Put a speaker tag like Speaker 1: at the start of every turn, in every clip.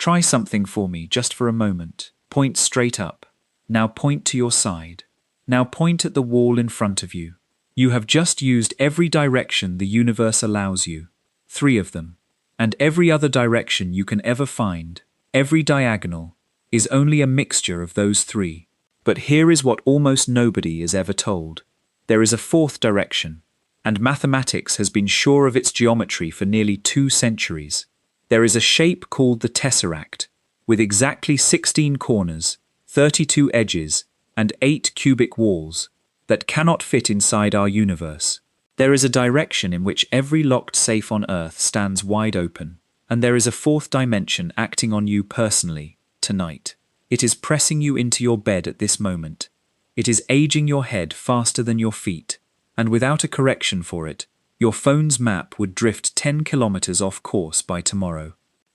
Speaker 1: Try something for me, just for a moment. Point straight up. Now point to your side. Now point at the wall in front of you. You have just used every direction the universe allows you. 3 of them. And every other direction you can ever find, every diagonal, is only a mixture of those 3. But here is what almost nobody is ever told. There is a 4th direction, and mathematics has been sure of its geometry for nearly 2 centuries. There is a shape called the Tesseract, with exactly 16 corners, 32 edges, and 8 cubic walls, that cannot fit inside our universe. There is a direction in which every locked safe on Earth stands wide open, and there is a 4th dimension acting on you personally, tonight. It is pressing you into your bed at this moment. It is aging your head faster than your feet, and without a correction for it, your phone's map would drift 10 kilometers off course by tomorrow.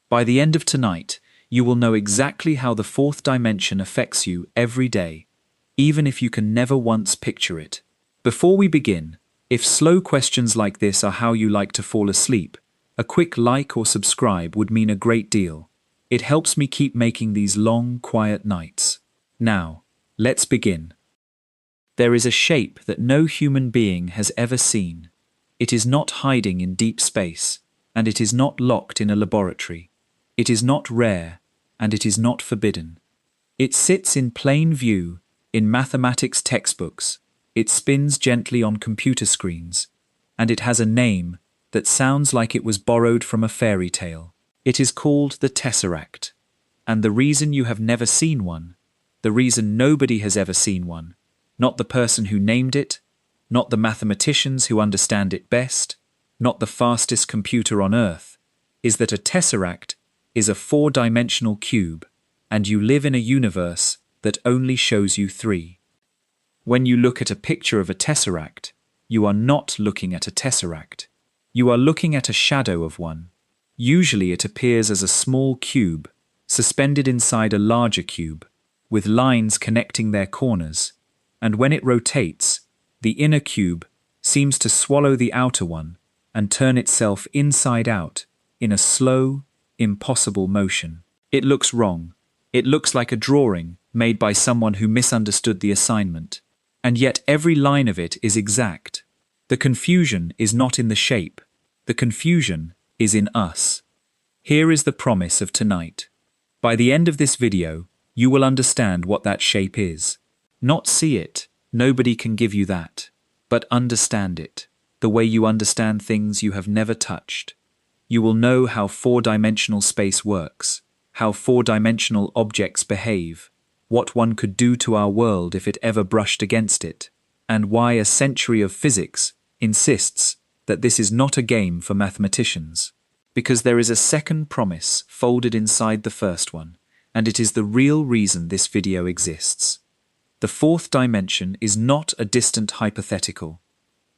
Speaker 1: By the end of tonight, you will know exactly how the 4th dimension affects you every day, even if you can never once picture it. Before we begin, if slow questions like this are how you like to fall asleep, a quick like or subscribe would mean a great deal. It helps me keep making these long, quiet nights. Now, let's begin. There is a shape that no human being has ever seen. It is not hiding in deep space, and it is not locked in a laboratory. It is not rare, and it is not forbidden. It sits in plain view in mathematics textbooks. It spins gently on computer screens, and it has a name that sounds like it was borrowed from a fairy tale. It is called the Tesseract, and the reason you have never seen one, the reason nobody has ever seen one, not the person who named it, not the mathematicians who understand it best, not the fastest computer on Earth, is that a tesseract is a 4-dimensional cube, and you live in a universe that only shows you 3. When you look at a picture of a tesseract, you are not looking at a tesseract. You are looking at a shadow of one. Usually it appears as a small cube, suspended inside a larger cube, with lines connecting their corners, and when it rotates, the inner cube seems to swallow the outer one and turn itself inside out in a slow, impossible motion. It looks wrong. It looks like a drawing made by someone who misunderstood the assignment. And yet every line of it is exact. The confusion is not in the shape. The confusion is in us. Here is the promise of tonight. By the end of this video, you will understand what that shape is. Not see it, nobody can give you that, but understand it, the way you understand things you have never touched. You will know how 4-dimensional space works, how 4-dimensional objects behave, what one could do to our world if it ever brushed against it, and why a century of physics insists that this is not a game for mathematicians. Because there is a second promise folded inside the first one, and it is the real reason this video exists. The 4th dimension is not a distant hypothetical.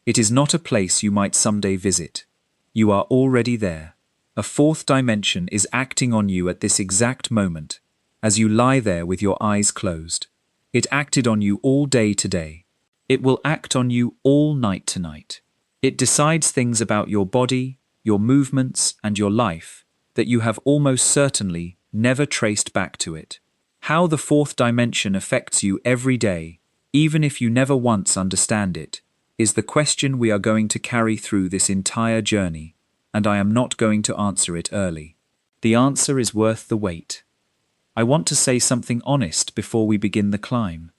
Speaker 1: It is not a place you might someday visit. You are already there. A 4th dimension is acting on you at this exact moment, as you lie there with your eyes closed. It acted on you all day today. It will act on you all night tonight. It decides things about your body, your movements, and your life that you have almost certainly never traced back to it. How the 4th dimension affects you every day, even if you never once understand it, is the question we are going to carry through this entire journey, and I am not going to answer it early. The answer is worth the wait. I want to say something honest before we begin the climb.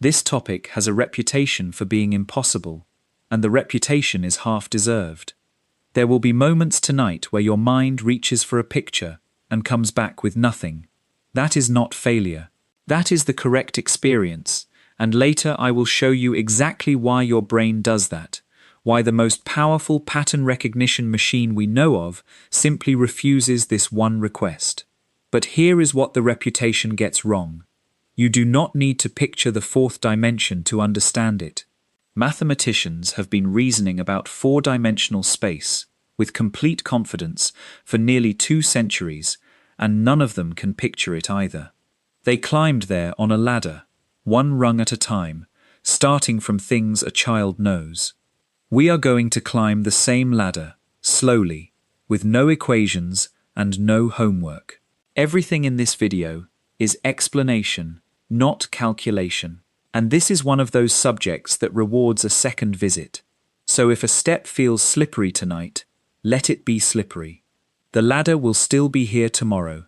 Speaker 1: This topic has a reputation for being impossible, and the reputation is half-deserved. There will be moments tonight where your mind reaches for a picture and comes back with nothing. That is not failure. That is the correct experience, and later I will show you exactly why your brain does that, why the most powerful pattern recognition machine we know of simply refuses this one request. But here is what the reputation gets wrong. You do not need to picture the 4th dimension to understand it. Mathematicians have been reasoning about 4-dimensional space with complete confidence for nearly 2 centuries, and none of them can picture it either. They climbed there on a ladder, one rung at a time, starting from things a child knows. We are going to climb the same ladder, slowly, with no equations and no homework. Everything in this video is explanation, not calculation. And this is one of those subjects that rewards a second visit. So if a step feels slippery tonight, let it be slippery. The ladder will still be here tomorrow.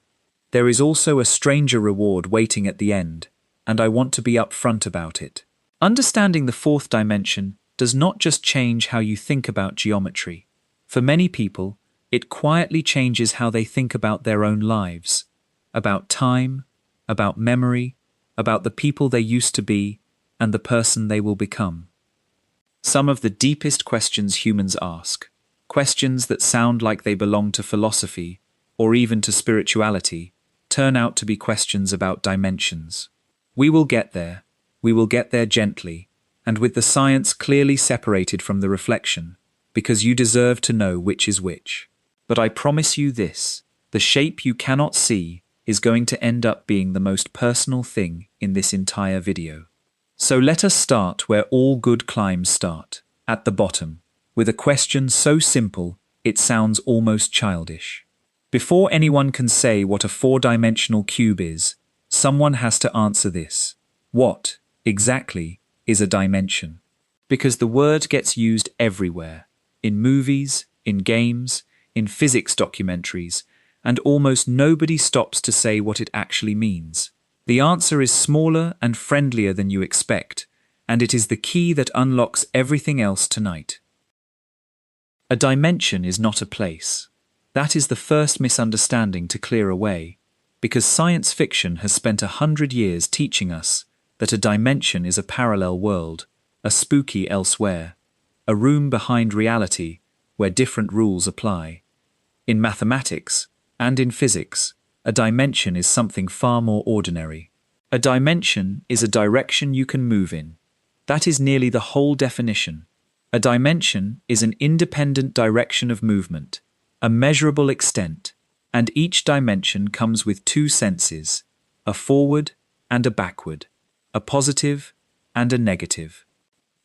Speaker 1: There is also a stranger reward waiting at the end, and I want to be upfront about it. Understanding the fourth dimension does not just change how you think about geometry. For many people, it quietly changes how they think about their own lives, about time, about memory, about the people they used to be, and the person they will become. Some of the deepest questions humans ask, questions that sound like they belong to philosophy or even to spirituality, turn out to be questions about dimensions. We will get there gently, and with the science clearly separated from the reflection, because you deserve to know which is which. But I promise you this, the shape you cannot see is going to end up being the most personal thing in this entire video. So let us start where all good climbs start, at the bottom, with a question so simple it sounds almost childish. Before anyone can say what a four-dimensional cube is, someone has to answer this. What, exactly, is a dimension? Because the word gets used everywhere, in movies, in games, in physics documentaries, and almost nobody stops to say what it actually means. The answer is smaller and friendlier than you expect, and it is the key that unlocks everything else tonight. A dimension is not a place. That is the first misunderstanding to clear away, because science fiction has spent 100 years teaching us that a dimension is a parallel world, a spooky elsewhere, a room behind reality where different rules apply. In mathematics and in physics, a dimension is something far more ordinary. A dimension is a direction you can move in. That is nearly the whole definition. A dimension is an independent direction of movement, a measurable extent, and each dimension comes with two senses, a forward and a backward, a positive and a negative.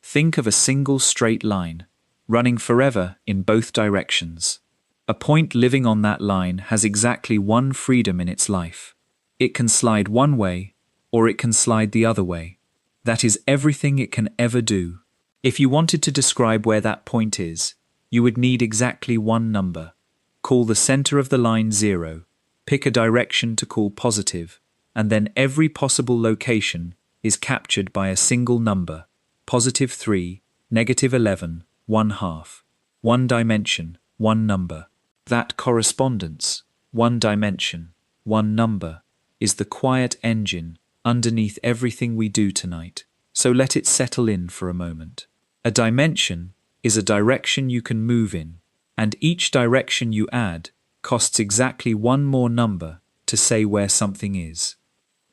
Speaker 1: Think of a single straight line, running forever in both directions. A point living on that line has exactly one freedom in its life. It can slide one way, or it can slide the other way. That is everything it can ever do. If you wanted to describe where that point is, you would need exactly one number. Call the center of the line 0, pick a direction to call positive, and then every possible location is captured by a single number, +3, -11, 1/2. One dimension, one number. That correspondence, one dimension, one number, is the quiet engine underneath everything we do tonight. So let it settle in for a moment. A dimension is a direction you can move in, and each direction you add costs exactly one more number to say where something is.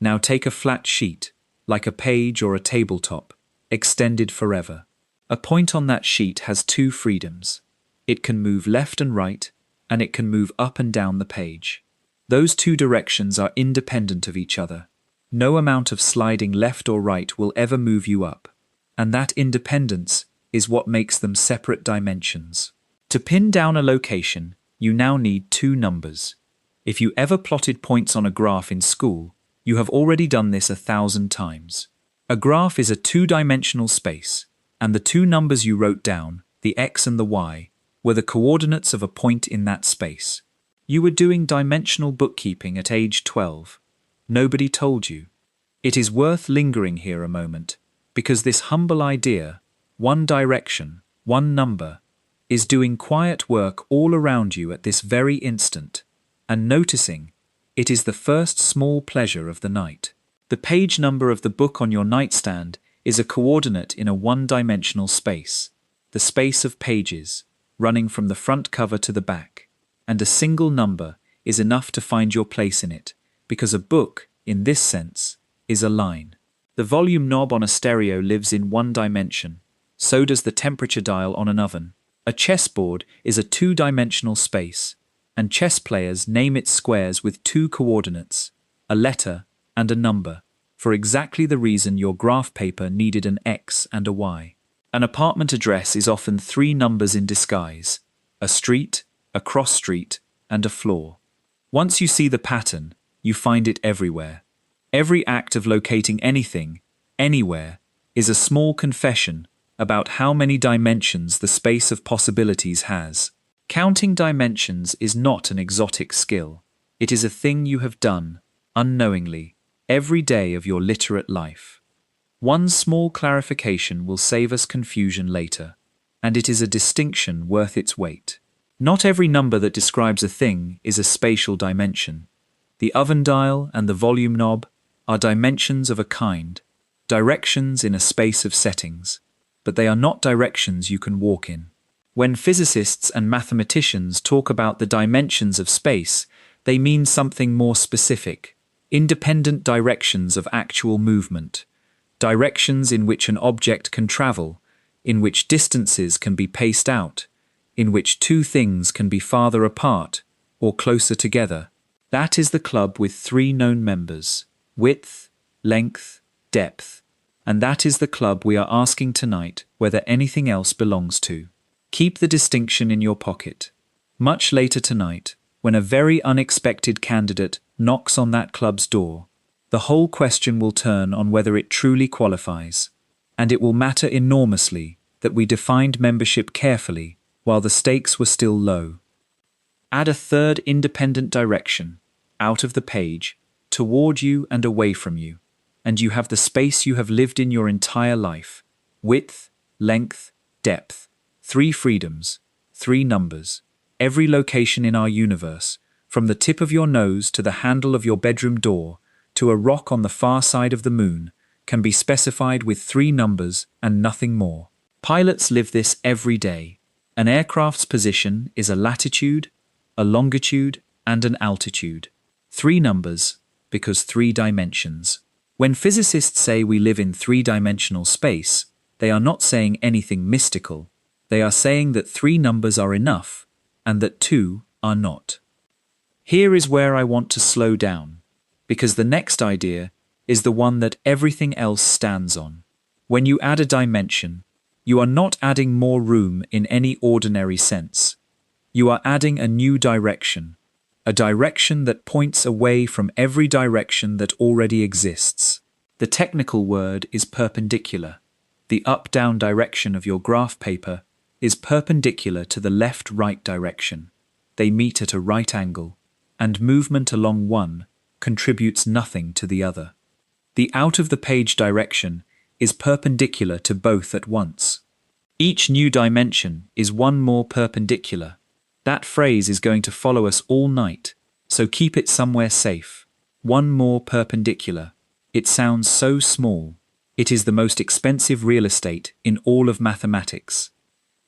Speaker 1: Now take a flat sheet, like a page or a tabletop, extended forever. A point on that sheet has two freedoms. It can move left and right, and it can move up and down the page. Those two directions are independent of each other. No amount of sliding left or right will ever move you up, and that independence is what makes them separate dimensions. To pin down a location, you now need two numbers. If you ever plotted points on a graph in school, you have already done this 1,000 times. A graph is a two-dimensional space, and the two numbers you wrote down, the x and the y, were the coordinates of a point in that space. You were doing dimensional bookkeeping at age 12. Nobody told you. It is worth lingering here a moment, because this humble idea, one direction, one number, is doing quiet work all around you at this very instant, and noticing it is the first small pleasure of the night. The page number of the book on your nightstand is a coordinate in a one-dimensional space, the space of pages, running from the front cover to the back, and a single number is enough to find your place in it, because a book, in this sense, is a line. The volume knob on a stereo lives in one dimension, so does the temperature dial on an oven. A chessboard is a two-dimensional space, and chess players name its squares with two coordinates, a letter and a number, for exactly the reason your graph paper needed an X and a Y. An apartment address is often three numbers in disguise, a street, a cross street, and a floor. Once you see the pattern, you find it everywhere. Every act of locating anything, anywhere, is a small confession about how many dimensions the space of possibilities has. Counting dimensions is not an exotic skill. It is a thing you have done, unknowingly, every day of your literate life. One small clarification will save us confusion later, and it is a distinction worth its weight. Not every number that describes a thing is a spatial dimension. The oven dial and the volume knob are dimensions of a kind, directions in a space of settings, but they are not directions you can walk in. When physicists and mathematicians talk about the dimensions of space, they mean something more specific: independent directions of actual movement, directions in which an object can travel, in which distances can be paced out, in which two things can be farther apart or closer together. That is the club with three known members: width, length, depth. And that is the club we are asking tonight whether anything else belongs to. Keep the distinction in your pocket. Much later tonight, when a very unexpected candidate knocks on that club's door, the whole question will turn on whether it truly qualifies, and it will matter enormously that we defined membership carefully while the stakes were still low. Add a third independent direction, out of the page, toward you and away from you, and you have the space you have lived in your entire life: width, length, depth, three freedoms, three numbers. Every location in our universe, from the tip of your nose to the handle of your bedroom door, to a rock on the far side of the moon, can be specified with three numbers and nothing more. Pilots live this every day. An aircraft's position is a latitude, a longitude, and an altitude. Three numbers, because three dimensions. When physicists say we live in three-dimensional space, they are not saying anything mystical. They are saying that three numbers are enough, and that two are not. Here is where I want to slow down, because the next idea is the one that everything else stands on. When you add a dimension, you are not adding more room in any ordinary sense. You are adding a new direction, a direction that points away from every direction that already exists. The technical word is perpendicular. The up-down direction of your graph paper is perpendicular to the left-right direction. They meet at a right angle, and movement along one contributes nothing to the other. The out-of-the-page direction is perpendicular to both at once. Each new dimension is one more perpendicular. That phrase is going to follow us all night, so keep it somewhere safe. One more perpendicular. It sounds so small. It is the most expensive real estate in all of mathematics.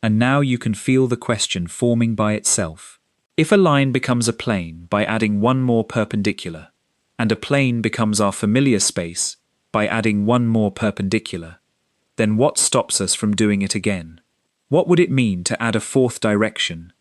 Speaker 1: And now you can feel the question forming by itself. If a line becomes a plane by adding one more perpendicular, and a plane becomes our familiar space by adding one more perpendicular, then what stops us from doing it again? What would it mean to add a fourth direction?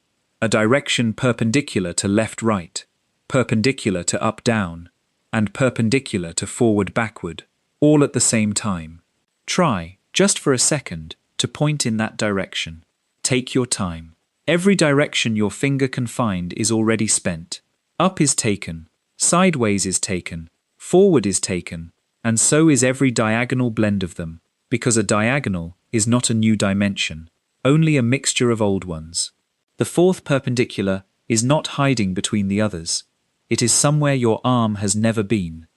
Speaker 1: A direction perpendicular to left-right, perpendicular to up-down, and perpendicular to forward-backward, all at the same time. Try, just for a second, to point in that direction. Take your time. Every direction your finger can find is already spent. Up is taken, sideways is taken, forward is taken, and so is every diagonal blend of them, because a diagonal is not a new dimension, only a mixture of old ones. The fourth perpendicular is not hiding between the others. It is somewhere your arm has never been.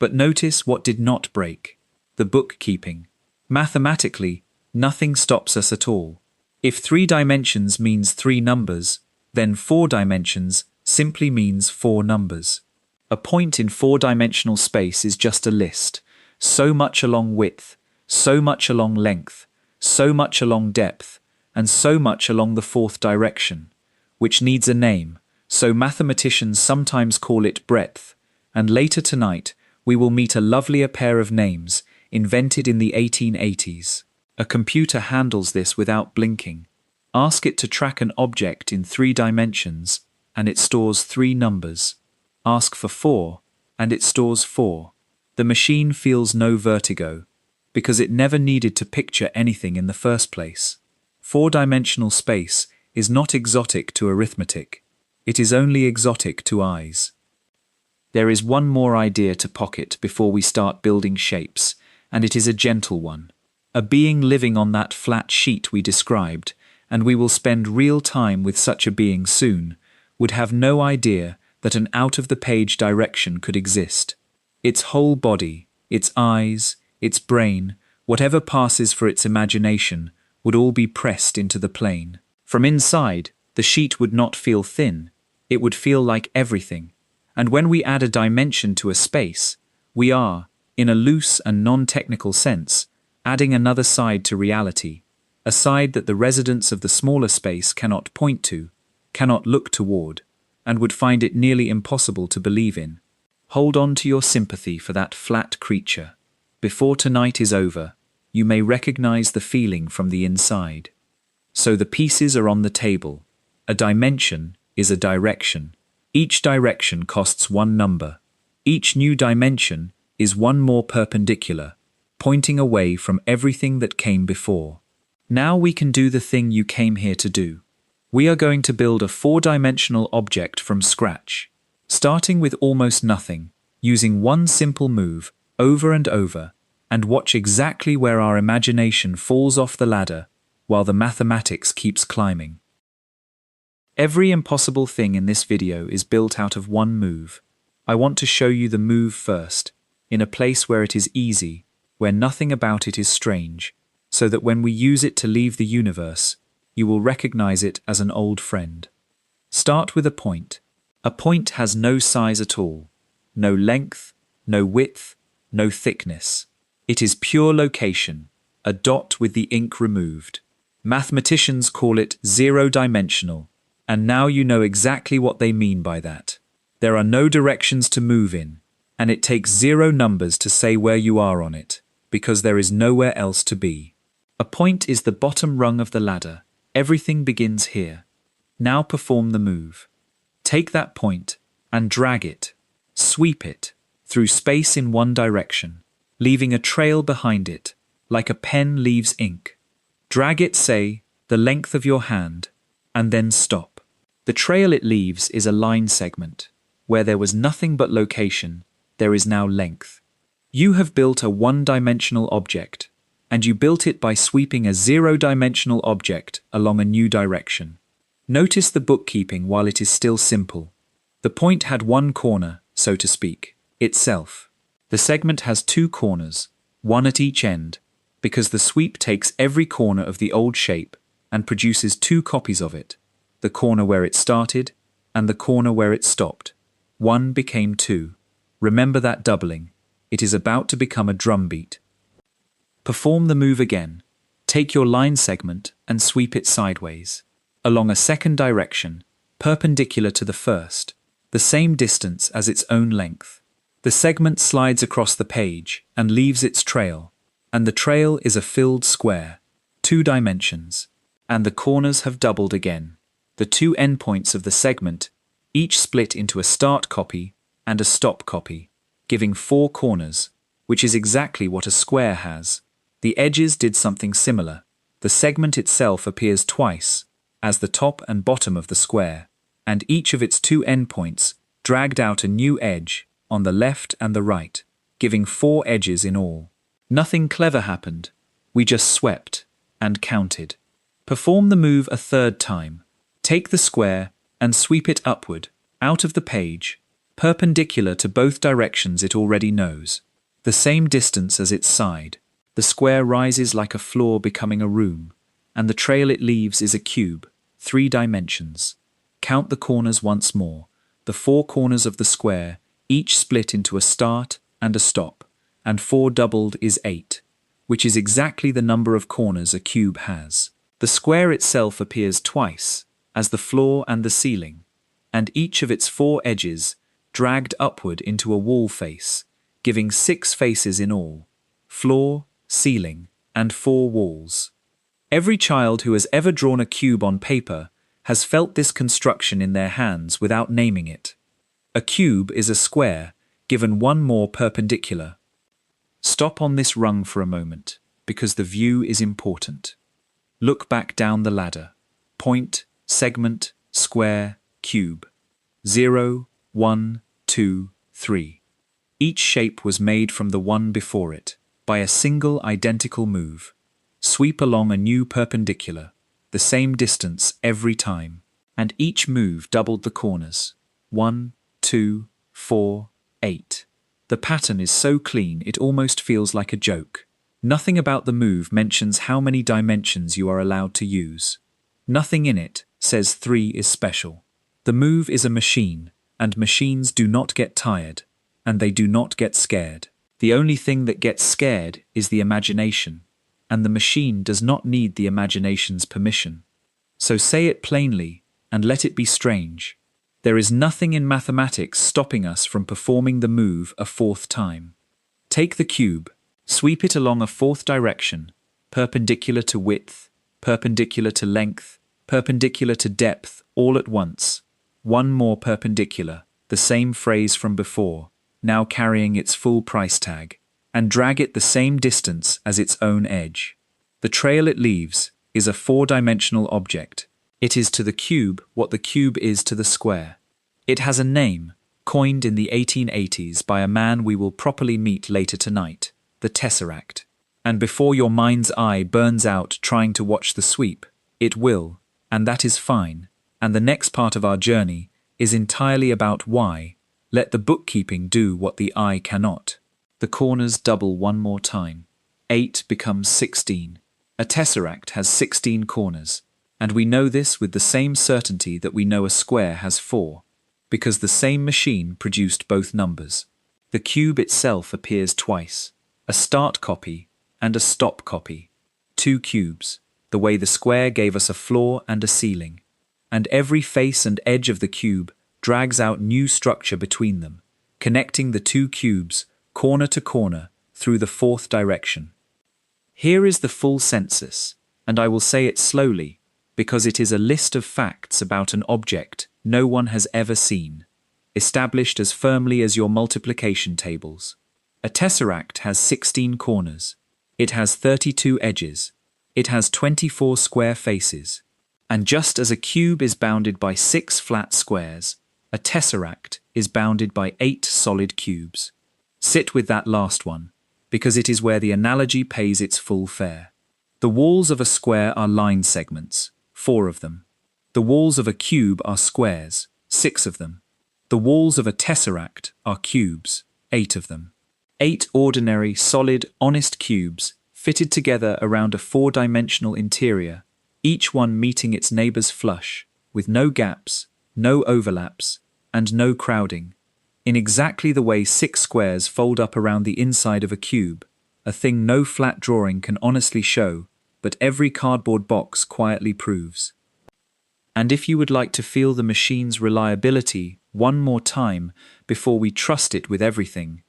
Speaker 1: But notice what did not break: the bookkeeping. Mathematically, nothing stops us at all. If 3 dimensions means 3 numbers, then 4 dimensions simply means 4 numbers. A point in 4-dimensional space is just a list. So much along width, so much along length, so much along depth, and so much along the 4th direction, which needs a name, so mathematicians sometimes call it breadth, and later tonight we will meet a lovelier pair of names invented in the 1880s. A computer handles this without blinking. Ask it to track an object in 3 dimensions, and it stores 3 numbers. Ask for 4, and it stores 4. The machine feels no vertigo, because it never needed to picture anything in the first place. 4-dimensional space is not exotic to arithmetic. It is only exotic to eyes. There is one more idea to pocket before we start building shapes, and it is a gentle one. A being living on that flat sheet we described, and we will spend real time with such a being soon, would have no idea that an out-of-the-page direction could exist. Its whole body, its eyes, its brain, whatever passes for its imagination, would all be pressed into the plane. From inside, the sheet would not feel thin, it would feel like everything. And when we add a dimension to a space, we are, in a loose and non-technical sense, adding another side to reality, a side that the residents of the smaller space cannot point to, cannot look toward, and would find it nearly impossible to believe in. Hold on to your sympathy for that flat creature. Before tonight is over, you may recognize the feeling from the inside. So the pieces are on the table. A dimension is a direction. Each direction costs one number. Each new dimension is one more perpendicular, pointing away from everything that came before. Now we can do the thing you came here to do. We are going to build a four-dimensional object from scratch, starting with almost nothing, using one simple move over and over, and watch exactly where our imagination falls off the ladder while the mathematics keeps climbing. Every impossible thing in this video is built out of one move. I want to show you the move first, in a place where it is easy, where nothing about it is strange, so that when we use it to leave the universe, you will recognize it as an old friend. Start with a point. A point has no size at all, no length, no width, no thickness. It is pure location, a dot with the ink removed. Mathematicians call it zero-dimensional, and now you know exactly what they mean by that. There are no directions to move in, and it takes zero numbers to say where you are on it, because there is nowhere else to be. A point is the bottom rung of the ladder. Everything begins here. Now perform the move. Take that point and drag it, sweep it, through space in one direction, leaving a trail behind it, like a pen leaves ink. Drag it, say, the length of your hand, and then stop. The trail it leaves is a line segment. Where there was nothing but location, there is now length. You have built a one-dimensional object, and you built it by sweeping a zero-dimensional object along a new direction. Notice the bookkeeping while it is still simple. The point had one corner, so to speak, itself. The segment has two corners, one at each end, because the sweep takes every corner of the old shape and produces two copies of it, the corner where it started and the corner where it stopped. One became two. Remember that doubling. It is about to become a drum beat. Perform the move again. Take your line segment and sweep it sideways, along a second direction, perpendicular to the first, the same distance as its own length. The segment slides across the page and leaves its trail, and the trail is a filled square, 2 dimensions, and the corners have doubled again. The two endpoints of the segment each split into a start copy and a stop copy, giving 4 corners, which is exactly what a square has. The edges did something similar. The segment itself appears twice, as the top and bottom of the square, and each of its 2 endpoints dragged out a new edge on the left and the right, giving 4 edges in all. Nothing clever happened. We just swept and counted. Perform the move a third time. Take the square and sweep it upward, out of the page, perpendicular to both directions it already knows, the same distance as its side. The square rises like a floor becoming a room, and the trail it leaves is a cube, 3 dimensions. Count the corners once more. The 4 corners of the square, each split into a start and a stop, and 4 doubled is 8, which is exactly the number of corners a cube has. The square itself appears twice, as the floor and the ceiling, and each of its 4 edges dragged upward into a wall face, giving 6 faces in all: floor, ceiling, and 4 walls. Every child who has ever drawn a cube on paper has felt this construction in their hands without naming it. A cube is a square given one more perpendicular. Stop on this rung for a moment, because the view is important. Look back down the ladder. Point, segment, square, cube. 0, 1, 2, 3. Each shape was made from the one before it, by a single identical move. Sweep along a new perpendicular, the same distance every time, and each move doubled the corners. 1, 2, 4, 8. The pattern is so clean it almost feels like a joke. Nothing about the move mentions how many dimensions you are allowed to use. Nothing in it says 3 is special. The move is a machine, and machines do not get tired, and they do not get scared. The only thing that gets scared is the imagination, and the machine does not need the imagination's permission. So say it plainly, and let it be strange. There is nothing in mathematics stopping us from performing the move a fourth time. Take the cube, sweep it along a fourth direction, perpendicular to width, perpendicular to length, perpendicular to depth, all at once. One more perpendicular, the same phrase from before, now carrying its full price tag, and drag it the same distance as its own edge. The trail it leaves is a four-dimensional object. It is to the cube what the cube is to the square. It has a name, coined in the 1880s by a man we will properly meet later tonight, the Tesseract. And before your mind's eye burns out trying to watch the sweep, it will, and that is fine. And the next part of our journey is entirely about why. Let the bookkeeping do what the eye cannot. The corners double one more time. 8 becomes 16. A tesseract has 16 corners, and we know this with the same certainty that we know a square has 4, because the same machine produced both numbers. The cube itself appears twice, a start copy and a stop copy. 2 cubes, the way the square gave us a floor and a ceiling. And every face and edge of the cube drags out new structure between them, connecting the 2 cubes, corner to corner, through the fourth direction. Here is the full census, and I will say it slowly, because it is a list of facts about an object no one has ever seen, established as firmly as your multiplication tables. A tesseract has 16 corners. It has 32 edges. It has 24 square faces. And just as a cube is bounded by 6 flat squares, a tesseract is bounded by 8 solid cubes. Sit with that last one, because it is where the analogy pays its full fare. The walls of a square are line segments, 4 of them. The walls of a cube are squares, 6 of them. The walls of a tesseract are cubes, 8 of them. 8 ordinary, solid, honest cubes fitted together around a 4-dimensional interior, each one meeting its neighbours flush, with no gaps, no overlaps, and no crowding, in exactly the way 6 squares fold up around the inside of a cube, a thing no flat drawing can honestly show, but every cardboard box quietly proves. And if you would like to feel the machine's reliability one more time before we trust it with everything,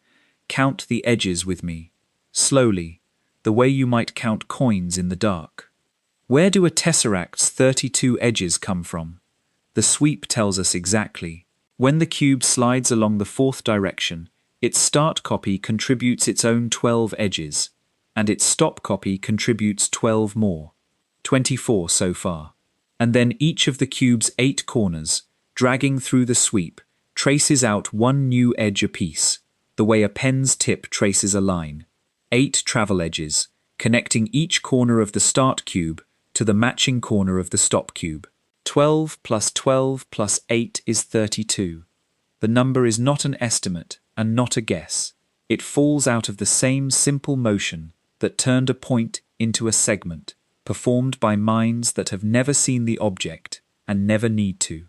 Speaker 1: count the edges with me, slowly, the way you might count coins in the dark. Where do a tesseract's 32 edges come from? The sweep tells us exactly. When the cube slides along the fourth direction, its start copy contributes its own 12 edges, and its stop copy contributes 12 more, 24 so far. And then each of the cube's 8 corners, dragging through the sweep, traces out one new edge apiece, the way a pen's tip traces a line. 8 travel edges, connecting each corner of the start cube to the matching corner of the stop cube. 12 plus 12 plus 8 is 32. The number is not an estimate and not a guess. It falls out of the same simple motion that turned a point into a segment, performed by minds that have never seen the object and never need to.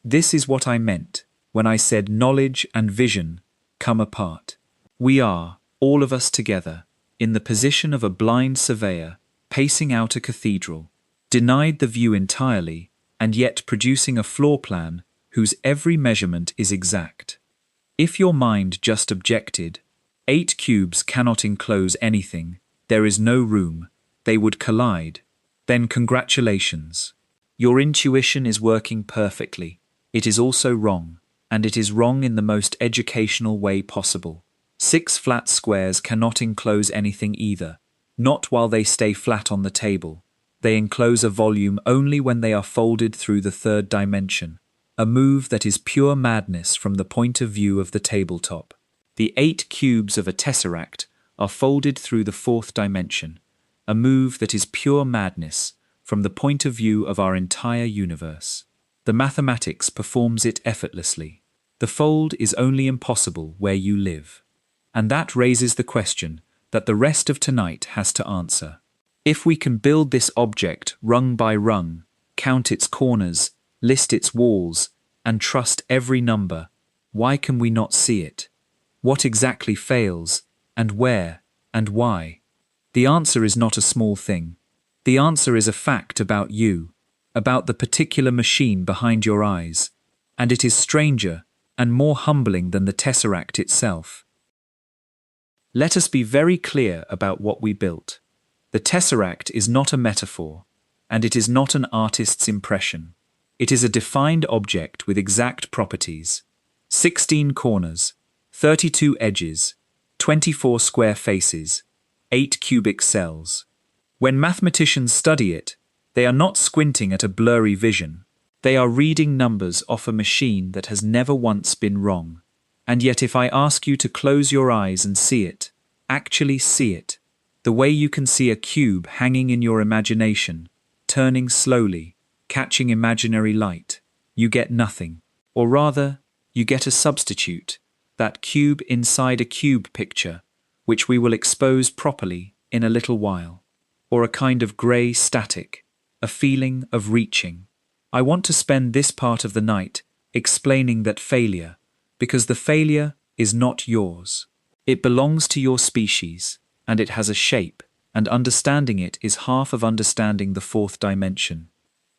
Speaker 1: This is what I meant when I said knowledge and vision come apart. We are, all of us together, in the position of a blind surveyor pacing out a cathedral, denied the view entirely, and yet producing a floor plan whose every measurement is exact. If your mind just objected, 8 cubes cannot enclose anything, there is no room, they would collide, then congratulations. Your intuition is working perfectly. It is also wrong, and it is wrong in the most educational way possible. 6 flat squares cannot enclose anything either, not while they stay flat on the table. They enclose a volume only when they are folded through the third dimension. a move that is pure madness from the point of view of the tabletop. The 8 cubes of a tesseract are folded through the 4th dimension, a move that is pure madness from the point of view of our entire universe. The mathematics performs it effortlessly. The fold is only impossible where you live. And that raises the question that the rest of tonight has to answer. If we can build this object rung by rung, count its corners, list its walls, and trust every number, why can we not see it? What exactly fails, and where, and why? The answer is not a small thing. The answer is a fact about you, about the particular machine behind your eyes, and it is stranger and more humbling than the Tesseract itself. Let us be very clear about what we built. The Tesseract is not a metaphor, and it is not an artist's impression. It is a defined object with exact properties. 16 corners, 32 edges, 24 square faces, 8 cubic cells. When mathematicians study it, they are not squinting at a blurry vision. They are reading numbers off a machine that has never once been wrong. And yet if I ask you to close your eyes and see it, actually see it, the way you can see a cube hanging in your imagination, turning slowly, catching imaginary light, you get nothing. Or rather, you get a substitute, that cube inside a cube picture, which we will expose properly in a little while. Or a kind of grey static, a feeling of reaching. I want to spend this part of the night explaining that failure, because the failure is not yours. It belongs to your species, and it has a shape, and understanding it is half of understanding the 4th dimension.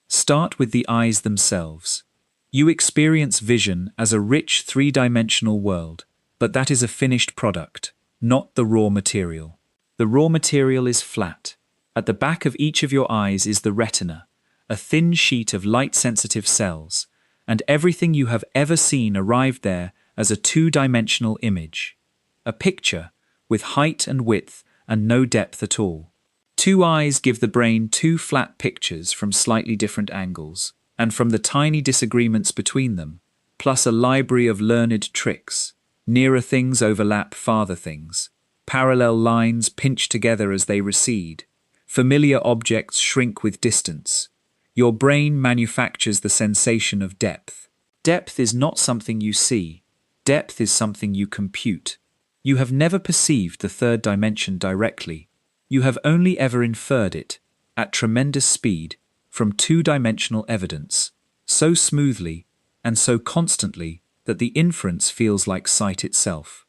Speaker 1: Start with the eyes themselves. You experience vision as a rich 3-dimensional world, but that is a finished product, not the raw material. The raw material is flat. At the back of each of your eyes is the retina, a thin sheet of light-sensitive cells, and everything you have ever seen arrived there as a 2-dimensional image. A picture with height and width and no depth at all. 2 eyes give the brain 2 flat pictures from slightly different angles, and from the tiny disagreements between them, plus a library of learned tricks. Nearer things overlap farther things. Parallel lines pinch together as they recede. Familiar objects shrink with distance. Your brain manufactures the sensation of depth. Depth is not something you see. Depth is something you compute. You have never perceived the 3rd dimension directly. You have only ever inferred it, at tremendous speed, from 2-dimensional evidence, so smoothly and so constantly that the inference feels like sight itself.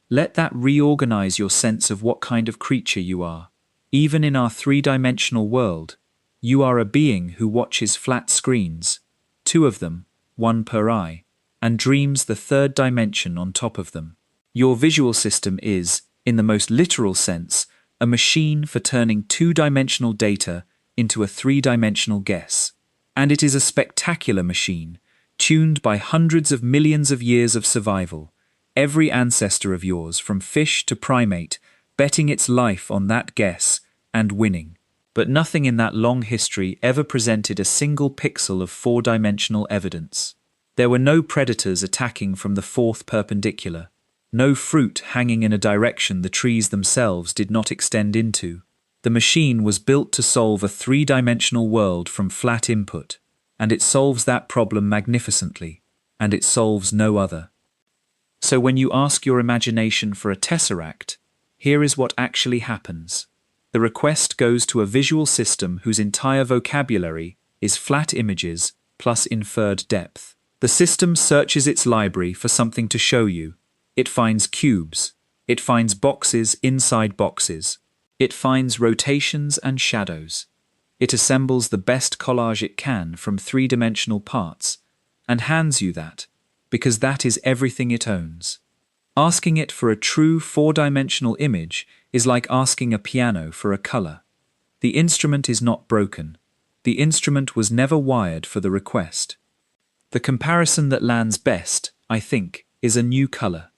Speaker 1: Let that reorganize your sense of what kind of creature you are. Even in our 3-dimensional world, you are a being who watches flat screens, 2 of them, 1 per eye, and dreams the 3rd dimension on top of them. Your visual system is, in the most literal sense, a machine for turning 2-dimensional data into a 3-dimensional guess. And it is a spectacular machine, tuned by hundreds of millions of years of survival, every ancestor of yours from fish to primate, betting its life on that guess and winning. But nothing in that long history ever presented a single pixel of 4-dimensional evidence. There were no predators attacking from the 4th perpendicular, no fruit hanging in a direction the trees themselves did not extend into. The machine was built to solve a 3-dimensional world from flat input, and it solves that problem magnificently, and it solves no other. So when you ask your imagination for a tesseract, here is what actually happens. The request goes to a visual system whose entire vocabulary is flat images plus inferred depth. The system searches its library for something to show you. It finds cubes. It finds boxes inside boxes. It finds rotations and shadows. It assembles the best collage it can from 3-dimensional parts and hands you that, because that is everything it owns. Asking it for a true 4-dimensional image is like asking a piano for a color. The instrument is not broken. The instrument was never wired for the request. The comparison that lands best, I think, is a new color.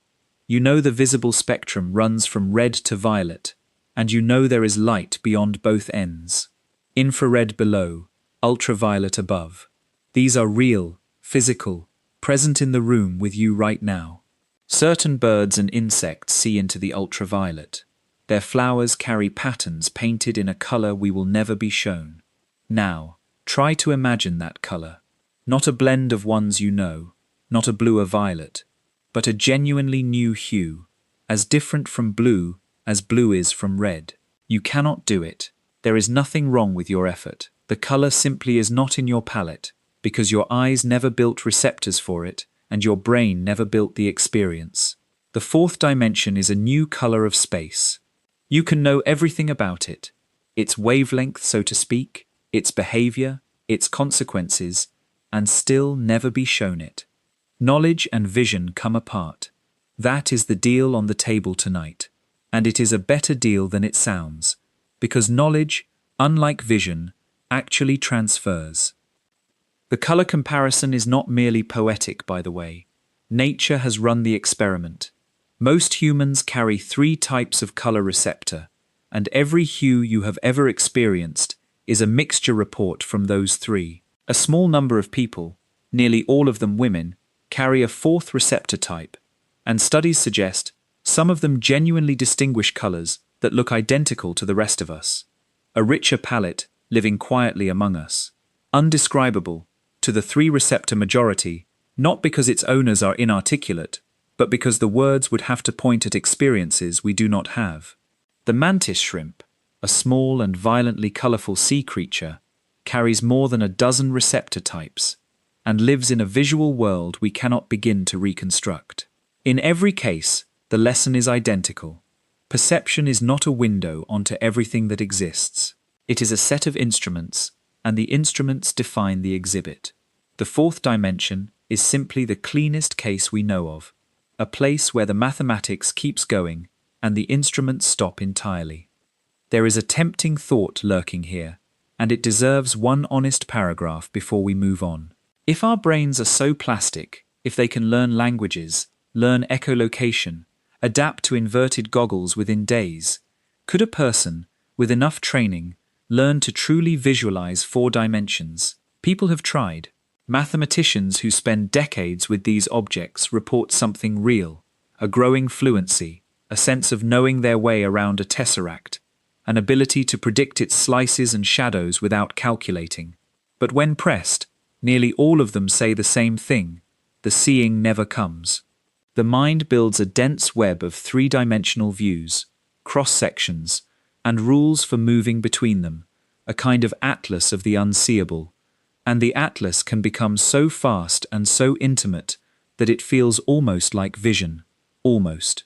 Speaker 1: You know the visible spectrum runs from red to violet, and you know there is light beyond both ends. Infrared below, ultraviolet above. These are real, physical, present in the room with you right now. Certain birds and insects see into the ultraviolet. Their flowers carry patterns painted in a color we will never be shown. Now, try to imagine that color. Not a blend of ones you know, not a blue or violet, but a genuinely new hue, as different from blue as blue is from red. You cannot do it. There is nothing wrong with your effort. The color simply is not in your palette, because your eyes never built receptors for it, and your brain never built the experience. The fourth dimension is a new color of space. You can know everything about it, its wavelength, so to speak, its behavior, its consequences, and still never be shown it. Knowledge and vision come apart. That is the deal on the table tonight, and it is a better deal than it sounds, because knowledge, unlike vision, actually transfers. The color comparison is not merely poetic, by the way. Nature has run the experiment. Most humans carry 3 types of color receptor, and every hue you have ever experienced is a mixture report from those 3. A small number of people, nearly all of them women, carry a 4th receptor type, and studies suggest some of them genuinely distinguish colors that look identical to the rest of us. A richer palette living quietly among us. Undescribable to the 3 receptor majority, not because its owners are inarticulate, but because the words would have to point at experiences we do not have. The mantis shrimp, a small and violently colorful sea creature, carries more than a dozen receptor types, and lives in a visual world we cannot begin to reconstruct. In every case, the lesson is identical. Perception is not a window onto everything that exists. It is a set of instruments, and the instruments define the exhibit. The 4th dimension is simply the cleanest case we know of, a place where the mathematics keeps going and the instruments stop entirely. There is a tempting thought lurking here, and it deserves one honest paragraph before we move on. If our brains are so plastic, if they can learn languages, learn echolocation, adapt to inverted goggles within days, could a person, with enough training, learn to truly visualize 4 dimensions? People have tried. Mathematicians who spend decades with these objects report something real, a growing fluency, a sense of knowing their way around a tesseract, an ability to predict its slices and shadows without calculating. But when pressed, nearly all of them say the same thing: the seeing never comes. The mind builds a dense web of 3-dimensional views, cross-sections, and rules for moving between them, a kind of atlas of the unseeable. And the atlas can become so fast and so intimate that it feels almost like vision. Almost.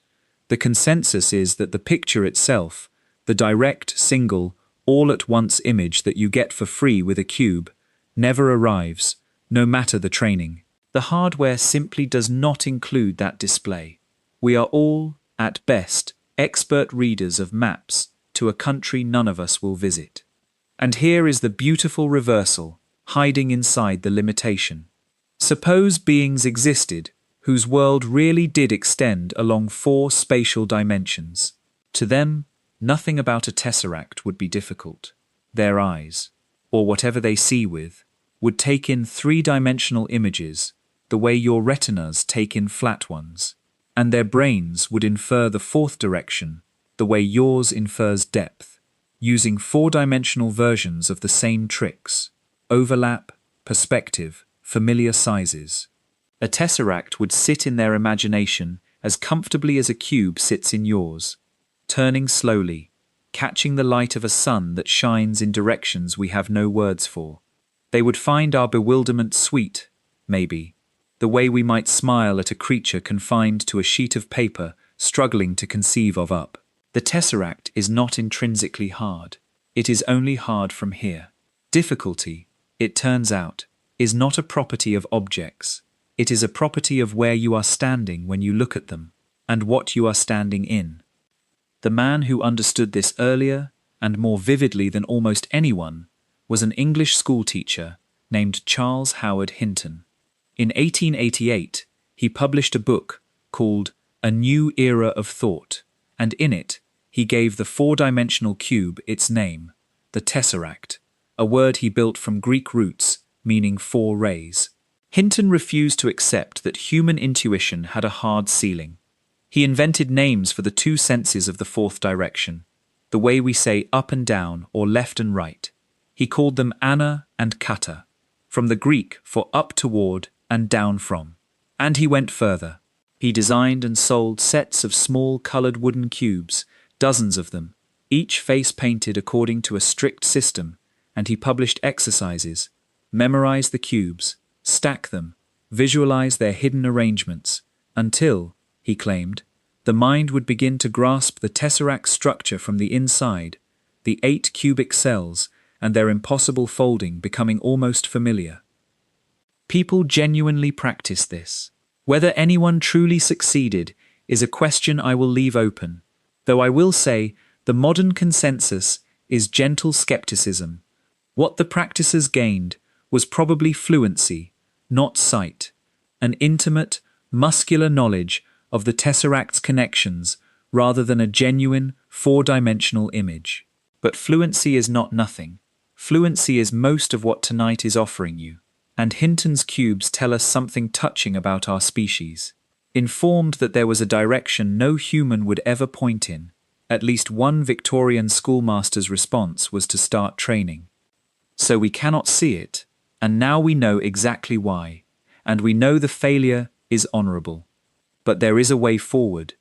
Speaker 1: The consensus is that the picture itself, the direct, single, all-at-once image that you get for free with a cube, never arrives, no matter the training. The hardware simply does not include that display. We are all, at best, expert readers of maps to a country none of us will visit. And here is the beautiful reversal, hiding inside the limitation. Suppose beings existed whose world really did extend along 4 spatial dimensions. To them, nothing about a tesseract would be difficult. Their eyes, or whatever they see with, would take in 3-dimensional images the way your retinas take in flat ones, and their brains would infer the 4th direction the way yours infers depth, using 4-dimensional versions of the same tricks: overlap, perspective, familiar sizes. A tesseract would sit in their imagination as comfortably as a cube sits in yours, turning slowly, catching the light of a sun that shines in directions we have no words for. They would find our bewilderment sweet, maybe, the way we might smile at a creature confined to a sheet of paper struggling to conceive of up. The tesseract is not intrinsically hard. It is only hard from here. Difficulty, it turns out, is not a property of objects. It is a property of where you are standing when you look at them, and what you are standing in. The man who understood this earlier and more vividly than almost anyone was an English schoolteacher named Charles Howard Hinton. In 1888, he published a book called A New Era of Thought, and in it, he gave the 4-dimensional cube its name, the tesseract, a word he built from Greek roots meaning 4 rays. Hinton refused to accept that human intuition had a hard ceiling. He invented names for the two senses of the fourth direction, the way we say up and down or left and right. He called them ana and kata, from the Greek for up toward and down from. And he went further. He designed and sold sets of small colored wooden cubes, dozens of them, each face painted according to a strict system, and he published exercises, memorize the cubes, stack them, visualize their hidden arrangements, until, he claimed, the mind would begin to grasp the tesseract structure from the inside, the 8 cubic cells and their impossible folding becoming almost familiar. People genuinely practice this. Whether anyone truly succeeded is a question I will leave open, though I will say the modern consensus is gentle skepticism. What the practices gained was probably fluency, not sight, an intimate, muscular knowledge of the tesseract's connections rather than a genuine, four-dimensional image. But fluency is not nothing. Fluency is most of what tonight is offering you. And Hinton's cubes tell us something touching about our species. Informed that there was a direction no human would ever point in, at least one Victorian schoolmaster's response was to start training. So we cannot see it, and now we know exactly why, and we know the failure is honorable. But there is a way forward,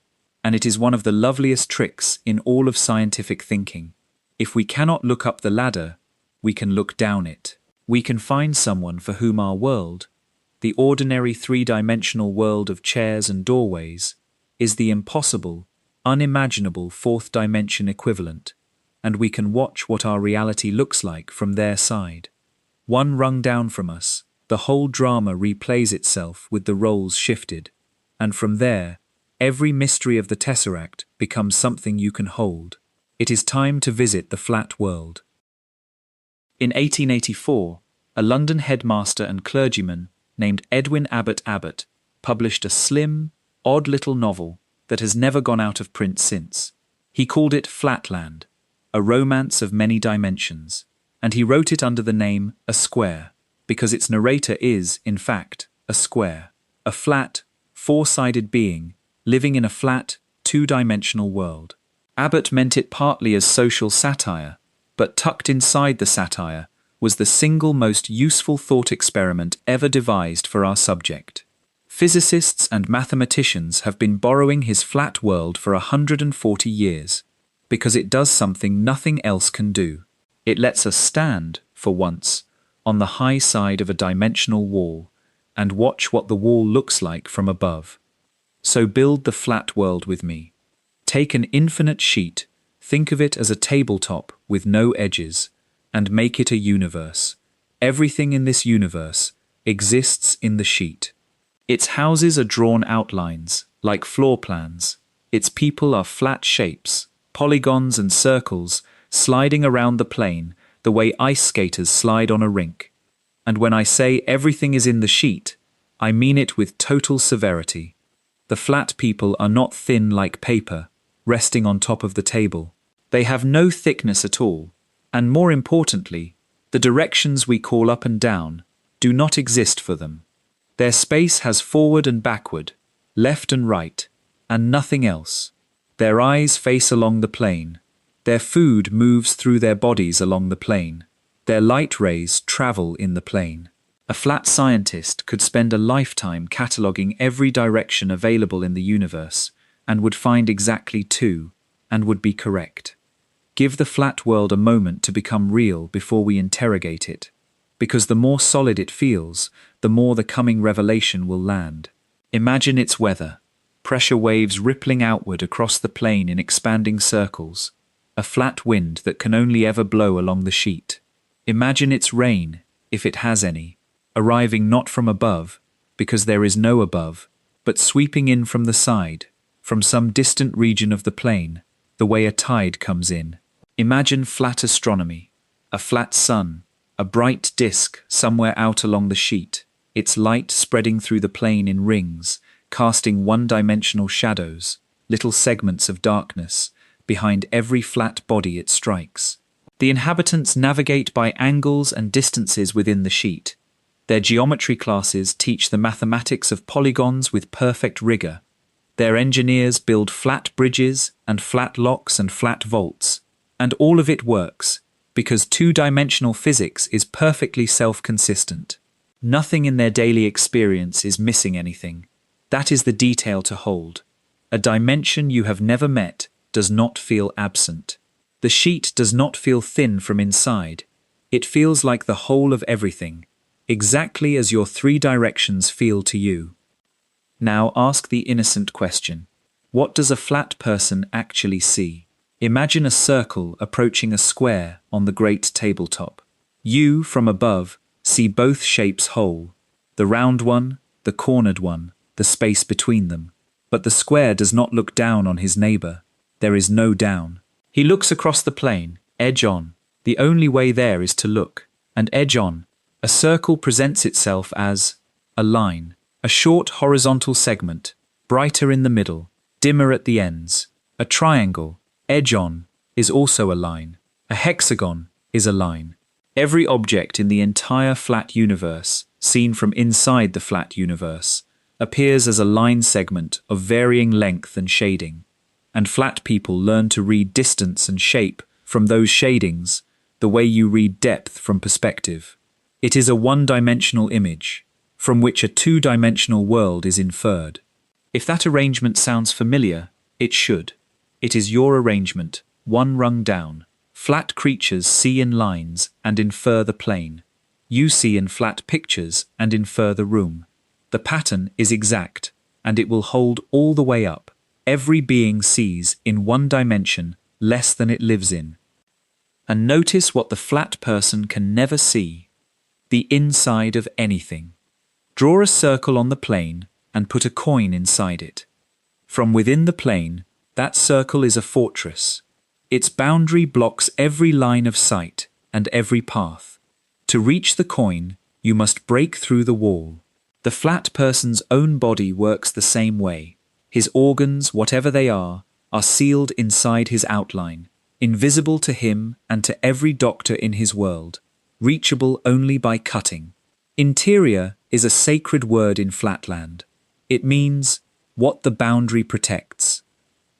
Speaker 1: and it is one of the loveliest tricks in all of scientific thinking. If we cannot look up the ladder, we can look down it. We can find someone for whom our world, the ordinary three-dimensional world of chairs and doorways, is the impossible, unimaginable fourth dimension equivalent, and we can watch what our reality looks like from their side. One rung down from us, the whole drama replays itself with the roles shifted, and from there, every mystery of the Tesseract becomes something you can hold. It is time to visit the flat world. In 1884, a London headmaster and clergyman named Edwin Abbott published a slim, odd little novel that has never gone out of print since. He called it Flatland, a romance of many dimensions, and he wrote it under the name A Square, because its narrator is, in fact, a square, a flat, four-sided being living in a flat, two-dimensional world. Abbott meant it partly as social satire, but tucked inside the satire was the single most useful thought experiment ever devised for our subject. Physicists and mathematicians have been borrowing his flat world for 140 years, because it does something nothing else can do. It lets us stand, for once, on the high side of a dimensional wall and watch what the wall looks like from above. So build the flat world with me. Take an infinite sheet, think of it as a tabletop with no edges, and make it a universe. Everything in this universe exists in the sheet. Its houses are drawn outlines, like floor plans. Its people are flat shapes, polygons and circles, sliding around the plane the way ice skaters slide on a rink. And when I say everything is in the sheet, I mean it with total severity. The flat people are not thin like paper, resting on top of the table. They have no thickness at all, and more importantly, the directions we call up and down do not exist for them. Their space has forward and backward, left and right, and nothing else. Their eyes face along the plane. Their food moves through their bodies along the plane. Their light rays travel in the plane. A flat scientist could spend a lifetime cataloguing every direction available in the universe and would find exactly 2, and would be correct. Give the flat world a moment to become real before we interrogate it, because the more solid it feels, the more the coming revelation will land. Imagine its weather, pressure waves rippling outward across the plane in expanding circles, a flat wind that can only ever blow along the sheet. Imagine its rain, if it has any, arriving not from above, because there is no above, but sweeping in from the side, from some distant region of the plane, the way a tide comes in. Imagine flat astronomy, a flat sun, a bright disk somewhere out along the sheet, its light spreading through the plane in rings, casting one-dimensional shadows, little segments of darkness, behind every flat body it strikes. The inhabitants navigate by angles and distances within the sheet. Their geometry classes teach the mathematics of polygons with perfect rigor. Their engineers build flat bridges and flat locks and flat vaults. And all of it works, because two-dimensional physics is perfectly self-consistent. Nothing in their daily experience is missing anything. That is the detail to hold. A dimension you have never met does not feel absent. The sheet does not feel thin from inside. It feels like the whole of everything, exactly as your three directions feel to you. Now ask the innocent question. What does a flat person actually see? Imagine a circle approaching a square on the great tabletop. You, from above, see both shapes whole, the round one, the cornered one, the space between them. But the square does not look down on his neighbor. There is no down. He looks across the plane, edge on. The only way there is to look, and edge on. A circle presents itself as a line, a short horizontal segment, brighter in the middle, dimmer at the ends. A triangle, edge on, is also a line. A hexagon is a line. Every object in the entire flat universe, seen from inside the flat universe, appears as a line segment of varying length and shading. And flat people learn to read distance and shape from those shadings, the way you read depth from perspective. It is a one-dimensional image, from which a two-dimensional world is inferred. If that arrangement sounds familiar, it should. It is your arrangement, one rung down. Flat creatures see in lines and infer the plane. You see in flat pictures and infer the room. The pattern is exact, and it will hold all the way up. Every being sees in one dimension less than it lives in. And notice what the flat person can never see: the inside of anything. Draw a circle on the plane and put a coin inside it. From within the plane, that circle is a fortress. Its boundary blocks every line of sight and every path. To reach the coin, you must break through the wall. The flat person's own body works the same way. His organs, whatever they are sealed inside his outline, invisible to him and to every doctor in his world, reachable only by cutting. Interior is a sacred word in Flatland. It means what the boundary protects.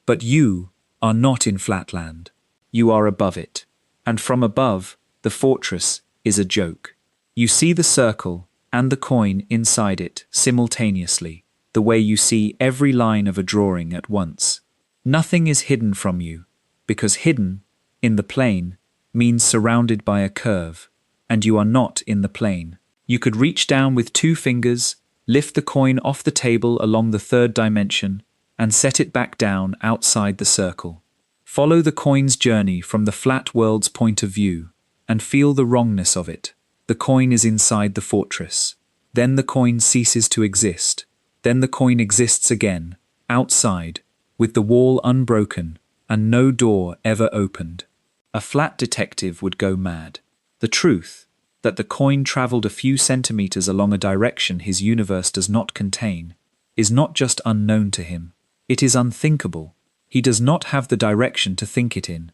Speaker 1: But you are not in Flatland. You are above it. And from above, the fortress is a joke. You see the circle and the coin inside it simultaneously, the way you see every line of a drawing at once. Nothing is hidden from you, because hidden, in the plane, means surrounded by a curve, and you are not in the plane. You could reach down with 2 fingers, lift the coin off the table along the 3rd dimension, and set it back down outside the circle. Follow the coin's journey from the flat world's point of view, and feel the wrongness of it. The coin is inside the fortress. Then the coin ceases to exist. Then the coin exists again, outside, with the wall unbroken and no door ever opened. A flat detective would go mad. The truth, that the coin traveled a few centimeters along a direction his universe does not contain, is not just unknown to him. It is unthinkable. He does not have the direction to think it in.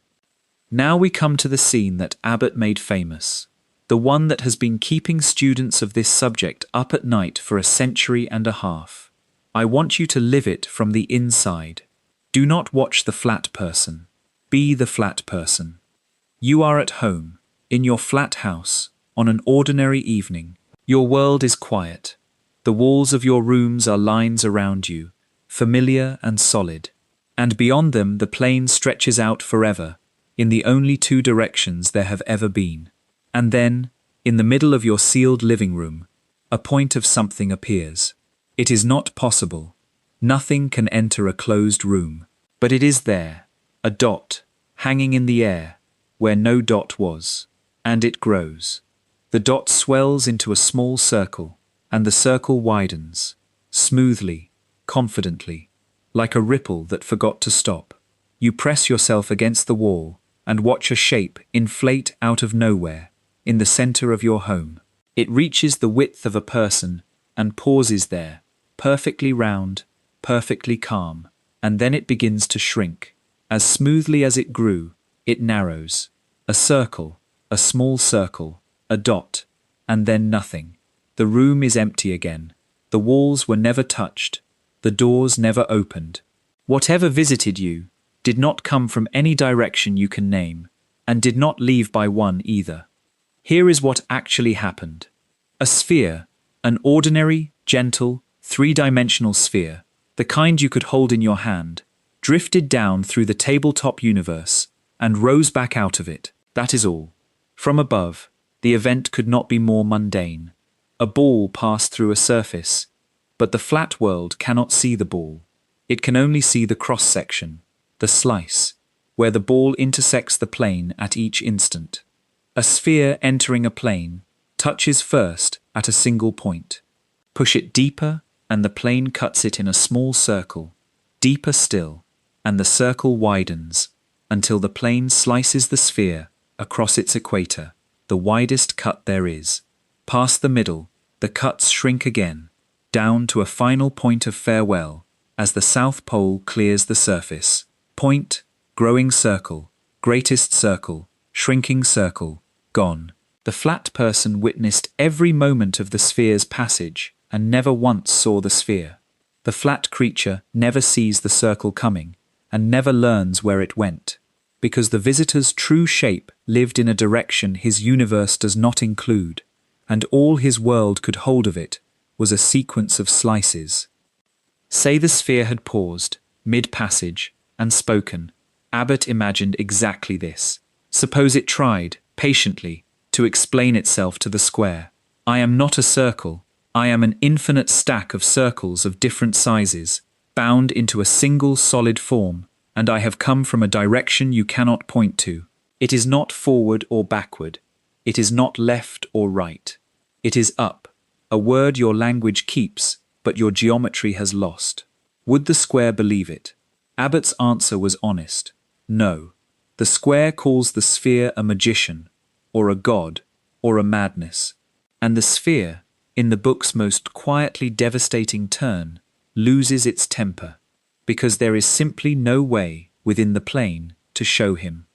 Speaker 1: Now we come to the scene that Abbott made famous, the one that has been keeping students of this subject up at night for a century and a half. I want you to live it from the inside. Do not watch the flat person. Be the flat person. You are at home, in your flat house, on an ordinary evening. Your world is quiet. The walls of your rooms are lines around you, familiar and solid. And beyond them the plane stretches out forever, in the only 2 directions there have ever been. And then, in the middle of your sealed living room, a point of something appears. It is not possible. Nothing can enter a closed room. But it is there, a dot, hanging in the air, where no dot was. And it grows. The dot swells into a small circle, and the circle widens, smoothly, confidently, like a ripple that forgot to stop. You press yourself against the wall and watch a shape inflate out of nowhere, in the center of your home. It reaches the width of a person and pauses there, perfectly round, perfectly calm, and then it begins to shrink. As smoothly as it grew, it narrows. A circle, a small circle, a dot, and then nothing. The room is empty again. The walls were never touched. The doors never opened. Whatever visited you did not come from any direction you can name, and did not leave by one either. Here is what actually happened. A sphere, an ordinary, gentle, three-dimensional sphere, the kind you could hold in your hand, drifted down through the tabletop universe and rose back out of it. That is all. From above, the event could not be more mundane. A ball passed through a surface, but the flat world cannot see the ball. It can only see the cross-section, the slice, where the ball intersects the plane at each instant. A sphere entering a plane touches first at a single point. Push it deeper, and the plane cuts it in a small circle, deeper still, and the circle widens until the plane slices the sphere across its equator, the widest cut there is. Past the middle, the cuts shrink again, down to a final point of farewell as the South Pole clears the surface. Point, growing circle, greatest circle, shrinking circle, gone. The flat person witnessed every moment of the sphere's passage and never once saw the sphere. The flat creature never sees the circle coming and never learns where it went, because the visitor's true shape lived in a direction his universe does not include, and all his world could hold of it was a sequence of slices. Say the sphere had paused, mid-passage, and spoken. Abbott imagined exactly this. Suppose it tried, patiently, to explain itself to the square. I am not a circle. I am an infinite stack of circles of different sizes, bound into a single solid form, and I have come from a direction you cannot point to. It is not forward or backward. It is not left or right. It is up, a word your language keeps, but your geometry has lost. Would the square believe it? Abbott's answer was honest. No. The square calls the sphere a magician, or a god, or a madness. And the sphere, in the book's most quietly devastating turn, loses its temper, because there is simply no way, within the plane, to show him.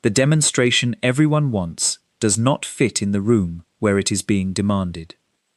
Speaker 1: The demonstration everyone wants does not fit in the room where it is being demanded.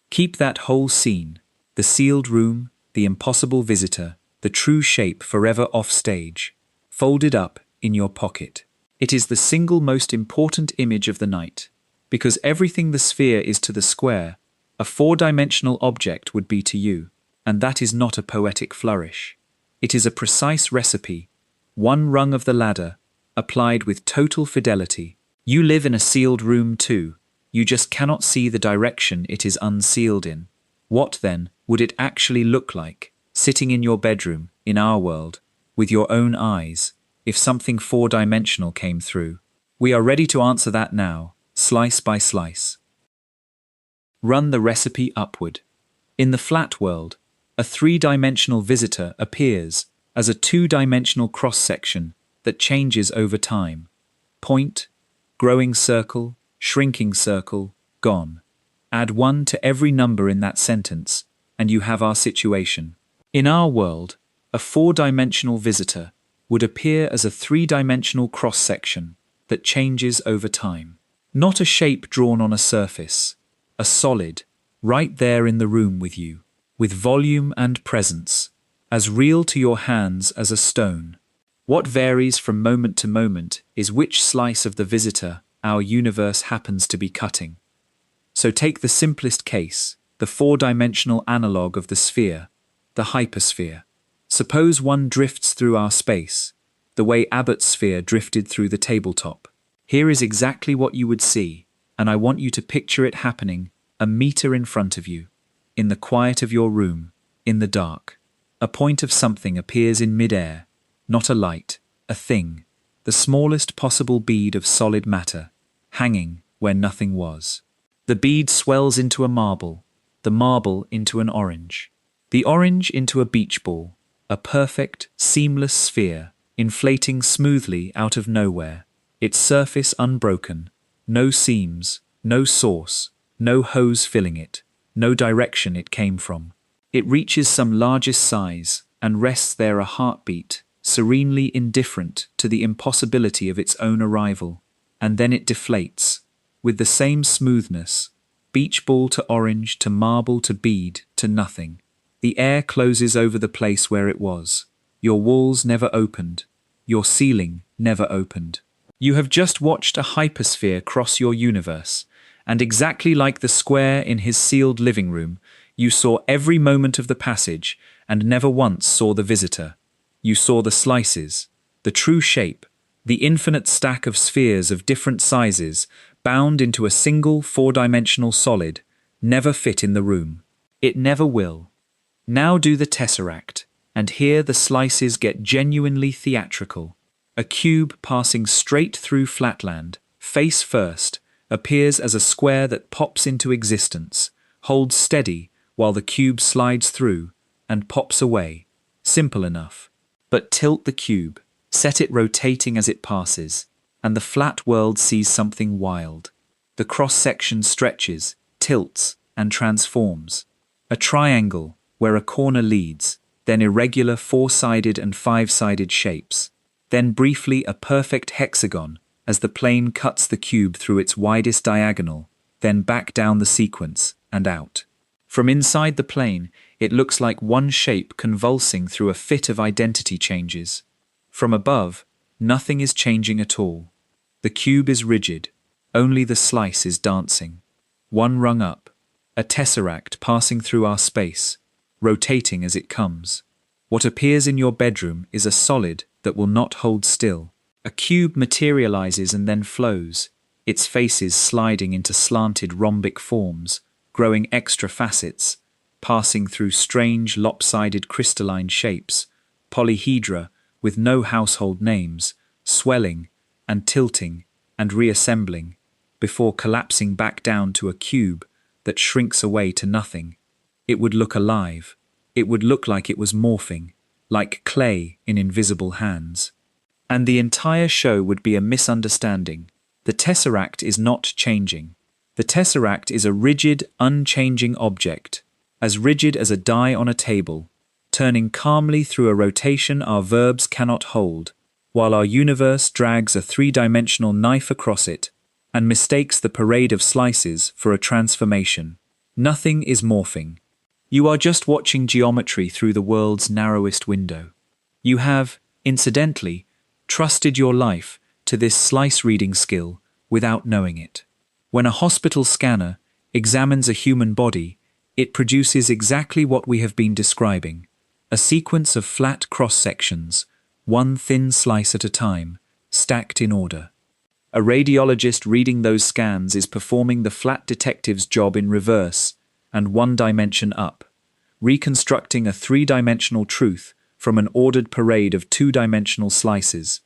Speaker 1: Keep that whole scene, the sealed room, the impossible visitor, the true shape forever off stage, folded up in your pocket. It is the single most important image of the night, because everything the sphere is to the square, a four-dimensional object would be to you, and that is not a poetic flourish. It is a precise recipe, one rung of the ladder, applied with total fidelity. You live in a sealed room too, you just cannot see the direction it is unsealed in. What then would it actually look like, sitting in your bedroom, in our world, with your own eyes, if something four-dimensional came through? We are ready to answer that now, slice by slice. Run the recipe upward. In the flat world, a three-dimensional visitor appears as a two-dimensional cross-section that changes over time. Point, growing circle, shrinking circle, gone. Add 1 to every number in that sentence, and you have our situation. In our world, a four-dimensional visitor would appear as a three-dimensional cross-section that changes over time. Not a shape drawn on a surface, a solid, right there in the room with you, with volume and presence, as real to your hands as a stone. What varies from moment to moment is which slice of the visitor our universe happens to be cutting. So take the simplest case, the four-dimensional analogue of the sphere, the hypersphere. Suppose one drifts through our space, the way Abbott's sphere drifted through the tabletop. Here is exactly what you would see, and I want you to picture it happening a meter in front of you, in the quiet of your room, in the dark. A point of something appears in mid-air, not a light, a thing, the smallest possible bead of solid matter, hanging where nothing was. The bead swells into a marble, the marble into an orange, the orange into a beach ball, a perfect, seamless sphere, inflating smoothly out of nowhere, its surface unbroken, no seams, no source, no hose filling it, no direction it came from. It reaches some largest size and rests there a heartbeat, serenely indifferent to the impossibility of its own arrival, and then it deflates, with the same smoothness, Beach ball to orange to marble to bead to nothing. The air closes over the place where it was. Your walls never opened. Your ceiling never opened. You have just watched a hypersphere cross your universe, and exactly like the square in his sealed living room, you saw every moment of the passage and never once saw the visitor. You saw the slices, the true shape, the infinite stack of spheres of different sizes bound into a single four-dimensional solid, never fit in the room. It never will. Now do the Tesseract, and here the slices get genuinely theatrical. A cube passing straight through Flatland, face first, appears as a square that pops into existence, holds steady while the cube slides through, and pops away. Simple enough. But tilt the cube, set it rotating as it passes, and the flat world sees something wild. The cross-section stretches, tilts, and transforms. A triangle, where a corner leads, then irregular four-sided and five-sided shapes. Then briefly a perfect hexagon as the plane cuts the cube through its widest diagonal, then back down the sequence and out. From inside the plane, it looks like one shape convulsing through a fit of identity changes. From above, nothing is changing at all. The cube is rigid, only the slice is dancing. One rung up, a tesseract passing through our space, rotating as it comes. What appears in your bedroom is a solid that will not hold still. A cube materializes and then flows, its faces sliding into slanted rhombic forms, growing extra facets, passing through strange lopsided crystalline shapes, polyhedra with no household names, swelling and tilting and reassembling, before collapsing back down to a cube that shrinks away to nothing. It would look alive. It would look like it was morphing, like clay in invisible hands. And the entire show would be a misunderstanding. The Tesseract is not changing. The Tesseract is a rigid, unchanging object, as rigid as a die on a table, turning calmly through a rotation our verbs cannot hold, while our universe drags a three-dimensional knife across it and mistakes the parade of slices for a transformation. Nothing is morphing. You are just watching geometry through the world's narrowest window. You have, incidentally, trusted your life to this slice-reading skill without knowing it. When a hospital scanner examines a human body, it produces exactly what we have been describing, a sequence of flat cross-sections, one thin slice at a time, stacked in order. A radiologist reading those scans is performing the flat detective's job in reverse and one dimension up, reconstructing a three-dimensional truth from an ordered parade of two-dimensional slices,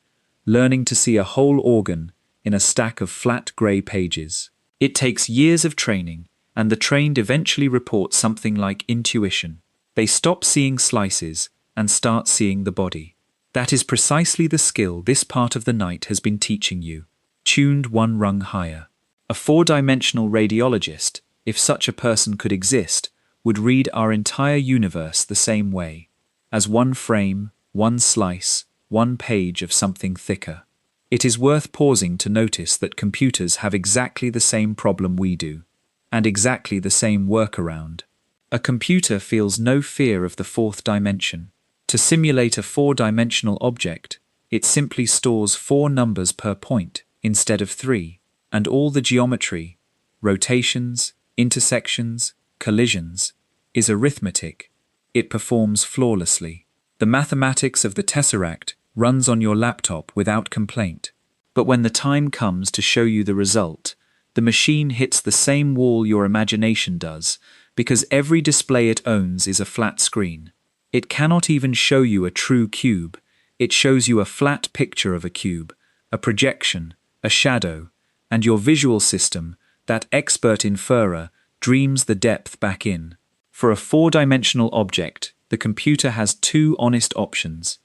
Speaker 1: learning to see a whole organ in a stack of flat grey pages. It takes years of training, and the trained eventually report something like intuition. They stop seeing slices and start seeing the body. That is precisely the skill this part of the night has been teaching you, tuned one rung higher. A four-dimensional radiologist, if such a person could exist, would read our entire universe the same way, as one frame, one slice, one page of something thicker. It is worth pausing to notice that computers have exactly the same problem we do, and exactly the same workaround. A computer feels no fear of the fourth dimension. To simulate a four-dimensional object, it simply stores 4 numbers per point instead of 3, and all the geometry, rotations, intersections, collisions, is arithmetic. It performs flawlessly. The mathematics of the Tesseract runs on your laptop without complaint. But when the time comes to show you the result, the machine hits the same wall your imagination does, because every display it owns is a flat screen. It cannot even show you a true cube. It shows you a flat picture of a cube, a projection, a shadow, and your visual system, that expert inferrer, dreams the depth back in. For a four-dimensional object, the computer has 2 honest options.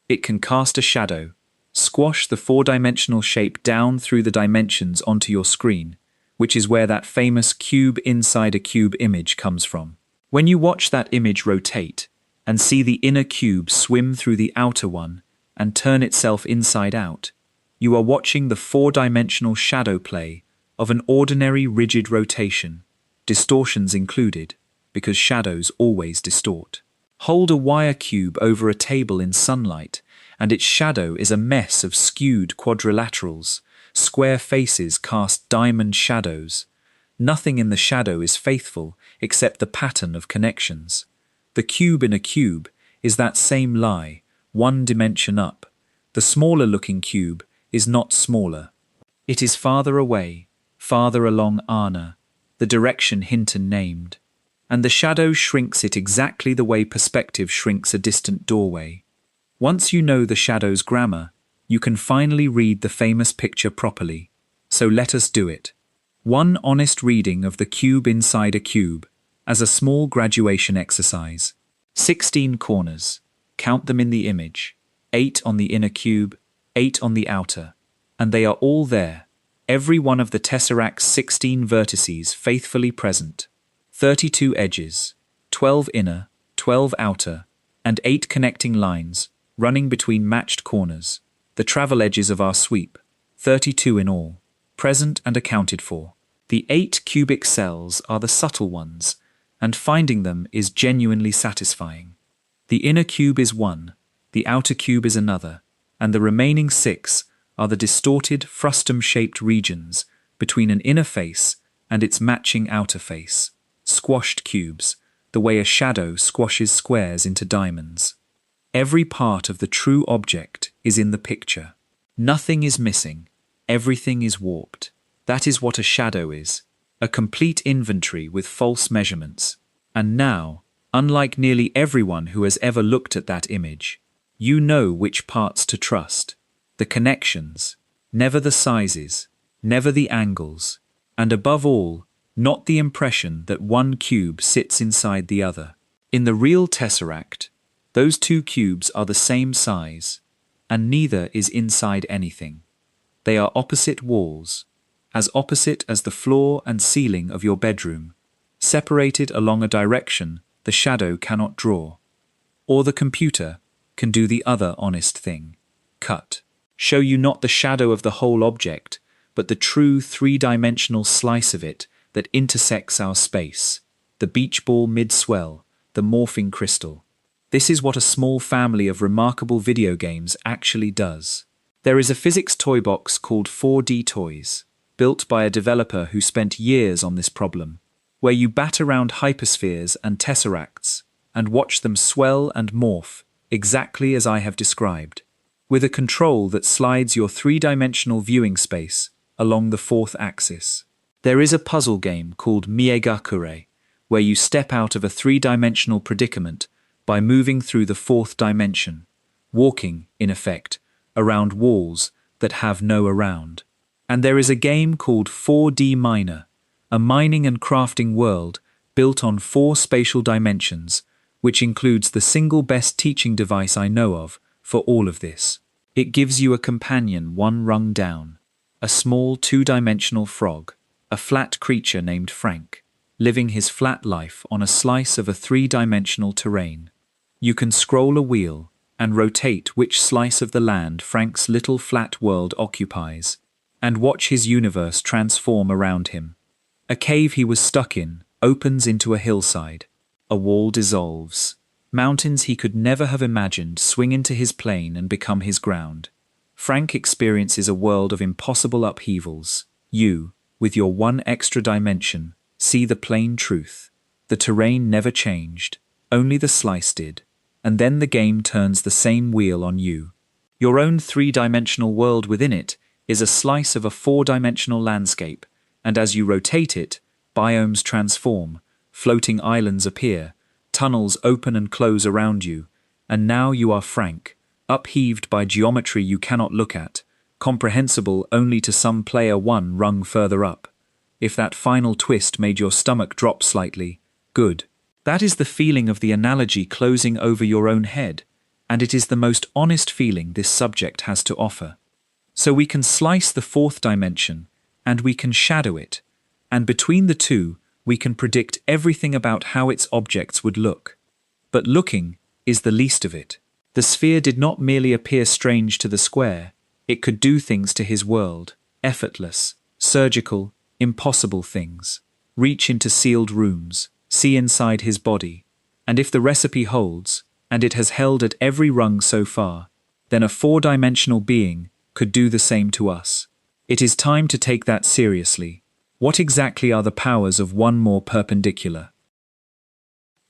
Speaker 1: It can cast a shadow, squash the four-dimensional shape down through the dimensions onto your screen, which is where that famous cube inside a cube image comes from. When you watch that image rotate and see the inner cube swim through the outer one and turn itself inside out, you are watching the four-dimensional shadow play of an ordinary rigid rotation. distortions included, because shadows always distort. Hold a wire cube over a table in sunlight, and its shadow is a mess of skewed quadrilaterals. Square faces cast diamond shadows. Nothing in the shadow is faithful except the pattern of connections. The cube in a cube is that same lie, one dimension up. The smaller-looking cube is not smaller. It is farther away, farther along Arna, the direction Hinton named. And the shadow shrinks it exactly the way perspective shrinks a distant doorway. Once you know the shadow's grammar, you can finally read the famous picture properly. So let us do it. One honest reading of the cube inside a cube, as a small graduation exercise. 16 corners. Count them in the image. 8 on the inner cube, 8 on the outer. And they are all there. Every one of the Tesseract's 16 vertices faithfully present. 32 edges, 12 inner, 12 outer, and 8 connecting lines, running between matched corners. The travel edges of our sweep, 32 in all, present and accounted for. The 8 cubic cells are the subtle ones, and finding them is genuinely satisfying. The inner cube is one, the outer cube is another, and the remaining 6 are the distorted, frustum-shaped regions between an inner face and its matching outer face. Squashed cubes, the way a shadow squashes squares into diamonds. Every part of the true object is in the picture. Nothing is missing. Everything is warped. That is what a shadow is. A complete inventory with false measurements. And now, unlike nearly everyone who has ever looked at that image, you know which parts to trust. The connections, never the sizes, never the angles, and above all, not the impression that one cube sits inside the other. In the real Tesseract, those 2 cubes are the same size, and neither is inside anything. They are opposite walls, as opposite as the floor and ceiling of your bedroom, separated along a direction the shadow cannot draw. Or the computer can do the other honest thing, cut. Show you not the shadow of the whole object, but the true 3-dimensional slice of it that intersects our space, the beach ball mid-swell, the morphing crystal. This is what a small family of remarkable video games actually does. There is a physics toy box called 4D Toys, built by a developer who spent years on this problem, where you bat around hyperspheres and tesseracts and watch them swell and morph exactly as I have described, with a control that slides your 3-dimensional viewing space along the 4th axis. There is a puzzle game called Miegakure, where you step out of a 3-dimensional predicament by moving through the 4th dimension, walking, in effect, around walls that have no around. And there is a game called 4D Miner, a mining and crafting world built on 4 spatial dimensions, which includes the single best teaching device I know of for all of this. It gives you a companion 1 rung down, a small 2-dimensional frog, a flat creature named Frank, living his flat life on a slice of a 3-dimensional terrain. You can scroll a wheel and rotate which slice of the land Frank's little flat world occupies, and watch his universe transform around him. A cave he was stuck in opens into a hillside. A wall dissolves. Mountains he could never have imagined swing into his plane and become his ground. Frank experiences a world of impossible upheavals. You, with your 1 extra dimension, see the plain truth. The terrain never changed, only the slice did. And then the game turns the same wheel on you. Your own 3-dimensional world within it is a slice of a 4-dimensional landscape, and as you rotate it, biomes transform, floating islands appear, tunnels open and close around you, and now you are Frank, upheaved by geometry you cannot look at, comprehensible only to some player 1 rung further up. If that final twist made your stomach drop slightly, good. That is the feeling of the analogy closing over your own head, and it is the most honest feeling this subject has to offer. So we can slice the 4th dimension, and we can shadow it, and between the 2, we can predict everything about how its objects would look. But looking is the least of it. The sphere did not merely appear strange to the square, it could do things to his world, effortless, surgical, impossible things. reach into sealed rooms, see inside his body, and if the recipe holds, and it has held at every rung so far, then a four-dimensional being could do the same to us. It is time to take that seriously. What exactly are the powers of one more perpendicular?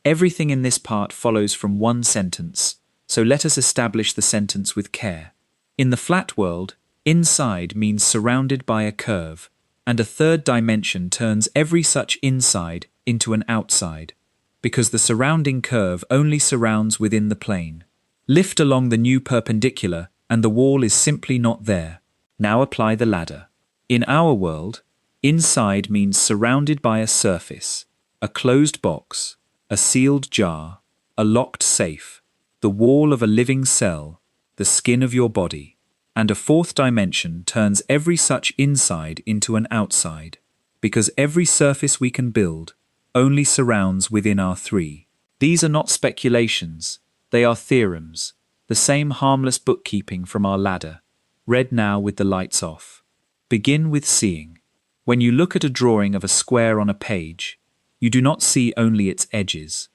Speaker 1: Everything in this part follows from one sentence, so let us establish the sentence with care. In the flat world, inside means surrounded by a curve, and a third dimension turns every such inside into an outside, because the surrounding curve only surrounds within the plane. Lift along the new perpendicular, and the wall is simply not there. Now apply the ladder. In our world, inside means surrounded by a surface, a closed box, a sealed jar, a locked safe, the wall of a living cell, the skin of your body, and a fourth dimension turns every such inside into an outside, because every surface we can build only surrounds within our three. These are not speculations, they are theorems, the same harmless bookkeeping from our ladder, read now with the lights off. Begin with seeing. When you look at a drawing of a square on a page, you do not see only its edges.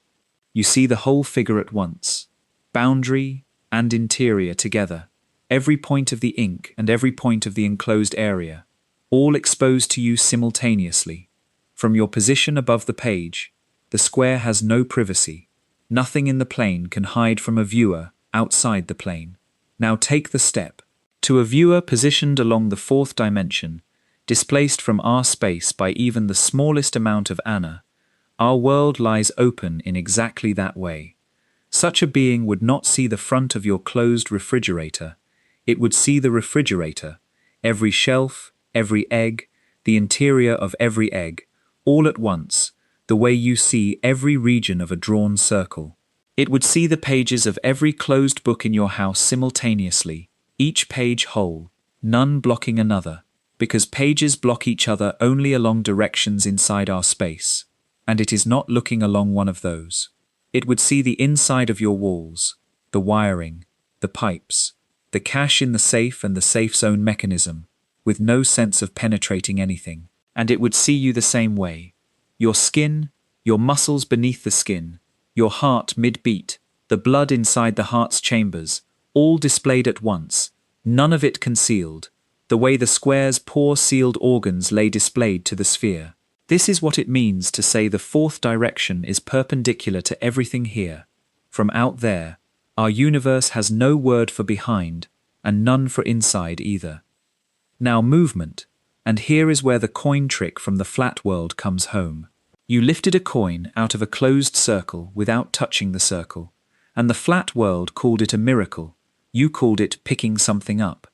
Speaker 1: You see the whole figure at once, boundary and interior together, every point of the ink and every point of the enclosed area, all exposed to you simultaneously. From your position above the page, the square has no privacy. Nothing in the plane can hide from a viewer outside the plane. Now take the step. To a viewer positioned along the fourth dimension, displaced from our space by even the smallest amount of Anna, our world lies open in exactly that way. Such a being would not see the front of your closed refrigerator. It would see the refrigerator, every shelf, every egg, the interior of every egg, all at once, the way you see every region of a drawn circle. It would see the pages of every closed book in your house simultaneously, each page whole, none blocking another, because pages block each other only along directions inside our space, and it is not looking along one of those. It would see the inside of your walls, the wiring, the pipes, the cash in the safe and the safe's own mechanism, with no sense of penetrating anything. And it would see you the same way. Your skin, your muscles beneath the skin, your heart mid-beat, the blood inside the heart's chambers, all displayed at once, none of it concealed, the way the square's poor sealed organs lay displayed to the sphere. This is what it means to say the fourth direction is perpendicular to everything here. From out there, our universe has no word for behind, and none for inside either. Now movement, and here is where the coin trick from the flat world comes home. You lifted a coin out of a closed circle without touching the circle, and the flat world called it a miracle. You called it picking something up.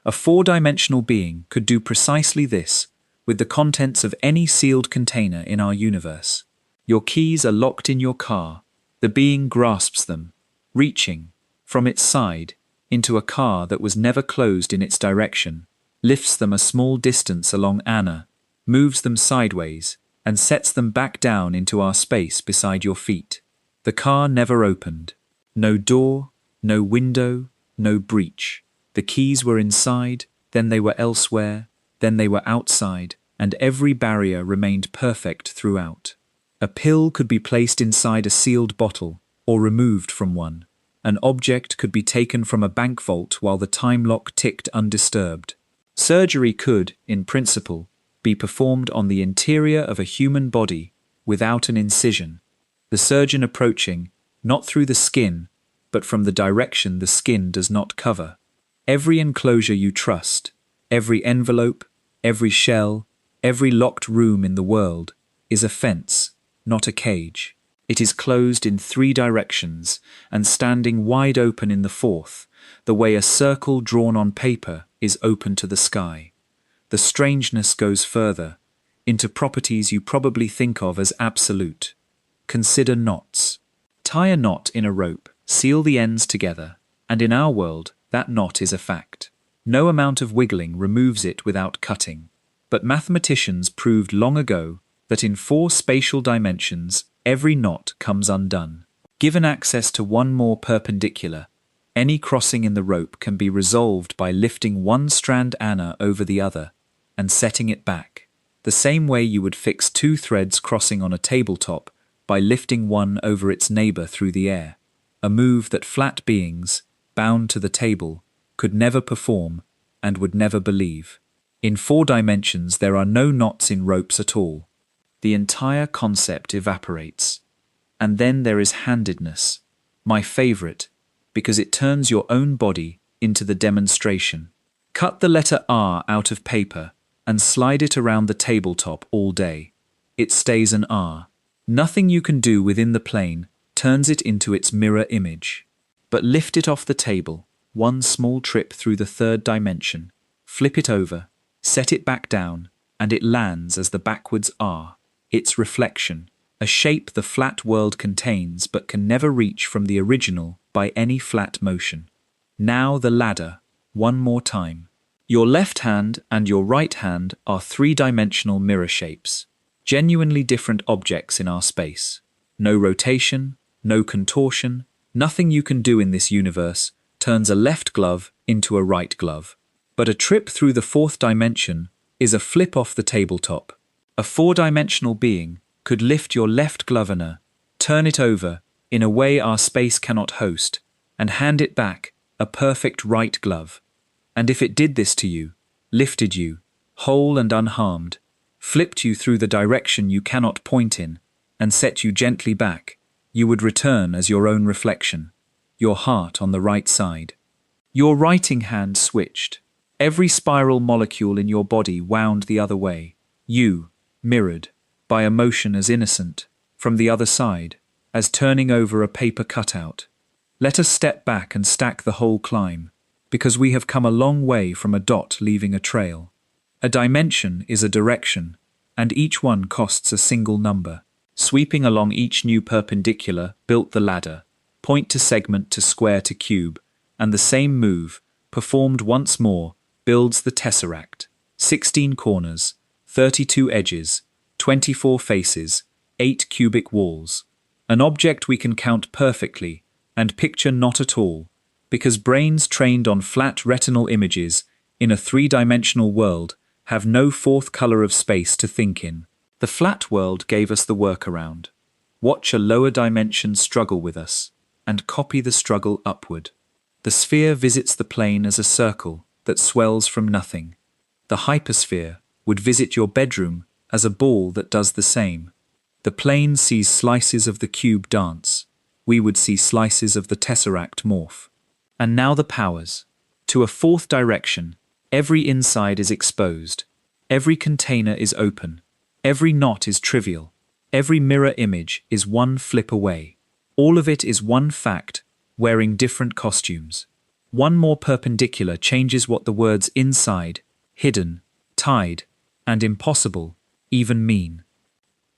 Speaker 1: A four-dimensional being could do precisely this with the contents of any sealed container in our universe. Your keys are locked in your car. The being grasps them, reaching, from its side, into a car that was never closed in its direction, lifts them a small distance along Anna, moves them sideways, and sets them back down into our space beside your feet. The car never opened. No door, no window, no breach. The keys were inside, then they were elsewhere, then they were outside, and every barrier remained perfect throughout. A pill could be placed inside a sealed bottle, or removed from one. An object could be taken from a bank vault while the time lock ticked undisturbed. Surgery could, in principle, be performed on the interior of a human body without an incision, the surgeon approaching, not through the skin, but from the direction the skin does not cover. Every enclosure you trust, every envelope, every shell, every locked room in the world, is a fence, not a cage. It is closed in three directions and standing wide open in the fourth, the way a circle drawn on paper is open to the sky. The strangeness goes further, into properties you probably think of as absolute. Consider knots. Tie a knot in a rope, seal the ends together, and in our world, that knot is a fact. No amount of wiggling removes it without cutting. But mathematicians proved long ago that in 4 spatial dimensions, every knot comes undone. Given access to one more perpendicular, any crossing in the rope can be resolved by lifting one strand Anna over the other and setting it back. the same way you would fix two threads crossing on a tabletop by lifting one over its neighbor through the air, a move that flat beings, bound to the table, could never perform and would never believe. In 4 dimensions there are no knots in ropes at all. The entire concept evaporates. And then there is handedness, my favorite, because it turns your own body into the demonstration. Cut the letter R out of paper and slide it around the tabletop all day. It stays an R. Nothing you can do within the plane turns it into its mirror image. But lift it off the table, one small trip through the 3rd dimension, flip it over, set it back down, and it lands as the backwards R, its reflection, a shape the flat world contains but can never reach from the original by any flat motion. Now the ladder, one more time. Your left hand and your right hand are 3-dimensional mirror shapes, genuinely different objects in our space. No rotation, no contortion, nothing you can do in this universe turns a left glove into a right glove. But a trip through the 4th dimension is a flip off the tabletop. A 4-dimensional being could lift your left glove, turn it over in a way our space cannot host, and hand it back, a perfect right glove. And if it did this to you, lifted you, whole and unharmed, flipped you through the direction you cannot point in, and set you gently back, you would return as your own reflection, your heart on the right side. Your writing hand switched. Every spiral molecule in your body wound the other way. You, mirrored, by a motion as innocent, from the other side, as turning over a paper cutout. Let us step back and stack the whole climb, because we have come a long way from a dot leaving a trail. A dimension is a direction, and each one costs a single number. Sweeping along each new perpendicular built the ladder, point to segment to square to cube, and the same move, performed once more, builds the Tesseract. 16 corners, 32 edges, 24 faces, 8 cubic walls. An object we can count perfectly, and picture not at all, because brains trained on flat retinal images in a 3-dimensional world have no 4th color of space to think in. The flat world gave us the workaround. Watch a lower dimension struggle with us, and copy the struggle upward. The sphere visits the plane as a circle that swells from nothing. The hypersphere would visit your bedroom as a ball that does the same. The plane sees slices of the cube dance. We would see slices of the Tesseract morph. And now the powers. To a 4th direction, every inside is exposed. Every container is open. Every knot is trivial. Every mirror image is one flip away. All of it is one fact, wearing different costumes. One more perpendicular changes what the words inside, hidden, tied, and impossible even mean.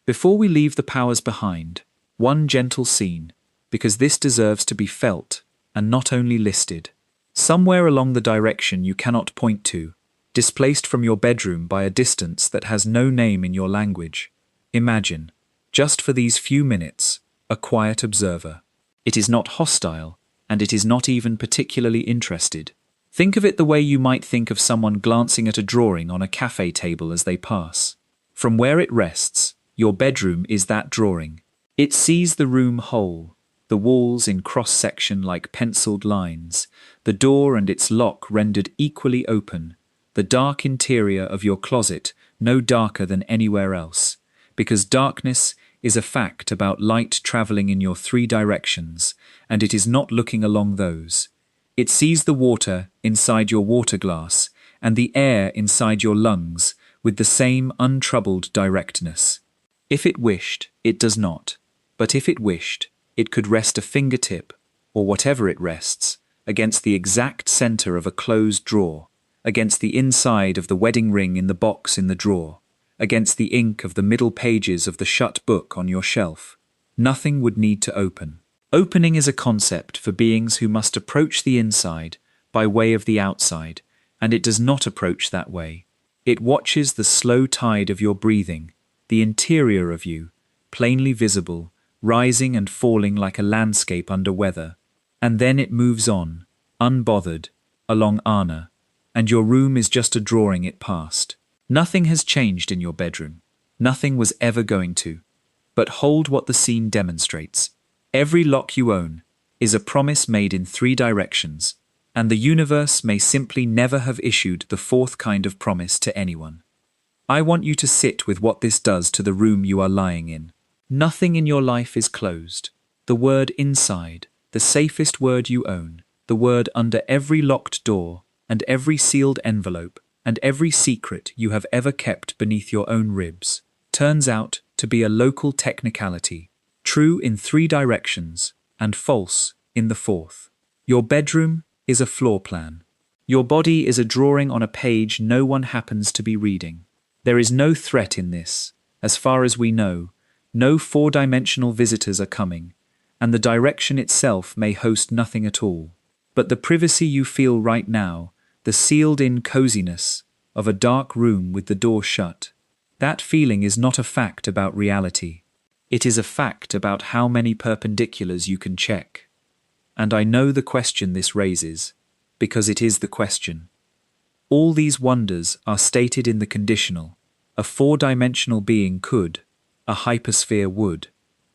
Speaker 1: Before we leave the powers behind, one gentle scene, because this deserves to be felt and not only listed. Somewhere along the direction you cannot point to, displaced from your bedroom by a distance that has no name in your language, imagine, just for these few minutes, a quiet observer. It is not hostile, and it is not even particularly interested. Think of it the way you might think of someone glancing at a drawing on a cafe table as they pass. From where it rests, your bedroom is that drawing. It sees the room whole, the walls in cross-section like penciled lines, the door and its lock rendered equally open, the dark interior of your closet no darker than anywhere else, because darkness is a fact about light traveling in your 3 directions, and it is not looking along those. It sees the water inside your water glass and the air inside your lungs with the same untroubled directness. If it wished, it does not, but if it wished, it could rest a fingertip, or whatever it rests, against the exact center of a closed drawer, against the inside of the wedding ring in the box in the drawer, against the ink of the middle pages of the shut book on your shelf. Nothing would need to open. Opening is a concept for beings who must approach the inside by way of the outside, and it does not approach that way. It watches the slow tide of your breathing, the interior of you, plainly visible, rising and falling like a landscape under weather. And then it moves on, unbothered, along Anna, and your room is just a drawing it past. Nothing has changed in your bedroom. Nothing was ever going to. But hold what the scene demonstrates. Every lock you own is a promise made in 3 directions, and the universe may simply never have issued the 4th kind of promise to anyone. I want you to sit with what this does to the room you are lying in. Nothing in your life is closed. The word inside, the safest word you own, the word under every locked door, and every sealed envelope, and every secret you have ever kept beneath your own ribs, turns out to be a local technicality, true in 3 directions, and false in the 4th. Your bedroom is a floor plan. Your body is a drawing on a page no one happens to be reading. There is no threat in this. As far as we know, no 4-dimensional visitors are coming, and the direction itself may host nothing at all. But the privacy you feel right now, the sealed-in coziness of a dark room with the door shut, that feeling is not a fact about reality. It is a fact about how many perpendiculars you can check. And I know the question this raises, because it is the question. All these wonders are stated in the conditional. A 4-dimensional being could, a hypersphere would.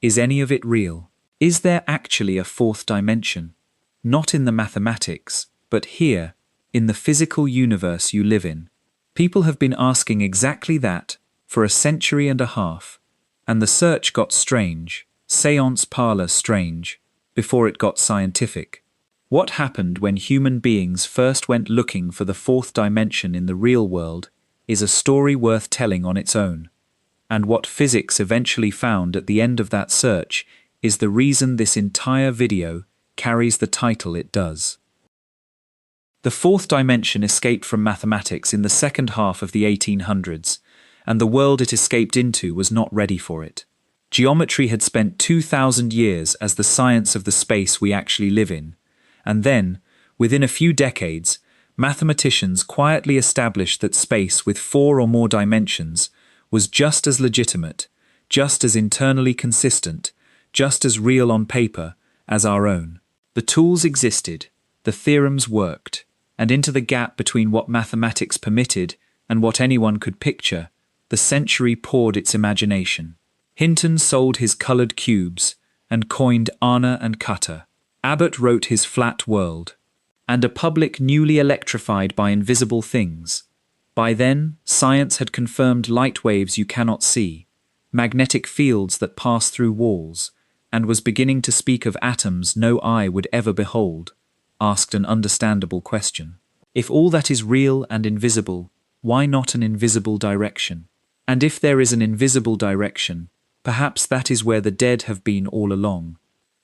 Speaker 1: Is any of it real? Is there actually a 4th dimension? Not in the mathematics, but here, in the physical universe you live in. People have been asking exactly that for a century and a half, and the search got strange, seance parlor strange, before it got scientific. What happened when human beings first went looking for the 4th dimension in the real world is a story worth telling on its own. And what physics eventually found at the end of that search is the reason this entire video carries the title it does. The 4th dimension escaped from mathematics in the second half of the 1800s, and the world it escaped into was not ready for it. Geometry had spent 2,000 years as the science of the space we actually live in, and then, within a few decades, mathematicians quietly established that space with 4 or more dimensions was just as legitimate, just as internally consistent, just as real on paper as our own. The tools existed, the theorems worked, and into the gap between what mathematics permitted and what anyone could picture, the century poured its imagination. Hinton sold his coloured cubes and coined Anna and Cutter. Abbott wrote his flat world, and a public newly electrified by invisible things. By then, science had confirmed light waves you cannot see, magnetic fields that pass through walls, and was beginning to speak of atoms no eye would ever behold, asked an understandable question. If all that is real and invisible, why not an invisible direction? And if there is an invisible direction, perhaps that is where the dead have been all along.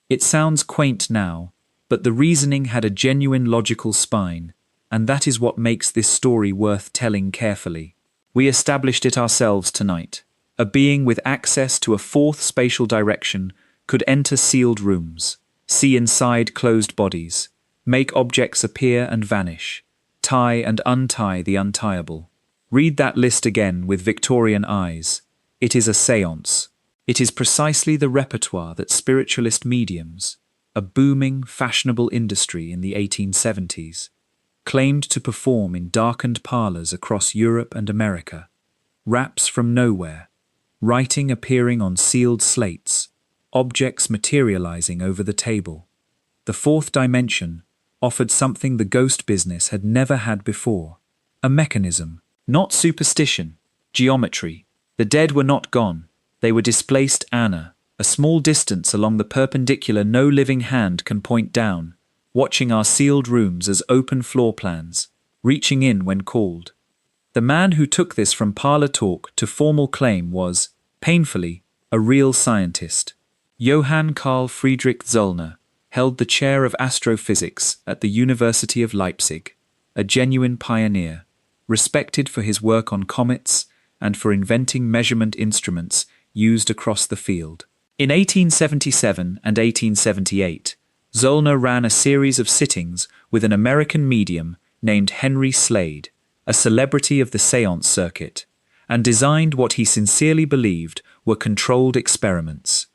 Speaker 1: It sounds quaint now, but the reasoning had a genuine logical spine, and that is what makes this story worth telling carefully. We established it ourselves tonight. A being with access to a 4th spatial direction could enter sealed rooms, see inside closed bodies, make objects appear and vanish, tie and untie the untiable. Read that list again with Victorian eyes. It is a seance. It is precisely the repertoire that spiritualist mediums, a booming, fashionable industry in the 1870s, claimed to perform in darkened parlours across Europe and America. Raps from nowhere, writing appearing on sealed slates, objects materializing over the table. The 4th dimension offered something the ghost business had never had before. A mechanism, not superstition, geometry. The dead were not gone. They were displaced Anna, a small distance along the perpendicular no living hand can point down, watching our sealed rooms as open floor plans, reaching in when called. The man who took this from parlor talk to formal claim was, painfully, a real scientist. Johann Carl Friedrich Zollner held the chair of astrophysics at the University of Leipzig, a genuine pioneer, respected for his work on comets and for inventing measurement instruments used across the field. In 1877 and 1878, Zollner ran a series of sittings with an American medium named Henry Slade, a celebrity of the seance circuit, and designed what he sincerely believed were controlled experiments.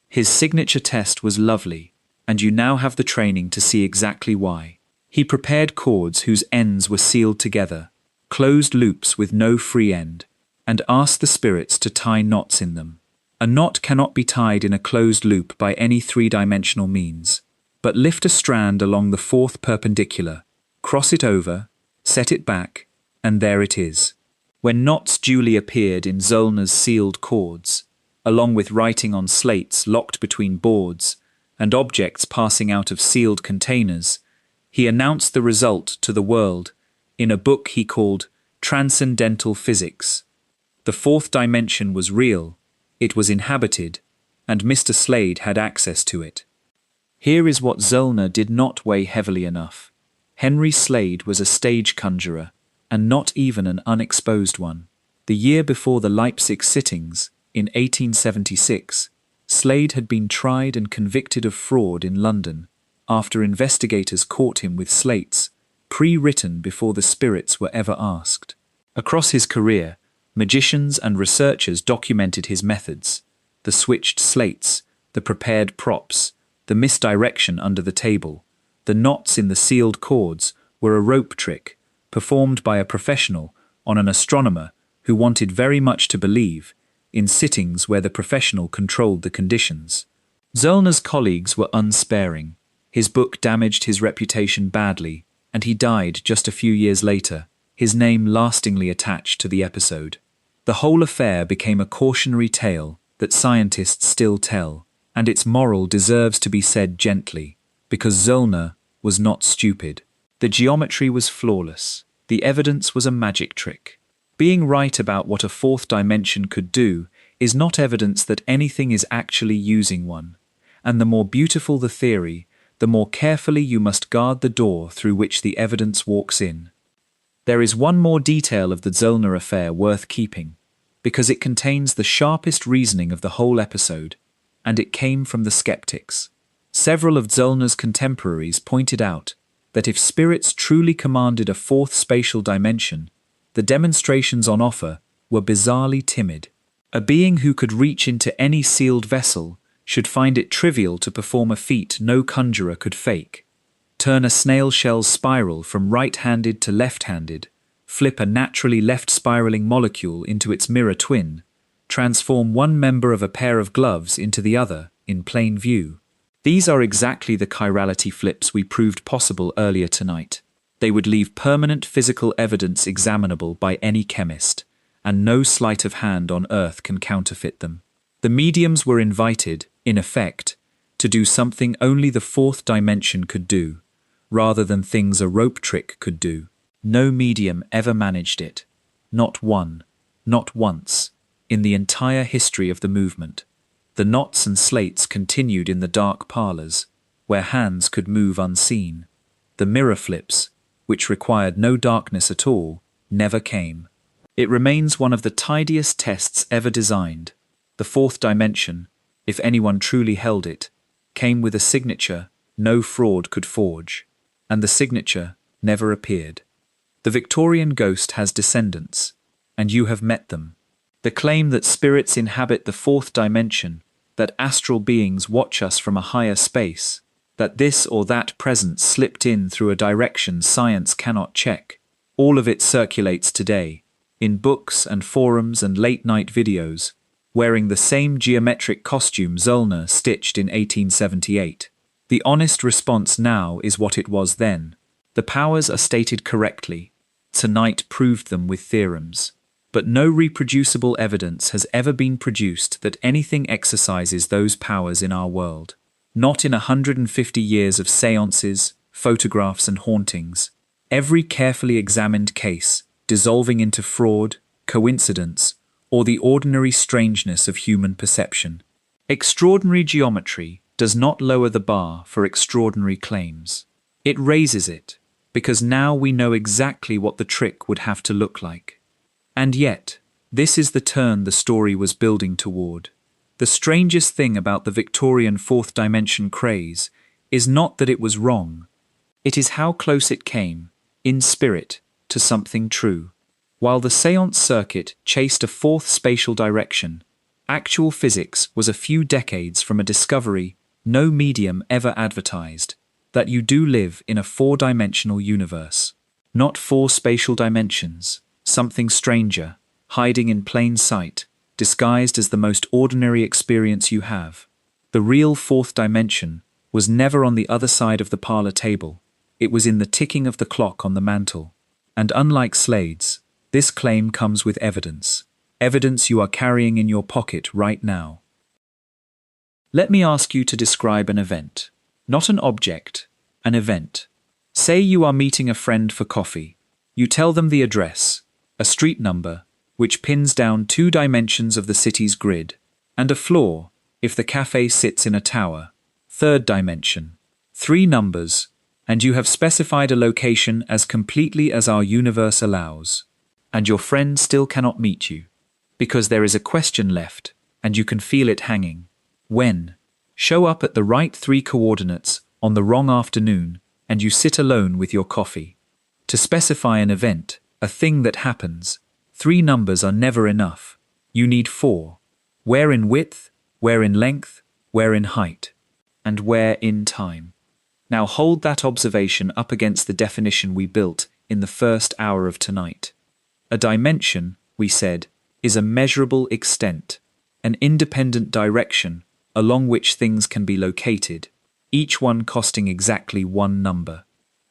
Speaker 1: His signature test was lovely, and you now have the training to see exactly why. He prepared cords whose ends were sealed together, closed loops with no free end, and asked the spirits to tie knots in them. A knot cannot be tied in a closed loop by any three-dimensional means, but lift a strand along the fourth perpendicular, cross it over, set it back, and there it is. When knots duly appeared in Zollner's sealed chords, along with writing on slates locked between boards and objects passing out of sealed containers, he announced the result to the world in a book he called Transcendental Physics. The fourth dimension was real, it was inhabited, and Mr. Slade had access to it. Here is what Zollner did not weigh heavily enough. Henry Slade was a stage conjurer, and not even an unexposed one. The year before the Leipzig sittings, in 1876, Slade had been tried and convicted of fraud in London, after investigators caught him with slates, pre-written before the spirits were ever asked. Across his career, magicians and researchers documented his methods: the switched slates, the prepared props, the misdirection under the table. The knots in the sealed chords were a rope trick, performed by a professional on an astronomer who wanted very much to believe, in sittings where the professional controlled the conditions. Zollner's colleagues were unsparing. His book damaged his reputation badly, and he died just a few years later, his name lastingly attached to the episode. The whole affair became a cautionary tale that scientists still tell, and its moral deserves to be said gently, because Zollner was not stupid. The geometry was flawless. The evidence was a magic trick. Being right about what a fourth dimension could do is not evidence that anything is actually using one, and the more beautiful the theory, the more carefully you must guard the door through which the evidence walks in. There is one more detail of the Zollner affair worth keeping, because it contains the sharpest reasoning of the whole episode, and it came from the skeptics. Several of Zollner's contemporaries pointed out that if spirits truly commanded a fourth spatial dimension, the demonstrations on offer were bizarrely timid. A being who could reach into any sealed vessel should find it trivial to perform a feat no conjurer could fake: turn a snail shell's spiral from right-handed to left-handed, flip a naturally left-spiraling molecule into its mirror twin, transform one member of a pair of gloves into the other in plain view. These are exactly the chirality flips we proved possible earlier tonight. They would leave permanent physical evidence examinable by any chemist, and no sleight of hand on Earth can counterfeit them. The mediums were invited, in effect, to do something only the fourth dimension could do, rather than things a rope trick could do. No medium ever managed it. Not one, not once, in the entire history of the movement. The knots and slates continued in the dark parlours, where hands could move unseen. The mirror flips, which required no darkness at all, never came. It remains one of the tidiest tests ever designed. The fourth dimension, if anyone truly held it, came with a signature no fraud could forge, and the signature never appeared. The Victorian ghost has descendants, and you have met them. The claim that spirits inhabit the fourth dimension, that astral beings watch us from a higher space, that this or that presence slipped in through a direction science cannot check, all of it circulates today, in books and forums and late-night videos, wearing the same geometric costume Zollner stitched in 1878. The honest response now is what it was then. The powers are stated correctly. Tonight proved them with theorems. But no reproducible evidence has ever been produced that anything exercises those powers in our world. Not in 150 years of seances, photographs and hauntings. Every carefully examined case, dissolving into fraud, coincidence, or the ordinary strangeness of human perception. Extraordinary geometry does not lower the bar for extraordinary claims. It raises it, because now we know exactly what the trick would have to look like. And yet, this is the turn the story was building toward. The strangest thing about the Victorian fourth dimension craze is not that it was wrong. It is how close it came, in spirit, to something true. While the seance circuit chased a fourth spatial direction, actual physics was a few decades from a discovery no medium ever advertised, that you do live in a four-dimensional universe. Not four spatial dimensions, something stranger, hiding in plain sight, disguised as the most ordinary experience you have. The real fourth dimension was never on the other side of the parlor table. It was in the ticking of the clock on the mantel. And unlike Slade's, this claim comes with evidence. Evidence you are carrying in your pocket right now. Let me ask you to describe an event. Not an object, an event. Say you are meeting a friend for coffee. You tell them the address, a street number, which pins down 2 dimensions of the city's grid, and a floor, if the cafe sits in a tower, 3rd dimension, 3 numbers, and you have specified a location as completely as our universe allows. And your friend still cannot meet you, because there is a question left, and you can feel it hanging. When? Show up at the right 3 coordinates on the wrong afternoon, and you sit alone with your coffee. To specify an event, a thing that happens, 3 numbers are never enough. You need 4. Where in width, where in length, where in height, and where in time. Now hold that observation up against the definition we built in the first hour of tonight. A dimension, we said, is a measurable extent, an independent direction along which things can be located, each one costing exactly 1 number.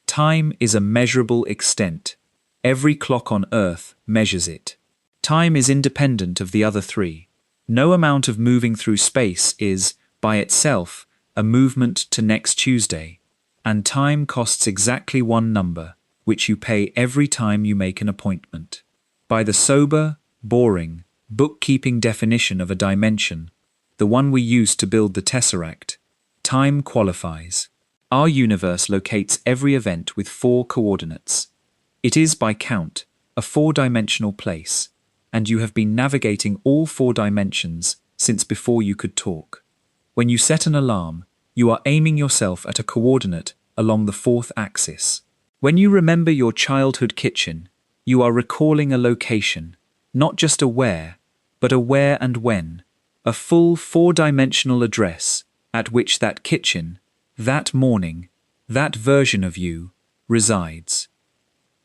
Speaker 1: Time is a measurable extent. Every clock on Earth measures it. Time is independent of the other 3. No amount of moving through space is, by itself, a movement to next Tuesday, and time costs exactly 1 number, which you pay every time you make an appointment. By the sober, boring, bookkeeping definition of a dimension, the one we used to build the Tesseract, time qualifies. Our universe locates every event with 4 coordinates. It is, by count, a 4-dimensional place, and you have been navigating all 4 dimensions since before you could talk. When you set an alarm, you are aiming yourself at a coordinate along the 4th axis. When you remember your childhood kitchen, you are recalling a location, not just a where, but a where and when, a full 4-dimensional address at which that kitchen, that morning, that version of you, resides.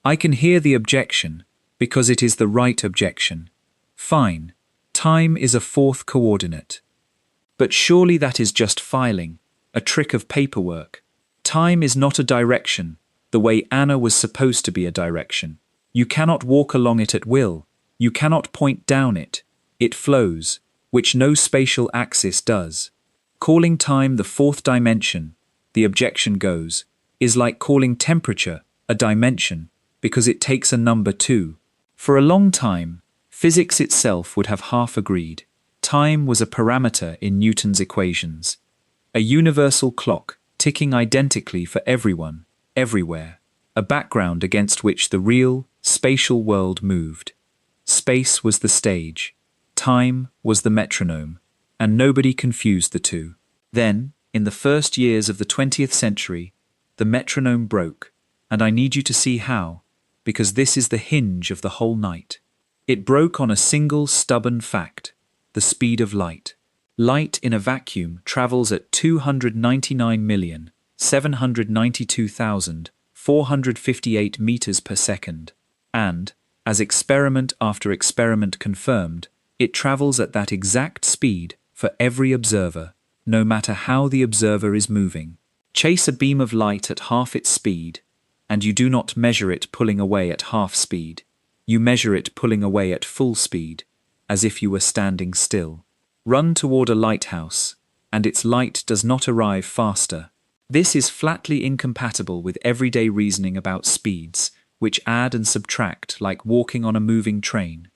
Speaker 1: I can hear the objection, because it is the right objection. Fine, time is a 4th coordinate. But surely that is just filing, a trick of paperwork. Time is not a direction, the way Anna was supposed to be a direction. You cannot walk along it at will. You cannot point down it. It flows, which no spatial axis does. Calling time the 4th dimension, the objection goes, is like calling temperature a dimension, because it takes a number too. For a long time, physics itself would have half agreed. Time was a parameter in Newton's equations, a universal clock ticking identically for everyone, everywhere, a background against which the real, spatial world moved. Space was the stage, time was the metronome, and nobody confused the two. Then, in the first years of the 20th century, the metronome broke, and I need you to see how, because this is the hinge of the whole night. It broke on a single stubborn fact, the speed of light. Light in a vacuum travels at 299,792,458 meters per second, and, as experiment after experiment confirmed, it travels at that exact speed for every observer, no matter how the observer is moving. Chase a beam of light at half its speed, and you do not measure it pulling away at half speed. You measure it pulling away at full speed, as if you were standing still. Run toward a lighthouse, and its light does not arrive faster. This is flatly incompatible with everyday reasoning about speeds, which add and subtract like walking on a moving train.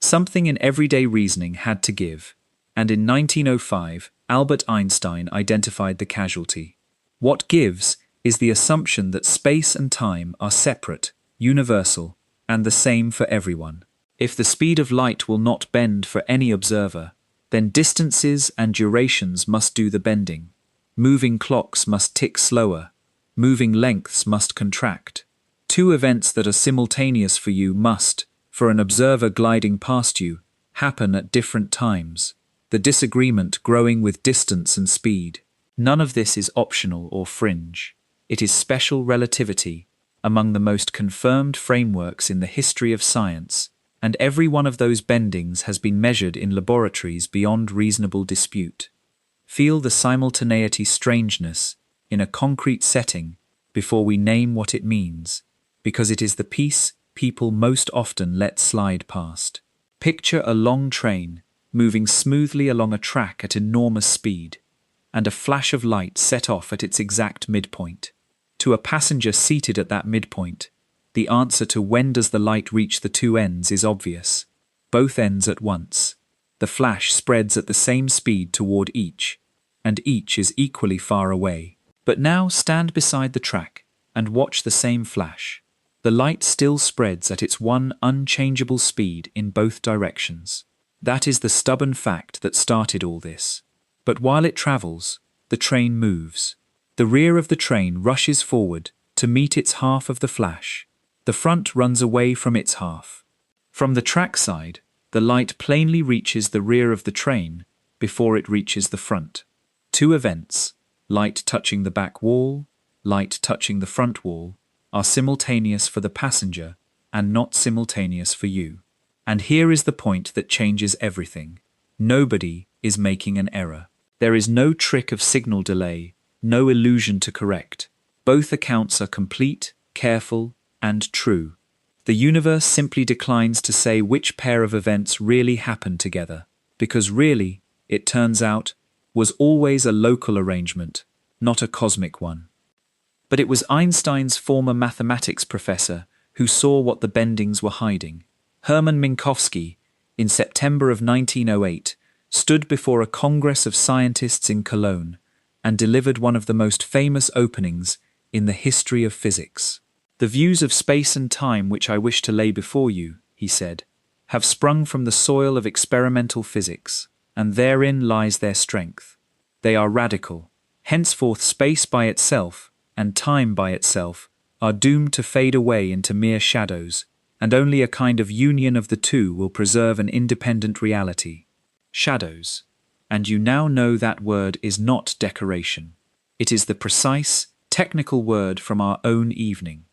Speaker 1: Something in everyday reasoning had to give, and in 1905, Albert Einstein identified the casualty. What gives is the assumption that space and time are separate, universal, and the same for everyone. If the speed of light will not bend for any observer, then distances and durations must do the bending. Moving clocks must tick slower. Moving lengths must contract. 2 events that are simultaneous for you must, for an observer gliding past you, happen at different times, the disagreement growing with distance and speed. None of this is optional or fringe. It is special relativity, among the most confirmed frameworks in the history of science, and every one of those bendings has been measured in laboratories beyond reasonable dispute. Feel the simultaneity strangeness in a concrete setting before we name what it means, because it is the piece people most often let slide past. Picture a long train moving smoothly along a track at enormous speed, and a flash of light set off at its exact midpoint. To a passenger seated at that midpoint, the answer to when does the light reach the two ends is obvious. Both ends at once. The flash spreads at the same speed toward each, and each is equally far away. But now stand beside the track and watch the same flash. The light still spreads at its one unchangeable speed in both directions. That is the stubborn fact that started all this. But while it travels, the train moves. The rear of the train rushes forward to meet its half of the flash. The front runs away from its half. From the track side, the light plainly reaches the rear of the train before it reaches the front. Two events, light touching the back wall, light touching the front wall, are simultaneous for the passenger and not simultaneous for you. And here is the point that changes everything. Nobody is making an error. There is no trick of signal delay, no illusion to correct. Both accounts are complete, careful, and true. The universe simply declines to say which pair of events really happened together, because really, it turns out, was always a local arrangement, not a cosmic one. But it was Einstein's former mathematics professor who saw what the bendings were hiding. Hermann Minkowski, in September of 1908, stood before a congress of scientists in Cologne and delivered one of the most famous openings in the history of physics. "The views of space and time which I wish to lay before you," he said, "have sprung from the soil of experimental physics, and therein lies their strength. They are radical. Henceforth space by itself and time by itself are doomed to fade away into mere shadows, and only a kind of union of the two will preserve an independent reality. Shadows. And you now know that word is not decoration. It is the precise, technical word from our own evening."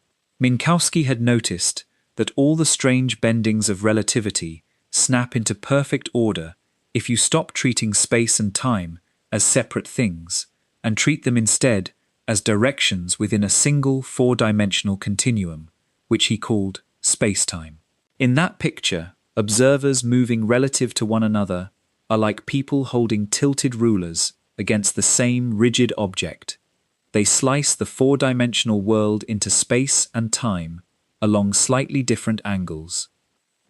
Speaker 1: Minkowski had noticed that all the strange bendings of relativity snap into perfect order if you stop treating space and time as separate things and treat them instead as directions within a single four-dimensional continuum, which he called spacetime. In that picture, observers moving relative to one another are like people holding tilted rulers against the same rigid object. They slice the four-dimensional world into space and time along slightly different angles.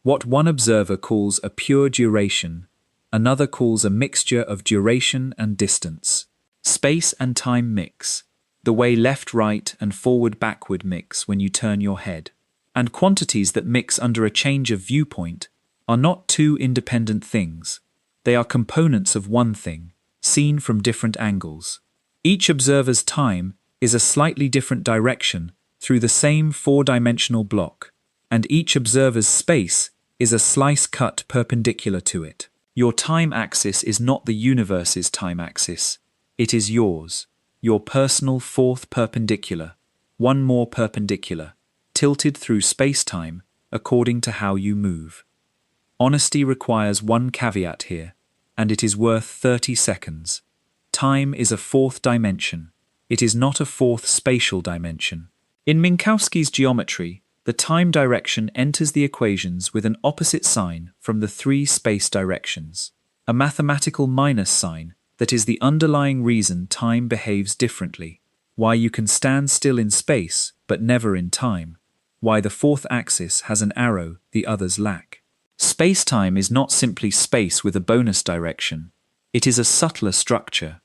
Speaker 1: What one observer calls a pure duration, another calls a mixture of duration and distance. Space and time mix, the way left-right and forward-backward mix when you turn your head. And quantities that mix under a change of viewpoint are not two independent things. They are components of one thing, seen from different angles. Each observer's time is a slightly different direction through the same four-dimensional block, and each observer's space is a slice cut perpendicular to it. Your time axis is not the universe's time axis. It is yours, your personal fourth perpendicular, one more perpendicular, tilted through space-time according to how you move. Honesty requires one caveat here, and it is worth 30 seconds. Time is a fourth dimension. It is not a fourth spatial dimension. In Minkowski's geometry, the time direction enters the equations with an opposite sign from the three space directions, a mathematical minus sign that is the underlying reason time behaves differently, why you can stand still in space but never in time, why the fourth axis has an arrow the others lack. Space-time is not simply space with a bonus direction. It is a subtler structure,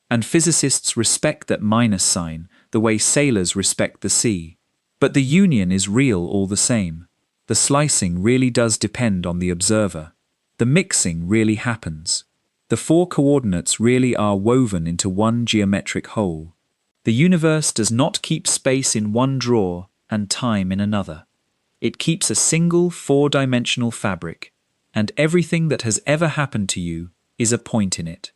Speaker 1: and physicists respect that minus sign the way sailors respect the sea. But the union is real all the same. The slicing really does depend on the observer. The mixing really happens. The four coordinates really are woven into one geometric whole. The universe does not keep space in one drawer and time in another. It keeps a single four-dimensional fabric, and everything that has ever happened to you is a point in it.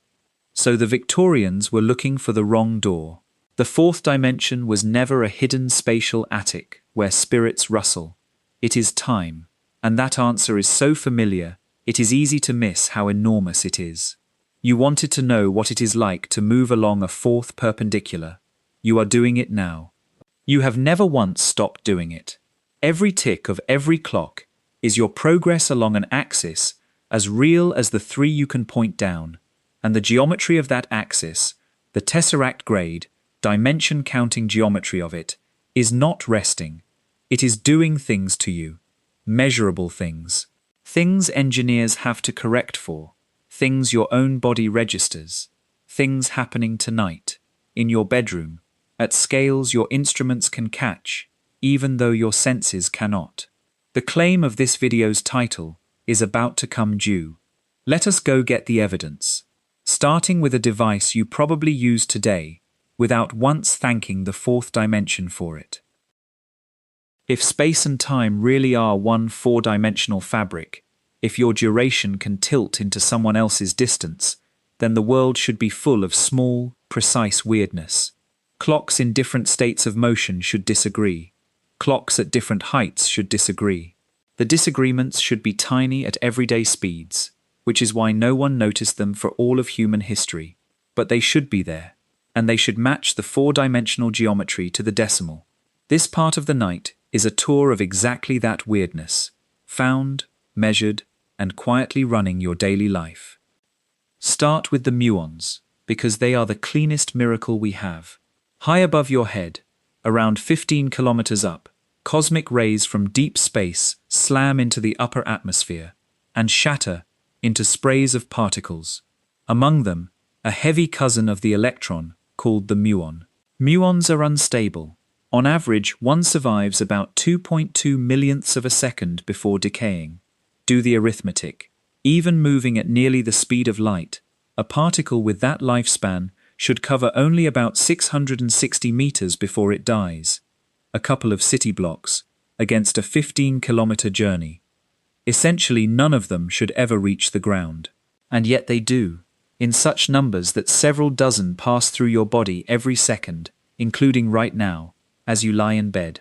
Speaker 1: So the Victorians were looking for the wrong door. The fourth dimension was never a hidden spatial attic where spirits rustle. It is time, and that answer is so familiar, it is easy to miss how enormous it is. You wanted to know what it is like to move along a fourth perpendicular. You are doing it now. You have never once stopped doing it. Every tick of every clock is your progress along an axis as real as the three you can point down, and the geometry of that axis, the Tesseract grade, dimension counting geometry of it, is not resting. It is doing things to you, measurable things, things engineers have to correct for, things your own body registers, things happening tonight, in your bedroom, at scales your instruments can catch, even though your senses cannot. The claim of this video's title is about to come due. Let us go get the evidence, starting with a device you probably use today, without once thanking the fourth dimension for it. If space and time really are one four-dimensional fabric, if your duration can tilt into someone else's distance, then the world should be full of small, precise weirdness. Clocks in different states of motion should disagree. Clocks at different heights should disagree. The disagreements should be tiny at everyday speeds, which is why no one noticed them for all of human history. But they should be there, and they should match the four-dimensional geometry to the decimal. This part of the night is a tour of exactly that weirdness, found, measured, and quietly running your daily life. Start with the muons, because they are the cleanest miracle we have. High above your head, around 15 kilometers up, cosmic rays from deep space slam into the upper atmosphere and shatter into sprays of particles. Among them, a heavy cousin of the electron called the muon. Muons are unstable. On average, one survives about 2.2 millionths of a second before decaying. Do the arithmetic. Even moving at nearly the speed of light, a particle with that lifespan should cover only about 660 meters before it dies, a couple of city blocks, against a 15-kilometer journey. Essentially, none of them should ever reach the ground. And yet they do, in such numbers that several dozen pass through your body every second, including right now, as you lie in bed.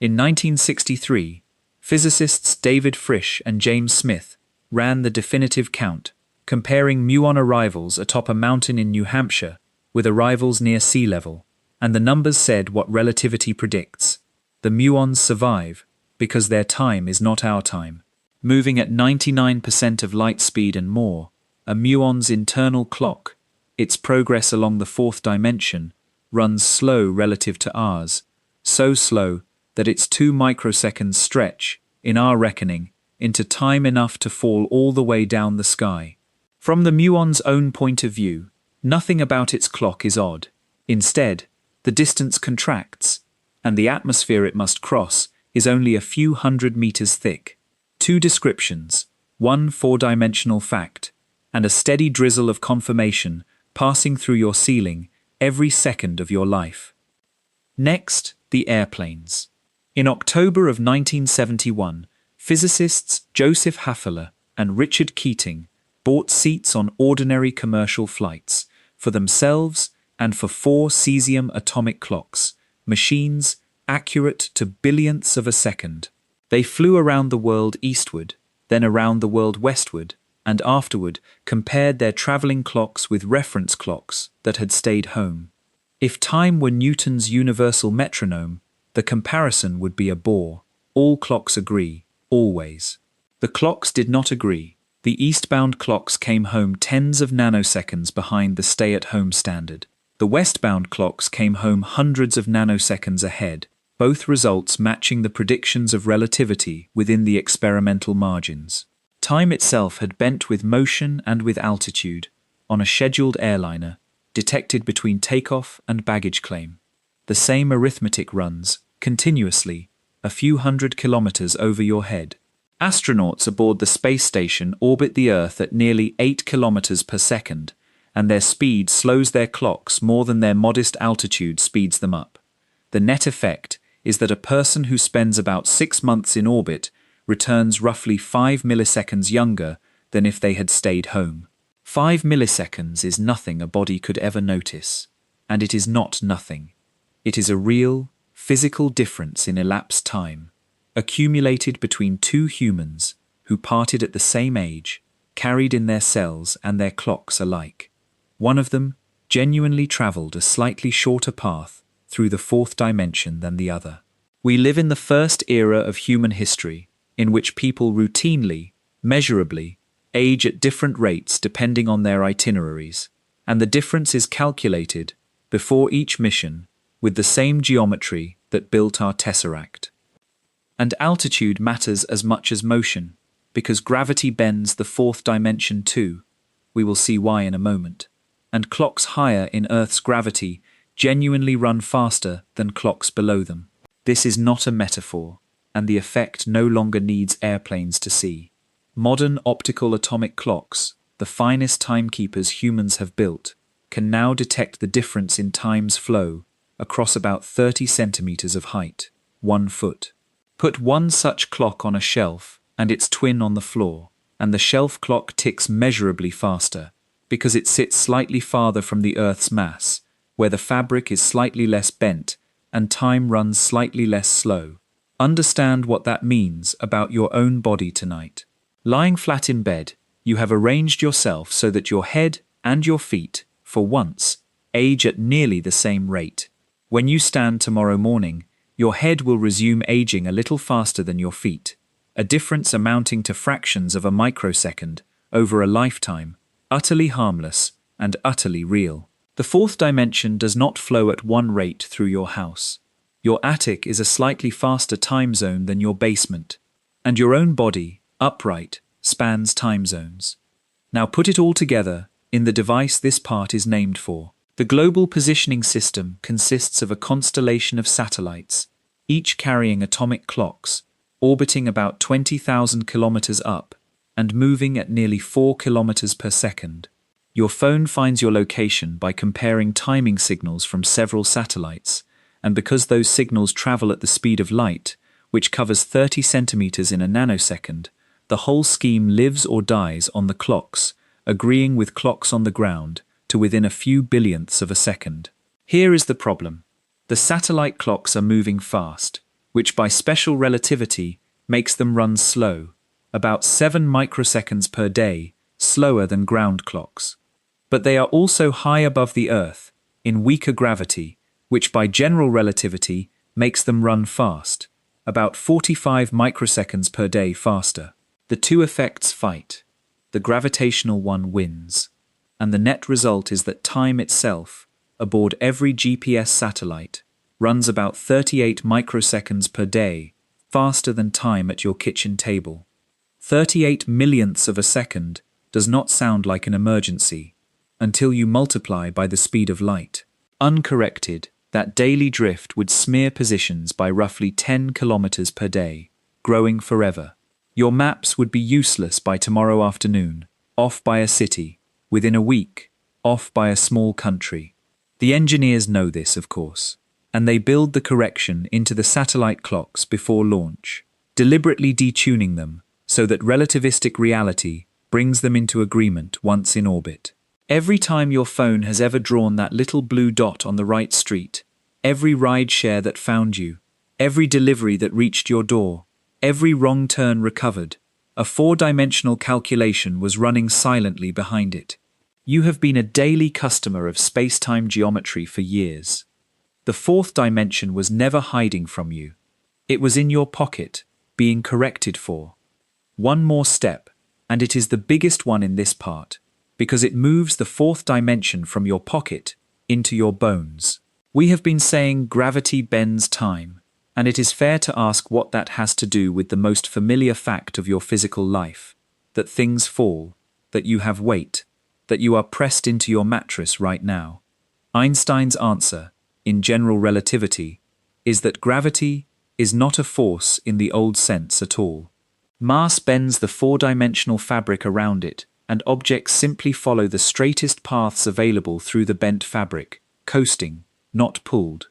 Speaker 1: In 1963, physicists David Frisch and James Smith ran the definitive count, comparing muon arrivals atop a mountain in New Hampshire with arrivals near sea level, and the numbers said what relativity predicts. The muons survive because their time is not our time. Moving at 99% of light speed and more, a muon's internal clock, its progress along the fourth dimension, runs slow relative to ours, so slow that its 2 microseconds stretch, in our reckoning, into time enough to fall all the way down the sky. From the muon's own point of view, nothing about its clock is odd. Instead, the distance contracts, and the atmosphere it must cross is only a few hundred meters thick. 2 descriptions, 1 four-dimensional fact, and a steady drizzle of confirmation passing through your ceiling every second of your life. Next, the airplanes. In October of 1971, physicists Joseph Hafele and Richard Keating bought seats on ordinary commercial flights for themselves and for 4 cesium atomic clocks, machines accurate to billionths of a second. They flew around the world eastward, then around the world westward, and afterward compared their traveling clocks with reference clocks that had stayed home. If time were Newton's universal metronome, the comparison would be a bore. All clocks agree, always. The clocks did not agree. The eastbound clocks came home tens of nanoseconds behind the stay-at-home standard. The westbound clocks came home hundreds of nanoseconds ahead, both results matching the predictions of relativity within the experimental margins. Time itself had bent with motion and with altitude, on a scheduled airliner, detected between takeoff and baggage claim. The same arithmetic runs, continuously, a few hundred kilometers over your head. Astronauts aboard the space station orbit the Earth at nearly 8 kilometers per second, and their speed slows their clocks more than their modest altitude speeds them up. The net effect is that a person who spends about 6 months in orbit returns roughly 5 milliseconds younger than if they had stayed home. 5 milliseconds is nothing a body could ever notice, and it is not nothing. It is a real, physical difference in elapsed time, accumulated between two humans who parted at the same age, carried in their cells and their clocks alike. One of them genuinely traveled a slightly shorter path through the fourth dimension than the other. We live in the first era of human history in which people routinely, measurably, age at different rates depending on their itineraries, and the difference is calculated before each mission with the same geometry that built our Tesseract. And altitude matters as much as motion, because gravity bends the fourth dimension too. We will see why in a moment. And clocks higher in Earth's gravity genuinely run faster than clocks below them. This is not a metaphor, and the effect no longer needs airplanes to see. Modern optical atomic clocks, the finest timekeepers humans have built, can now detect the difference in time's flow across about 30 centimeters of height, 1 foot. Put one such clock on a shelf and its twin on the floor, and the shelf clock ticks measurably faster because it sits slightly farther from the Earth's mass, where the fabric is slightly less bent and time runs slightly less slow. Understand what that means about your own body tonight. Lying flat in bed, you have arranged yourself so that your head and your feet, for once, age at nearly the same rate. When you stand tomorrow morning, your head will resume aging a little faster than your feet, a difference amounting to fractions of a microsecond over a lifetime, utterly harmless and utterly real. The fourth dimension does not flow at one rate through your house. Your attic is a slightly faster time zone than your basement, and your own body, upright, spans time zones. Now put it all together in the device this part is named for. The global positioning system consists of a constellation of satellites, each carrying atomic clocks, orbiting about 20,000 kilometers up and moving at nearly 4 kilometers per second. Your phone finds your location by comparing timing signals from several satellites, and because those signals travel at the speed of light, which covers 30 centimeters in a nanosecond, the whole scheme lives or dies on the clocks, agreeing with clocks on the ground to within a few billionths of a second. Here is the problem. The satellite clocks are moving fast, which by special relativity makes them run slow, about 7 microseconds per day, slower than ground clocks. But they are also high above the Earth, in weaker gravity, which by general relativity makes them run fast, about 45 microseconds per day faster. The two effects fight. The gravitational one wins. And the net result is that time itself, aboard every GPS satellite, runs about 38 microseconds per day, faster than time at your kitchen table. 38 millionths of a second does not sound like an emergency, until you multiply by the speed of light. Uncorrected, that daily drift would smear positions by roughly 10 kilometers per day, growing forever. Your maps would be useless by tomorrow afternoon, off by a city, within a week, off by a small country. The engineers know this, of course, and they build the correction into the satellite clocks before launch, deliberately detuning them so that relativistic reality brings them into agreement once in orbit. Every time your phone has ever drawn that little blue dot on the right street, every ride share that found you, every delivery that reached your door, every wrong turn recovered, a four-dimensional calculation was running silently behind it. You have been a daily customer of space-time geometry for years. The fourth dimension was never hiding from you. It was in your pocket, being corrected for. One more step, and it is the biggest one in this part, because it moves the fourth dimension from your pocket into your bones. We have been saying gravity bends time, and it is fair to ask what that has to do with the most familiar fact of your physical life, that things fall, that you have weight, that you are pressed into your mattress right now. Einstein's answer, in general relativity, is that gravity is not a force in the old sense at all. Mass bends the four-dimensional fabric around it, and objects simply follow the straightest paths available through the bent fabric, coasting, not pulled.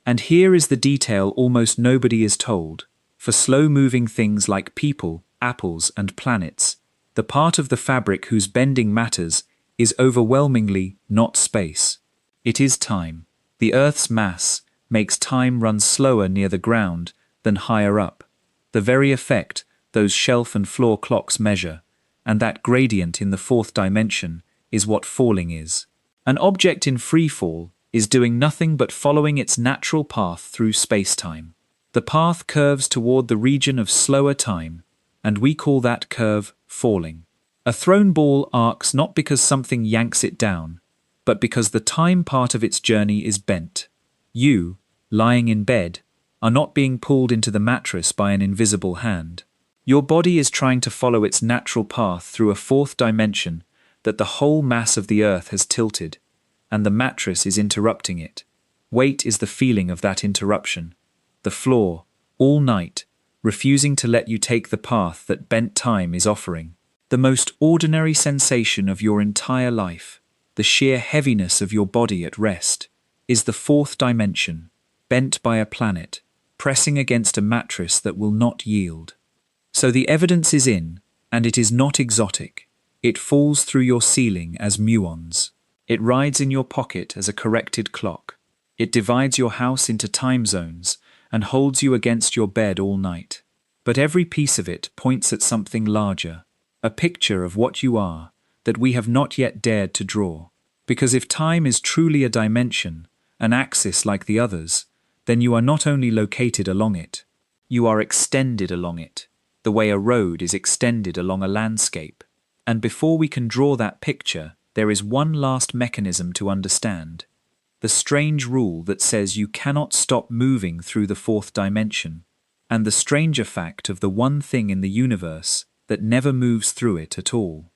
Speaker 1: And here is the detail almost nobody is told. For slow-moving things like people, apples, and planets, the part of the fabric whose bending matters is overwhelmingly not space. It is time. The Earth's mass, makes time run slower near the ground than higher up. The very effect those shelf and floor clocks measure, and that gradient in the fourth dimension, is what falling is. An object in free fall is doing nothing but following its natural path through space-time. The path curves toward the region of slower time, and we call that curve falling. A thrown ball arcs not because something yanks it down, but because the time part of its journey is bent. You, lying in bed, are not being pulled into the mattress by an invisible hand. Your body is trying to follow its natural path through a fourth dimension that the whole mass of the earth has tilted, and the mattress is interrupting it. Weight is the feeling of that interruption. The floor, all night, refusing to let you take the path that bent time is offering. The most ordinary sensation of your entire life, the sheer heaviness of your body at rest, is the fourth dimension, bent by a planet, pressing against a mattress that will not yield. So the evidence is in, and it is not exotic. It falls through your ceiling as muons. It rides in your pocket as a corrected clock. It divides your house into time zones and holds you against your bed all night. But every piece of it points at something larger, a picture of what you are that we have not yet dared to draw. Because if time is truly a dimension, an axis like the others, then you are not only located along it, you are extended along it, the way a road is extended along a landscape. And before we can draw that picture, there is one last mechanism to understand. The strange rule that says you cannot stop moving through the fourth dimension, and the stranger fact of the one thing in the universe that never moves through it at all.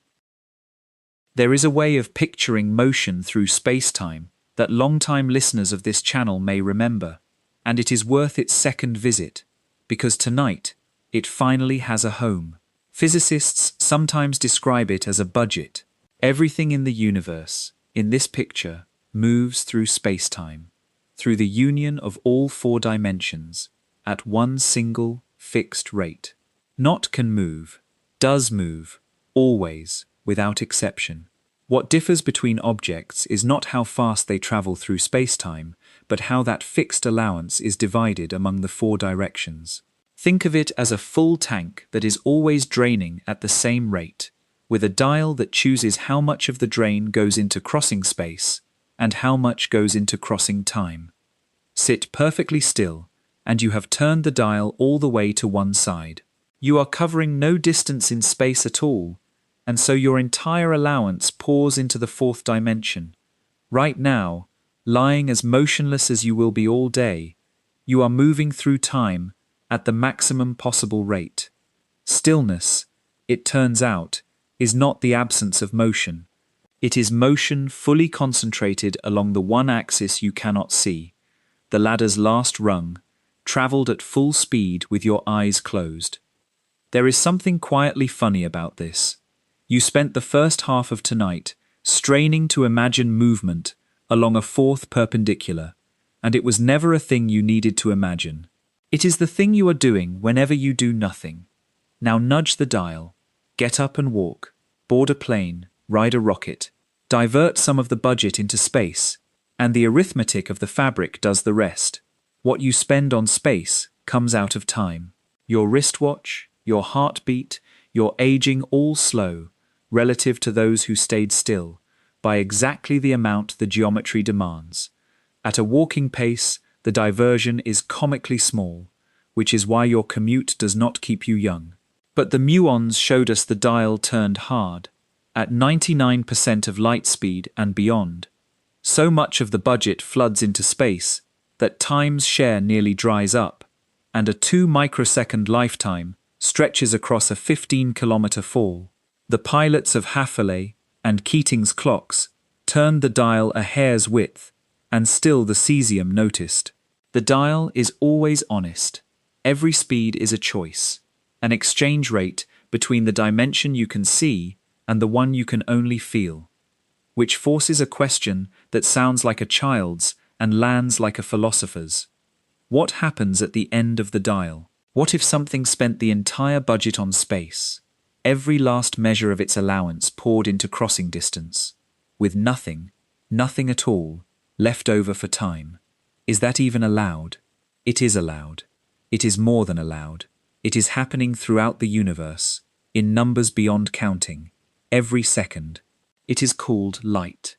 Speaker 1: There is a way of picturing motion through space-time that long-time listeners of this channel may remember, and it is worth its second visit, because tonight it finally has a home. Physicists sometimes describe it as a budget. Everything in the universe, in this picture, moves through space-time, through the union of all four dimensions, at one single, fixed rate. Not can move, does move, always, without exception. What differs between objects is not how fast they travel through space-time, but how that fixed allowance is divided among the four directions. Think of it as a full tank that is always draining at the same rate, with a dial that chooses how much of the drain goes into crossing space and how much goes into crossing time. Sit perfectly still, and you have turned the dial all the way to one side. You are covering no distance in space at all, and so your entire allowance pours into the fourth dimension. Right now, lying as motionless as you will be all day, you are moving through time at the maximum possible rate. Stillness, it turns out, is not the absence of motion. It is motion fully concentrated along the one axis you cannot see, the ladder's last rung, travelled at full speed with your eyes closed. There is something quietly funny about this. You spent the first half of tonight straining to imagine movement along a fourth perpendicular, and it was never a thing you needed to imagine. It is the thing you are doing whenever you do nothing. Now nudge the dial, get up and walk, board a plane, ride a rocket, divert some of the budget into space, and the arithmetic of the fabric does the rest. What you spend on space comes out of time. Your wristwatch, your heartbeat, your aging all slow, relative to those who stayed still, by exactly the amount the geometry demands. At a walking pace, the diversion is comically small, which is why your commute does not keep you young. But the muons showed us the dial turned hard, at 99% of light speed and beyond. So much of the budget floods into space that time's share nearly dries up, and a 2-microsecond lifetime stretches across a 15-kilometer fall. The pilots of Hathaway and Keating's clocks turned the dial a hair's width, and still the cesium noticed. The dial is always honest. Every speed is a choice, an exchange rate between the dimension you can see and the one you can only feel, which forces a question that sounds like a child's and lands like a philosopher's. What happens at the end of the dial? What if something spent the entire budget on space, every last measure of its allowance poured into crossing distance, with nothing at all, left over for time? Is that even allowed? It is allowed. It is more than allowed. It is happening throughout the universe, in numbers beyond counting, every second. It is called light.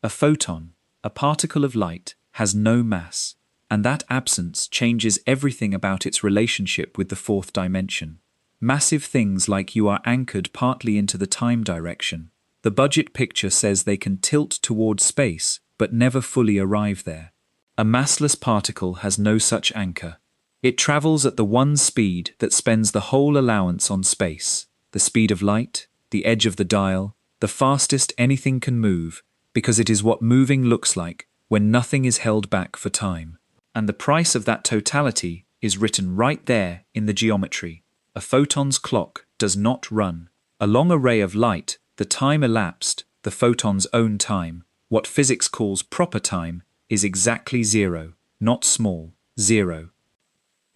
Speaker 1: A photon, a particle of light, has no mass, and that absence changes everything about its relationship with the fourth dimension. Massive things like you are anchored partly into the time direction. The budget picture says they can tilt towards space, but never fully arrive there. A massless particle has no such anchor. It travels at the one speed that spends the whole allowance on space, the speed of light, the edge of the dial, the fastest anything can move, because it is what moving looks like when nothing is held back for time. And the price of that totality is written right there in the geometry. A photon's clock does not run. A long array of light, the time elapsed, the photon's own time, what physics calls proper time, is exactly zero, not small, zero.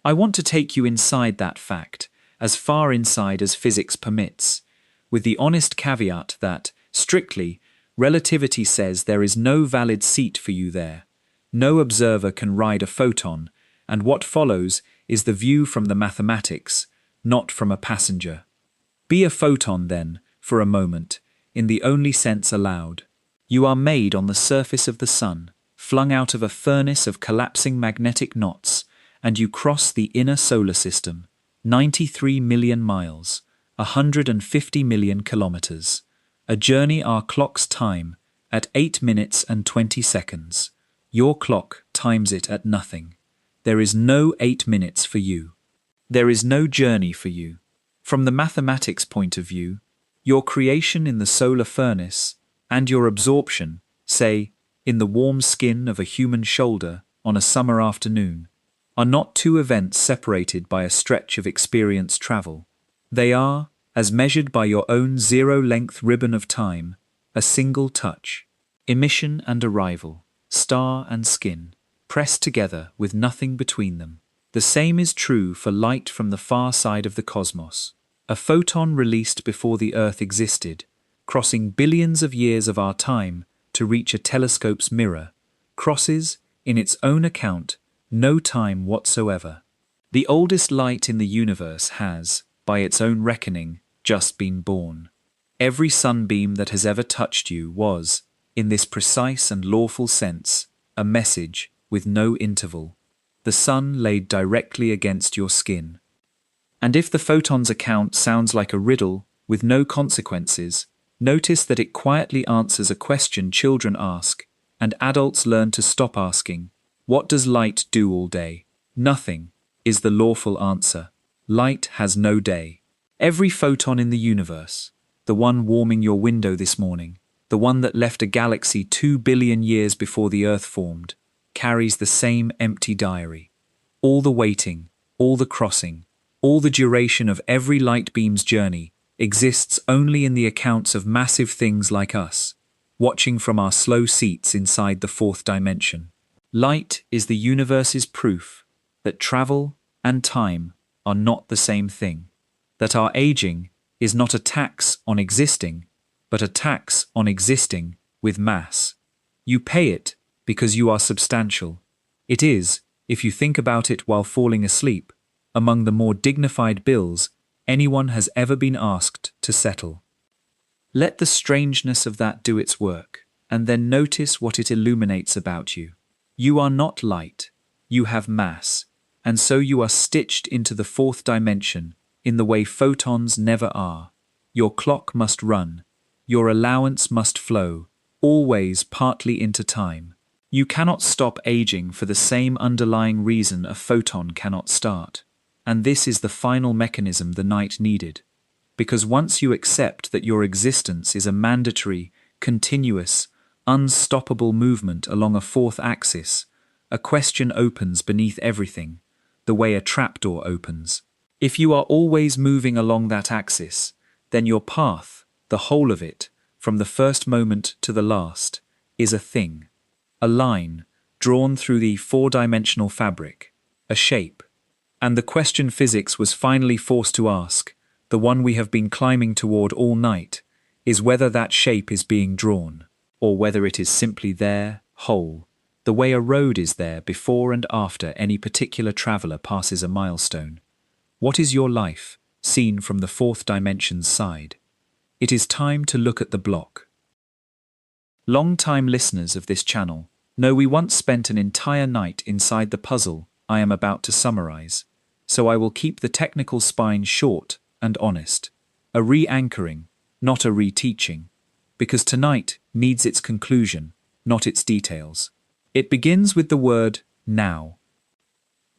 Speaker 1: I want to take you inside that fact, as far inside as physics permits, with the honest caveat that, strictly, relativity says there is no valid seat for you there. No observer can ride a photon, and what follows is the view from the mathematics, not from a passenger. Be a photon, then, for a moment, in the only sense allowed. You are made on the surface of the sun, flung out of a furnace of collapsing magnetic knots, and you cross the inner solar system, 93 million miles, 150 million kilometers, a journey our clocks time at 8 minutes and 20 seconds. Your clock times it at nothing. There is no 8 minutes for you. There is no journey for you. From the mathematics point of view, your creation in the solar furnace and your absorption, say, in the warm skin of a human shoulder on a summer afternoon, are not two events separated by a stretch of experience travel. They are, as measured by your own zero-length ribbon of time, a single touch, emission and arrival, star and skin, pressed together with nothing between them. The same is true for light from the far side of the cosmos. A photon released before the Earth existed, crossing billions of years of our time to reach a telescope's mirror, crosses, in its own account, no time whatsoever. The oldest light in the universe has, by its own reckoning, just been born. Every sunbeam that has ever touched you was, in this precise and lawful sense, a message with no interval. The sun laid directly against your skin. And if the photon's account sounds like a riddle with no consequences, notice that it quietly answers a question children ask, and adults learn to stop asking. What does light do all day? Nothing, is the lawful answer. Light has no day. Every photon in the universe, the one warming your window this morning, the one that left a galaxy 2 billion years before the Earth formed, carries the same empty diary. All the waiting, all the crossing, all the duration of every light beam's journey exists only in the accounts of massive things like us, watching from our slow seats inside the fourth dimension. Light is the universe's proof that travel and time are not the same thing, that our aging is not a tax on existing, but a tax on existing with mass. You pay it because you are substantial. It is, if you think about it while falling asleep, among the more dignified bills anyone has ever been asked to settle. Let the strangeness of that do its work, and then notice what it illuminates about you. You are not light, you have mass, and so you are stitched into the fourth dimension in the way photons never are. Your clock must run, your allowance must flow, always partly into time. You cannot stop aging for the same underlying reason a photon cannot start. And this is the final mechanism the night needed. Because once you accept that your existence is a mandatory, continuous, unstoppable movement along a fourth axis, a question opens beneath everything, the way a trapdoor opens. If you are always moving along that axis, then your path, the whole of it, from the first moment to the last, is a thing, a line drawn through the four-dimensional fabric, a shape. And the question physics was finally forced to ask, the one we have been climbing toward all night, is whether that shape is being drawn, or whether it is simply there, whole, the way a road is there before and after any particular traveler passes a milestone. What is your life, seen from the fourth dimension's side? It is time to look at the block. Long-time listeners of this channel know we once spent an entire night inside the puzzle I am about to summarize, so I will keep the technical spine short and honest. A re-anchoring, not a re-teaching, because tonight needs its conclusion, not its details. It begins with the word now.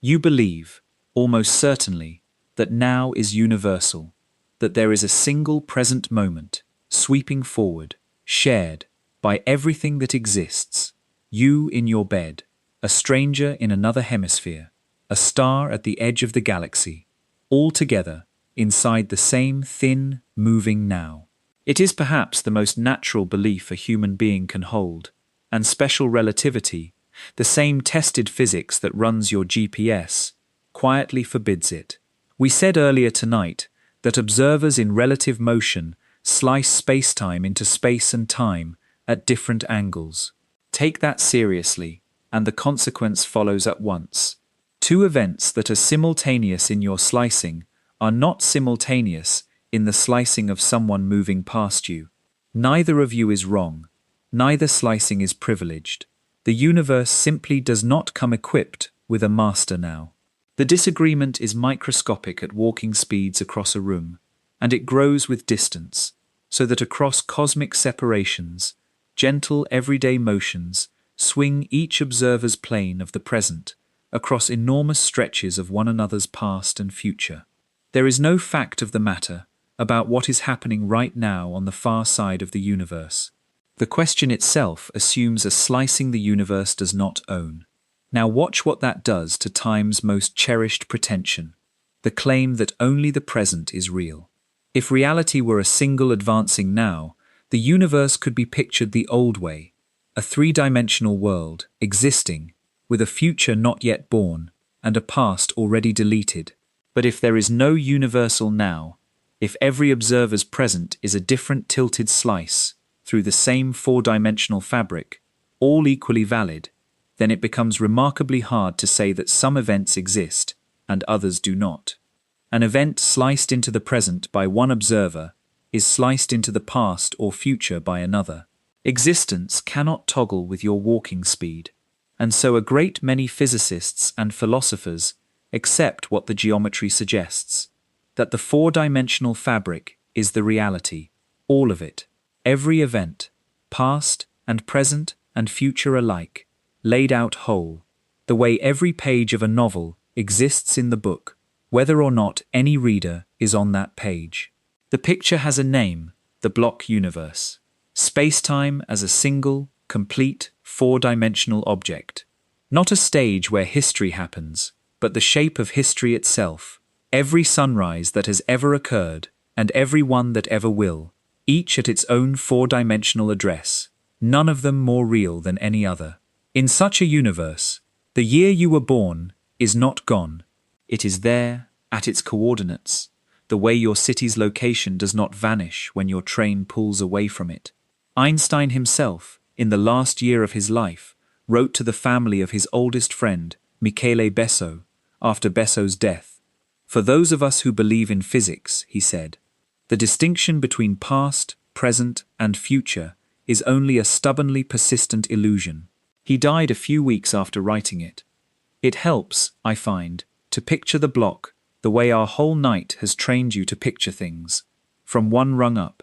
Speaker 1: You believe, almost certainly, that now is universal, that there is a single present moment, sweeping forward, shared by everything that exists, you in your bed, a stranger in another hemisphere, a star at the edge of the galaxy, all together inside the same thin, moving now. It is perhaps the most natural belief a human being can hold, and special relativity, the same tested physics that runs your GPS, quietly forbids it. We said earlier tonight that observers in relative motion slice spacetime into space and time at different angles. Take that seriously, and the consequence follows at once. Two events that are simultaneous in your slicing are not simultaneous in the slicing of someone moving past you. Neither of you is wrong. Neither slicing is privileged. The universe simply does not come equipped with a master now. The disagreement is microscopic at walking speeds across a room, and it grows with distance, so that across cosmic separations, gentle everyday motions swing each observer's plane of the present across enormous stretches of one another's past and future. There is no fact of the matter about what is happening right now on the far side of the universe. The question itself assumes a slicing the universe does not own. Now watch what that does to time's most cherished pretension, the claim that only the present is real. If reality were a single advancing now, the universe could be pictured the old way, a three-dimensional world, existing, with a future not yet born, and a past already deleted. But if there is no universal now, if every observer's present is a different tilted slice through the same four-dimensional fabric, all equally valid, then it becomes remarkably hard to say that some events exist and others do not. An event sliced into the present by one observer is sliced into the past or future by another. Existence cannot toggle with your walking speed, and so a great many physicists and philosophers accept what the geometry suggests, that the four-dimensional fabric is the reality, all of it, every event, past and present and future alike, laid out whole, the way every page of a novel exists in the book, whether or not any reader is on that page. The picture has a name, the block universe. Space-time as a single, complete, four-dimensional object. Not a stage where history happens, but the shape of history itself. Every sunrise that has ever occurred, and every one that ever will, each at its own four-dimensional address, none of them more real than any other. In such a universe, the year you were born is not gone. It is there, at its coordinates, the way your city's location does not vanish when your train pulls away from it. Einstein himself, in the last year of his life, wrote to the family of his oldest friend, Michele Besso, after Besso's death. For those of us who believe in physics, he said, the distinction between past, present, and future is only a stubbornly persistent illusion. He died a few weeks after writing it. It helps, I find, to picture the block the way our whole night has trained you to picture things, from one rung up.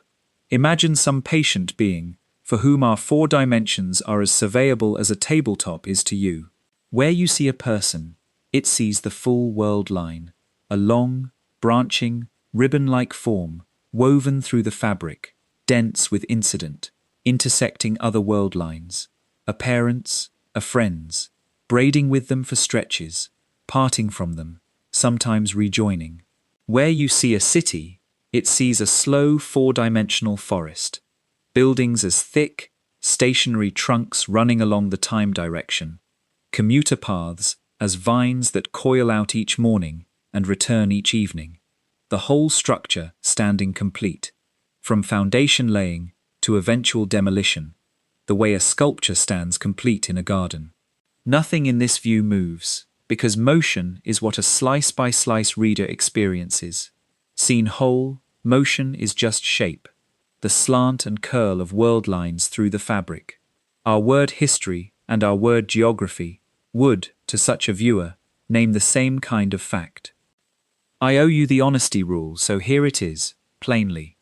Speaker 1: Imagine some patient being for whom our four dimensions are as surveyable as a tabletop is to you. Where you see a person, it sees the full world line, a long, branching, ribbon-like form woven through the fabric, dense with incident, intersecting other world lines, a parent's, a friend's, braiding with them for stretches, parting from them, sometimes rejoining. Where you see a city, it sees a slow four-dimensional forest, buildings as thick, stationary trunks running along the time direction, commuter paths as vines that coil out each morning and return each evening, the whole structure standing complete, from foundation laying to eventual demolition, the way a sculpture stands complete in a garden. Nothing in this view moves, because motion is what a slice-by-slice reader experiences. Seen whole, motion is just shape, the slant and curl of world lines through the fabric. Our word history and our word geography would, to such a viewer, name the same kind of fact. I owe you the honesty rule, so here it is, plainly.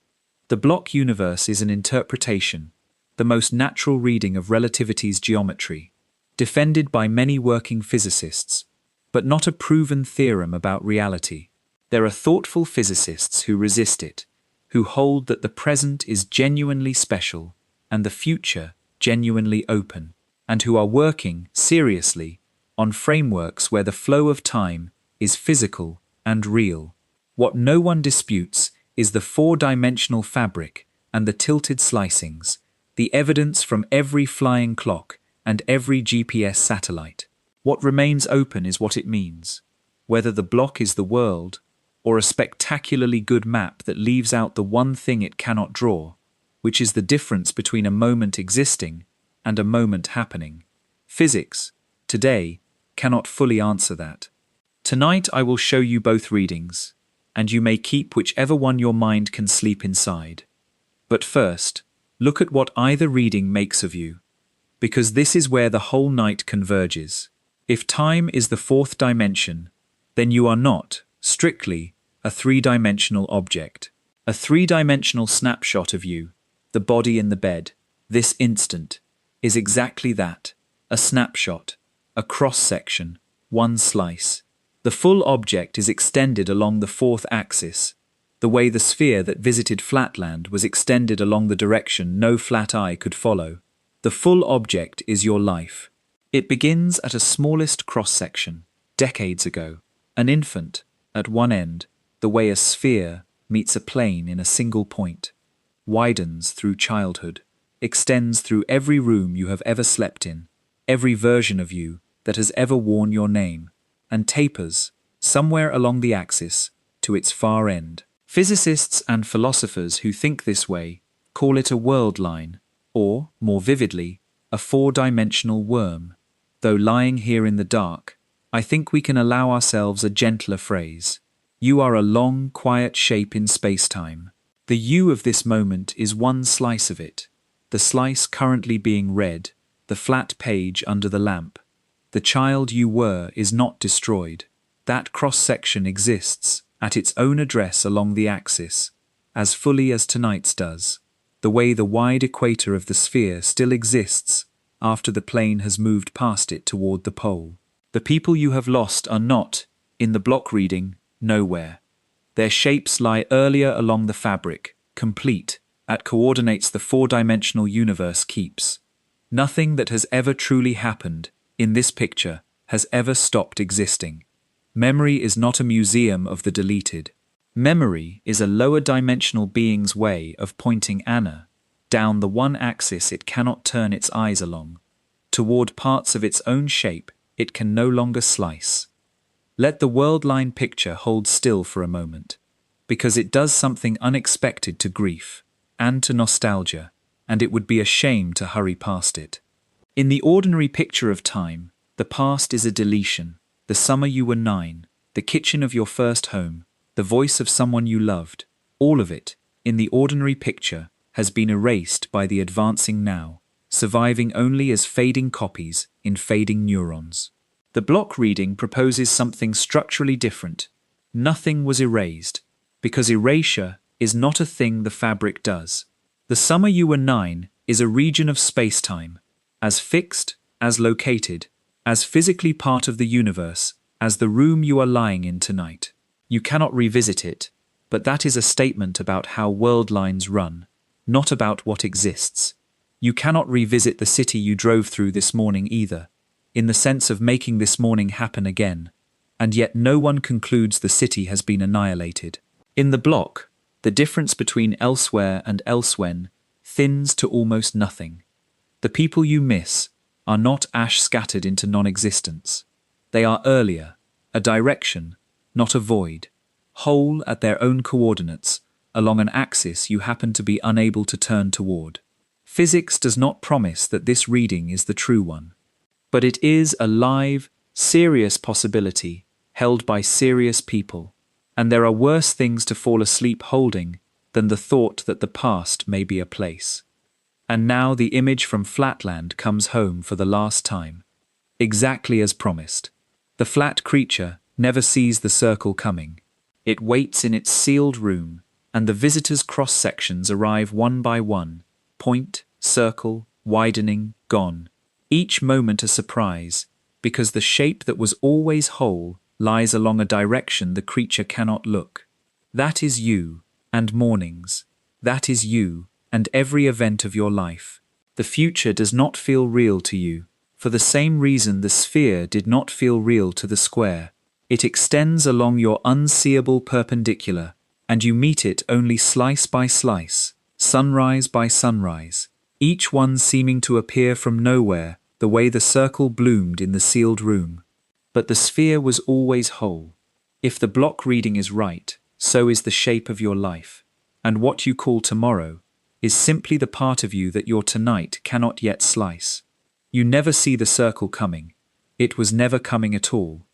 Speaker 1: The block universe is an interpretation, the most natural reading of relativity's geometry, defended by many working physicists, but not a proven theorem about reality. There are thoughtful physicists who resist it, who hold that the present is genuinely special and the future genuinely open, and who are working, seriously, on frameworks where the flow of time is physical and real. What no one disputes is the four-dimensional fabric and the tilted slicings, the evidence from every flying clock and every GPS satellite. What remains open is what it means, whether the block is the world or a spectacularly good map that leaves out the one thing it cannot draw, which is the difference between a moment existing and a moment happening. Physics, today, cannot fully answer that. Tonight I will show you both readings, and you may keep whichever one your mind can sleep inside. But first, look at what either reading makes of you, because this is where the whole night converges. If time is the fourth dimension, then you are not, strictly, a three-dimensional object. A three-dimensional snapshot of you, the body in the bed, this instant, is exactly that, a snapshot, a cross-section, one slice. The full object is extended along the fourth axis, the way the sphere that visited Flatland was extended along the direction no flat eye could follow. The full object is your life. It begins at a smallest cross-section, decades ago, an infant, at one end, the way a sphere meets a plane in a single point, widens through childhood, extends through every room you have ever slept in, every version of you that has ever worn your name, and tapers, somewhere along the axis, to its far end. Physicists and philosophers who think this way call it a world line, or, more vividly, a four-dimensional worm. Though lying here in the dark, I think we can allow ourselves a gentler phrase. You are a long, quiet shape in space-time. The you of this moment is one slice of it, the slice currently being read, the flat page under the lamp. The child you were is not destroyed. That cross-section exists, at its own address along the axis, as fully as tonight's does, the way the wide equator of the sphere still exists after the plane has moved past it toward the pole. The people you have lost are not, in the block reading, nowhere. Their shapes lie earlier along the fabric, complete, at coordinates the four-dimensional universe keeps. Nothing that has ever truly happened, in this picture, has ever stopped existing. Memory is not a museum of the deleted. Memory is a lower-dimensional being's way of pointing Anna down the one axis it cannot turn its eyes along, toward parts of its own shape it can no longer slice. Let the world-line picture hold still for a moment, because it does something unexpected to grief and to nostalgia, and it would be a shame to hurry past it. In the ordinary picture of time, the past is a deletion, the summer you were 9, the kitchen of your first home, the voice of someone you loved, all of it, in the ordinary picture, has been erased by the advancing now, surviving only as fading copies in fading neurons. The block reading proposes something structurally different. Nothing was erased, because erasure is not a thing the fabric does. The summer you were 9 is a region of space-time, as fixed, as located, as physically part of the universe as the room you are lying in tonight. You cannot revisit it, but that is a statement about how world lines run, not about what exists. You cannot revisit the city you drove through this morning either, in the sense of making this morning happen again, and yet no one concludes the city has been annihilated. In the block, the difference between elsewhere and elsewhen thins to almost nothing. The people you miss are not ash scattered into non-existence. They are earlier, a direction, not a void, whole at their own coordinates, along an axis you happen to be unable to turn toward. Physics does not promise that this reading is the true one. But it is a live, serious possibility held by serious people, and there are worse things to fall asleep holding than the thought that the past may be a place. And now the image from Flatland comes home for the last time. Exactly as promised. The flat creature never sees the circle coming. It waits in its sealed room, and the visitors' cross-sections arrive one by one, point, circle, widening, gone. Each moment a surprise, because the shape that was always whole lies along a direction the creature cannot look. That is you, and mornings. That is you, and every event of your life. The future does not feel real to you, for the same reason the sphere did not feel real to the square. It extends along your unseeable perpendicular, and you meet it only slice by slice, sunrise by sunrise, each one seeming to appear from nowhere, the way the circle bloomed in the sealed room. But the sphere was always whole. If the block reading is right, so is the shape of your life, and what you call tomorrow is simply the part of you that your tonight cannot yet slice. You never see the circle coming. It was never coming at all.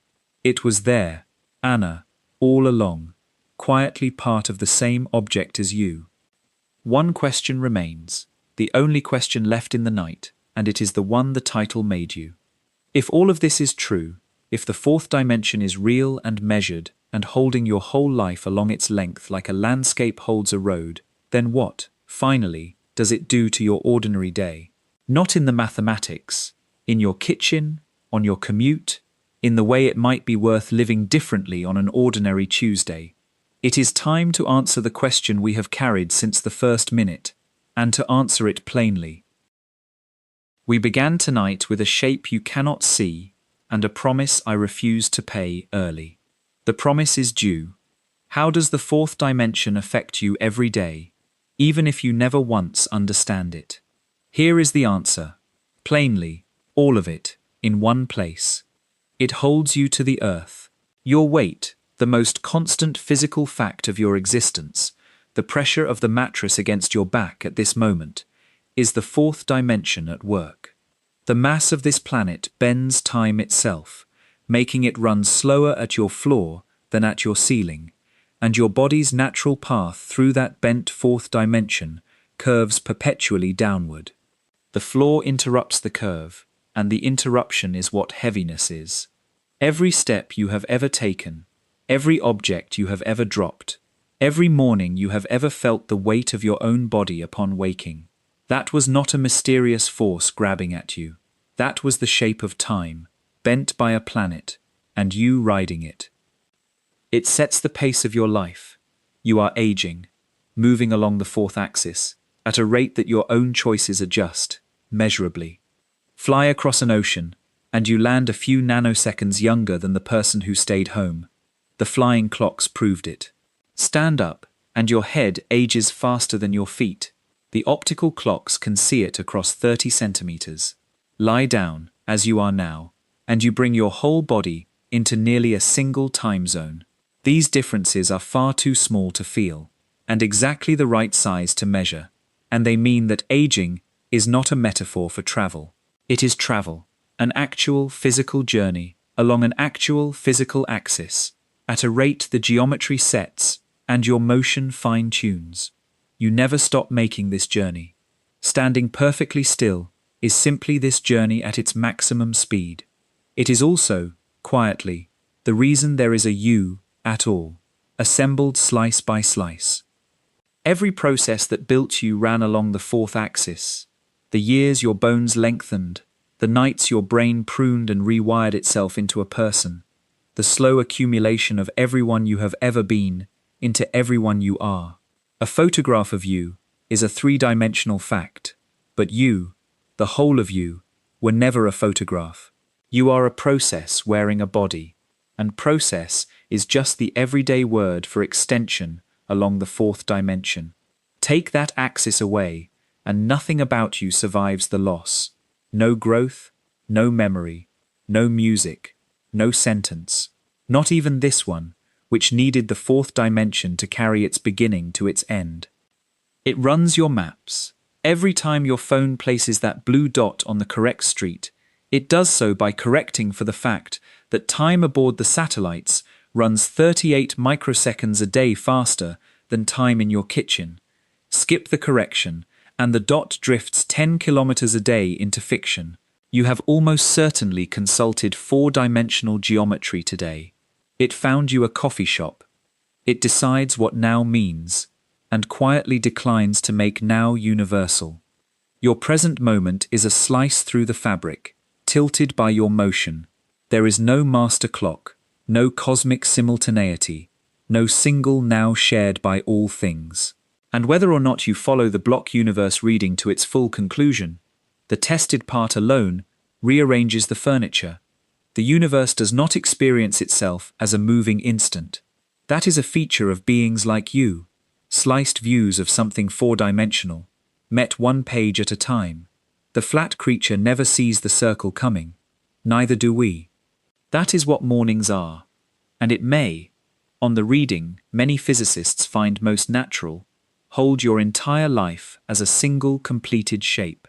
Speaker 1: It was there, Anna, all along, quietly part of the same object as you. One question remains, the only question left in the night, and it is the one the title made you. If all of this is true, if the fourth dimension is real and measured and holding your whole life along its length like a landscape holds a road, then what, finally, does it do to your ordinary day? Not in the mathematics, in your kitchen, on your commute, in the way it might be worth living differently on an ordinary Tuesday. It is time to answer the question we have carried since the first minute, and to answer it plainly. We began tonight with a shape you cannot see, and a promise I refuse to pay early. The promise is due. How does the fourth dimension affect you every day, even if you never once understand it? Here is the answer. Plainly, all of it, in one place. It holds you to the earth. Your weight, the most constant physical fact of your existence, the pressure of the mattress against your back at this moment, is the fourth dimension at work. The mass of this planet bends time itself, making it run slower at your floor than at your ceiling, and your body's natural path through that bent fourth dimension curves perpetually downward. The floor interrupts the curve, and the interruption is what heaviness is. Every step you have ever taken, every object you have ever dropped, every morning you have ever felt the weight of your own body upon waking, that was not a mysterious force grabbing at you. That was the shape of time, bent by a planet, and you riding it. It sets the pace of your life. You are aging, moving along the fourth axis, at a rate that your own choices adjust, measurably. Fly across an ocean, and you land a few nanoseconds younger than the person who stayed home. The flying clocks proved it. Stand up, and your head ages faster than your feet. The optical clocks can see it across 30 centimeters. Lie down, as you are now, and you bring your whole body into nearly a single time zone. These differences are far too small to feel, and exactly the right size to measure, and they mean that aging is not a metaphor for travel. It is travel, an actual physical journey along an actual physical axis, at a rate the geometry sets and your motion fine-tunes. You never stop making this journey. Standing perfectly still is simply this journey at its maximum speed. It is also, quietly, the reason there is a you at all, assembled slice by slice. Every process that built you ran along the fourth axis. The years your bones lengthened, the nights your brain pruned and rewired itself into a person, the slow accumulation of everyone you have ever been into everyone you are. A photograph of you is a three-dimensional fact, but you, the whole of you, were never a photograph. You are a process wearing a body, and process is just the everyday word for extension along the fourth dimension. Take that axis away, and nothing about you survives the loss. No growth, no memory, no music, no sentence. Not even this one, which needed the fourth dimension to carry its beginning to its end. It runs your maps. Every time your phone places that blue dot on the correct street, It does so by correcting for the fact that time aboard the satellites runs 38 microseconds a day faster than time in your kitchen. Skip the correction, and the dot drifts 10 kilometers a day into fiction. You have almost certainly consulted four-dimensional geometry today. It found you a coffee shop. It decides what now means, and quietly declines to make now universal. Your present moment is a slice through the fabric, tilted by your motion. There is no master clock, no cosmic simultaneity, no single now shared by all things. And whether or not you follow the block universe reading to its full conclusion, the tested part alone rearranges the furniture. The universe does not experience itself as a moving instant. That is a feature of beings like you, sliced views of something four-dimensional, met one page at a time. The flat creature never sees the circle coming. Neither do we. That is what mornings are. And it may, on the reading many physicists find most natural, hold your entire life as a single completed shape.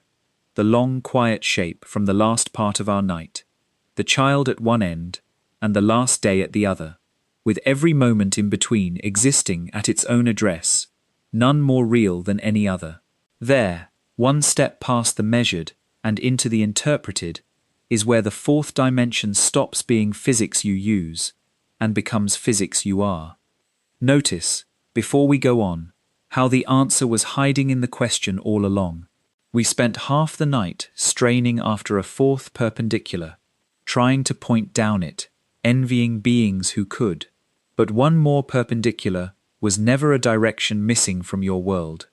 Speaker 1: The long, quiet shape from the last part of our night. The child at one end, and the last day at the other, with every moment in between existing at its own address, none more real than any other. There, one step past the measured and into the interpreted, is where the fourth dimension stops being physics you use and becomes physics you are. Notice, before we go on, how the answer was hiding in the question all along. We spent half the night straining after a fourth perpendicular, trying to point down it, envying beings who could. But one more perpendicular was never a direction missing from your world.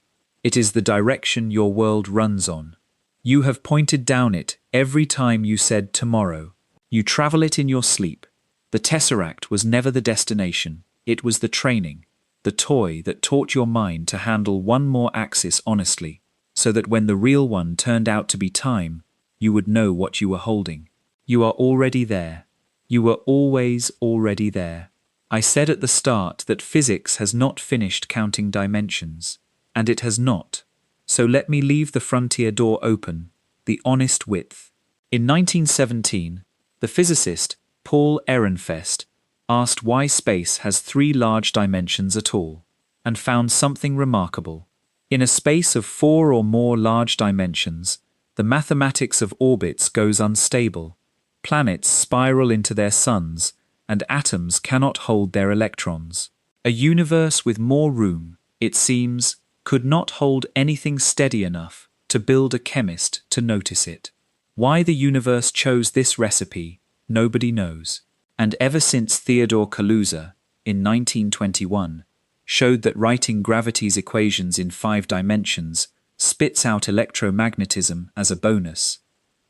Speaker 1: It is the direction your world runs on. You have pointed down it every time you said tomorrow. You travel it in your sleep. The Tesseract was never the destination. It was the training, the toy that taught your mind to handle one more axis honestly, so that when the real one turned out to be time, you would know what you were holding. You are already there. You were always already there. I said at the start that physics has not finished counting dimensions, and it has not. So let me leave the frontier door open, the honest width. In 1917, the physicist Paul Ehrenfest asked why space has three large dimensions at all, and found something remarkable. In a space of four or more large dimensions, the mathematics of orbits goes unstable. Planets spiral into their suns, and atoms cannot hold their electrons. A universe with more room, it seems, could not hold anything steady enough to build a chemist to notice it. Why the universe chose this recipe, nobody knows. And ever since Theodore Kaluza, in 1921, showed that writing gravity's equations in 5 dimensions spits out electromagnetism as a bonus,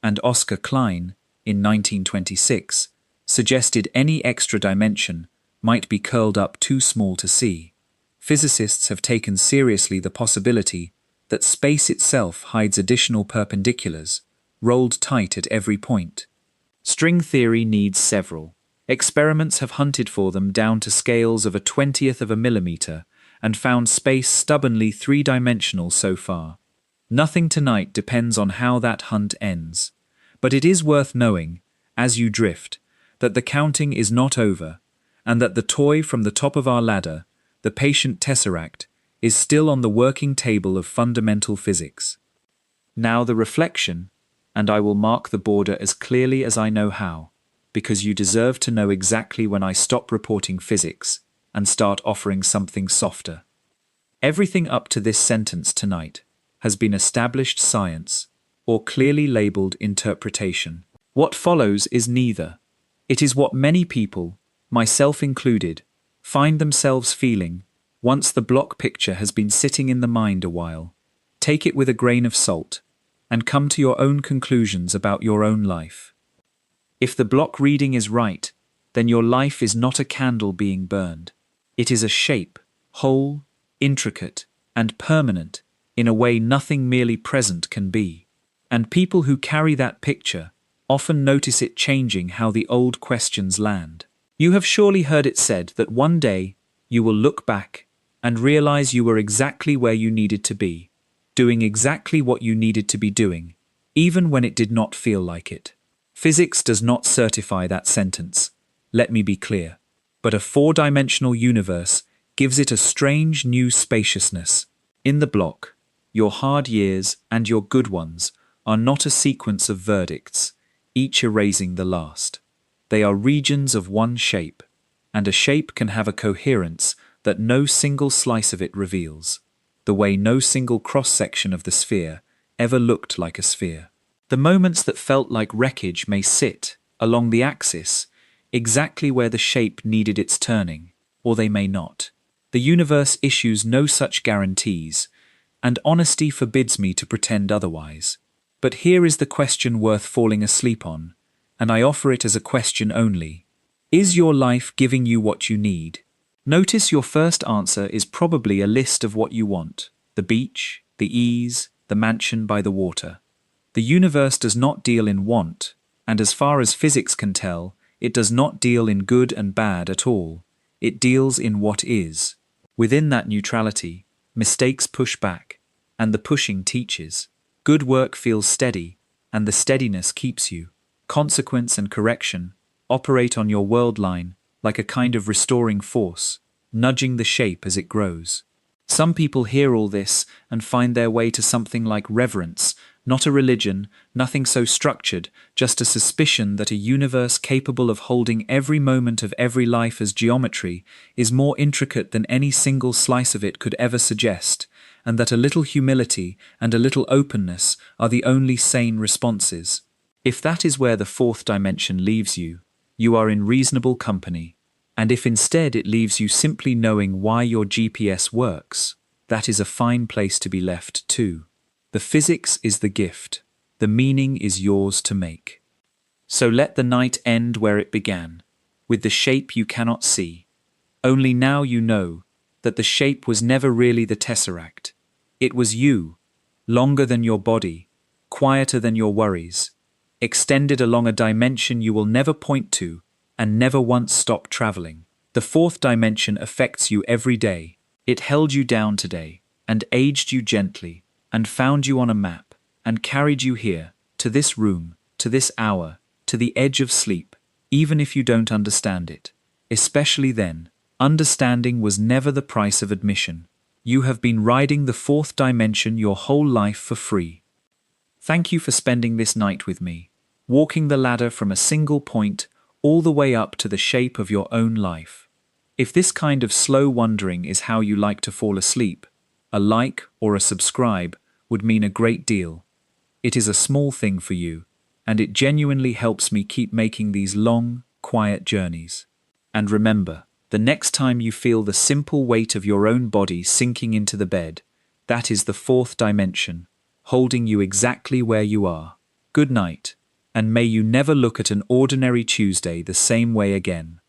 Speaker 1: and Oscar Klein, in 1926, suggested any extra dimension might be curled up too small to see, physicists have taken seriously the possibility that space itself hides additional perpendiculars, rolled tight at every point. String theory needs several. Experiments have hunted for them down to scales of a 20th of a millimeter and found space stubbornly three-dimensional so far. Nothing tonight depends on how that hunt ends. But it is worth knowing, as you drift, that the counting is not over, and that the toy from the top of our ladder, the patient Tesseract, is still on the working table of fundamental physics. Now the reflection, and I will mark the border as clearly as I know how, because you deserve to know exactly when I stop reporting physics and start offering something softer. Everything up to this sentence tonight has been established science or clearly labeled interpretation. What follows is neither. It is what many people, myself included, find themselves feeling once the block picture has been sitting in the mind a while. Take it with a grain of salt and come to your own conclusions about your own life. If the block reading is right, then your life is not a candle being burned. It is a shape, whole, intricate, and permanent in a way nothing merely present can be. And people who carry that picture often notice it changing how the old questions land. You have surely heard it said that one day you will look back and realize you were exactly where you needed to be, doing exactly what you needed to be doing, even when it did not feel like it. Physics does not certify that sentence, let me be clear. But a four-dimensional universe gives it a strange new spaciousness. In the block, your hard years and your good ones are not a sequence of verdicts, each erasing the last. They are regions of one shape, and a shape can have a coherence that no single slice of it reveals, the way no single cross-section of the sphere ever looked like a sphere. The moments that felt like wreckage may sit, along the axis, exactly where the shape needed its turning, or they may not. The universe issues no such guarantees, and honesty forbids me to pretend otherwise. But here is the question worth falling asleep on, and I offer it as a question only. Is your life giving you what you need? Notice your first answer is probably a list of what you want: the beach, the ease, the mansion by the water. The universe does not deal in want, and as far as physics can tell, it does not deal in good and bad at all. It deals in what is. Within that neutrality, mistakes push back, and the pushing teaches. Good work feels steady, and the steadiness keeps you. Consequence and correction operate on your world line like a kind of restoring force, nudging the shape as it grows. Some people hear all this and find their way to something like reverence, not a religion, nothing so structured, just a suspicion that a universe capable of holding every moment of every life as geometry is more intricate than any single slice of it could ever suggest, and that a little humility and a little openness are the only sane responses. If that is where the fourth dimension leaves you, you are in reasonable company. And if instead it leaves you simply knowing why your GPS works, that is a fine place to be left too. The physics is the gift. The meaning is yours to make. So let the night end where it began, with the shape you cannot see. Only now you know that the shape was never really the Tesseract. It was you, longer than your body, quieter than your worries, extended along a dimension you will never point to and never once stop traveling. The fourth dimension affects you every day. It held you down today, and aged you gently, and found you on a map, and carried you here, to this room, to this hour, to the edge of sleep, even if you don't understand it. Especially then, understanding was never the price of admission. You have been riding the fourth dimension your whole life for free. Thank you for spending this night with me, walking the ladder from a single point all the way up to the shape of your own life. If this kind of slow wandering is how you like to fall asleep, a like or a subscribe would mean a great deal. It is a small thing for you, and it genuinely helps me keep making these long, quiet journeys. And remember, the next time you feel the simple weight of your own body sinking into the bed, that is the fourth dimension, holding you exactly where you are. Good night, and may you never look at an ordinary Tuesday the same way again.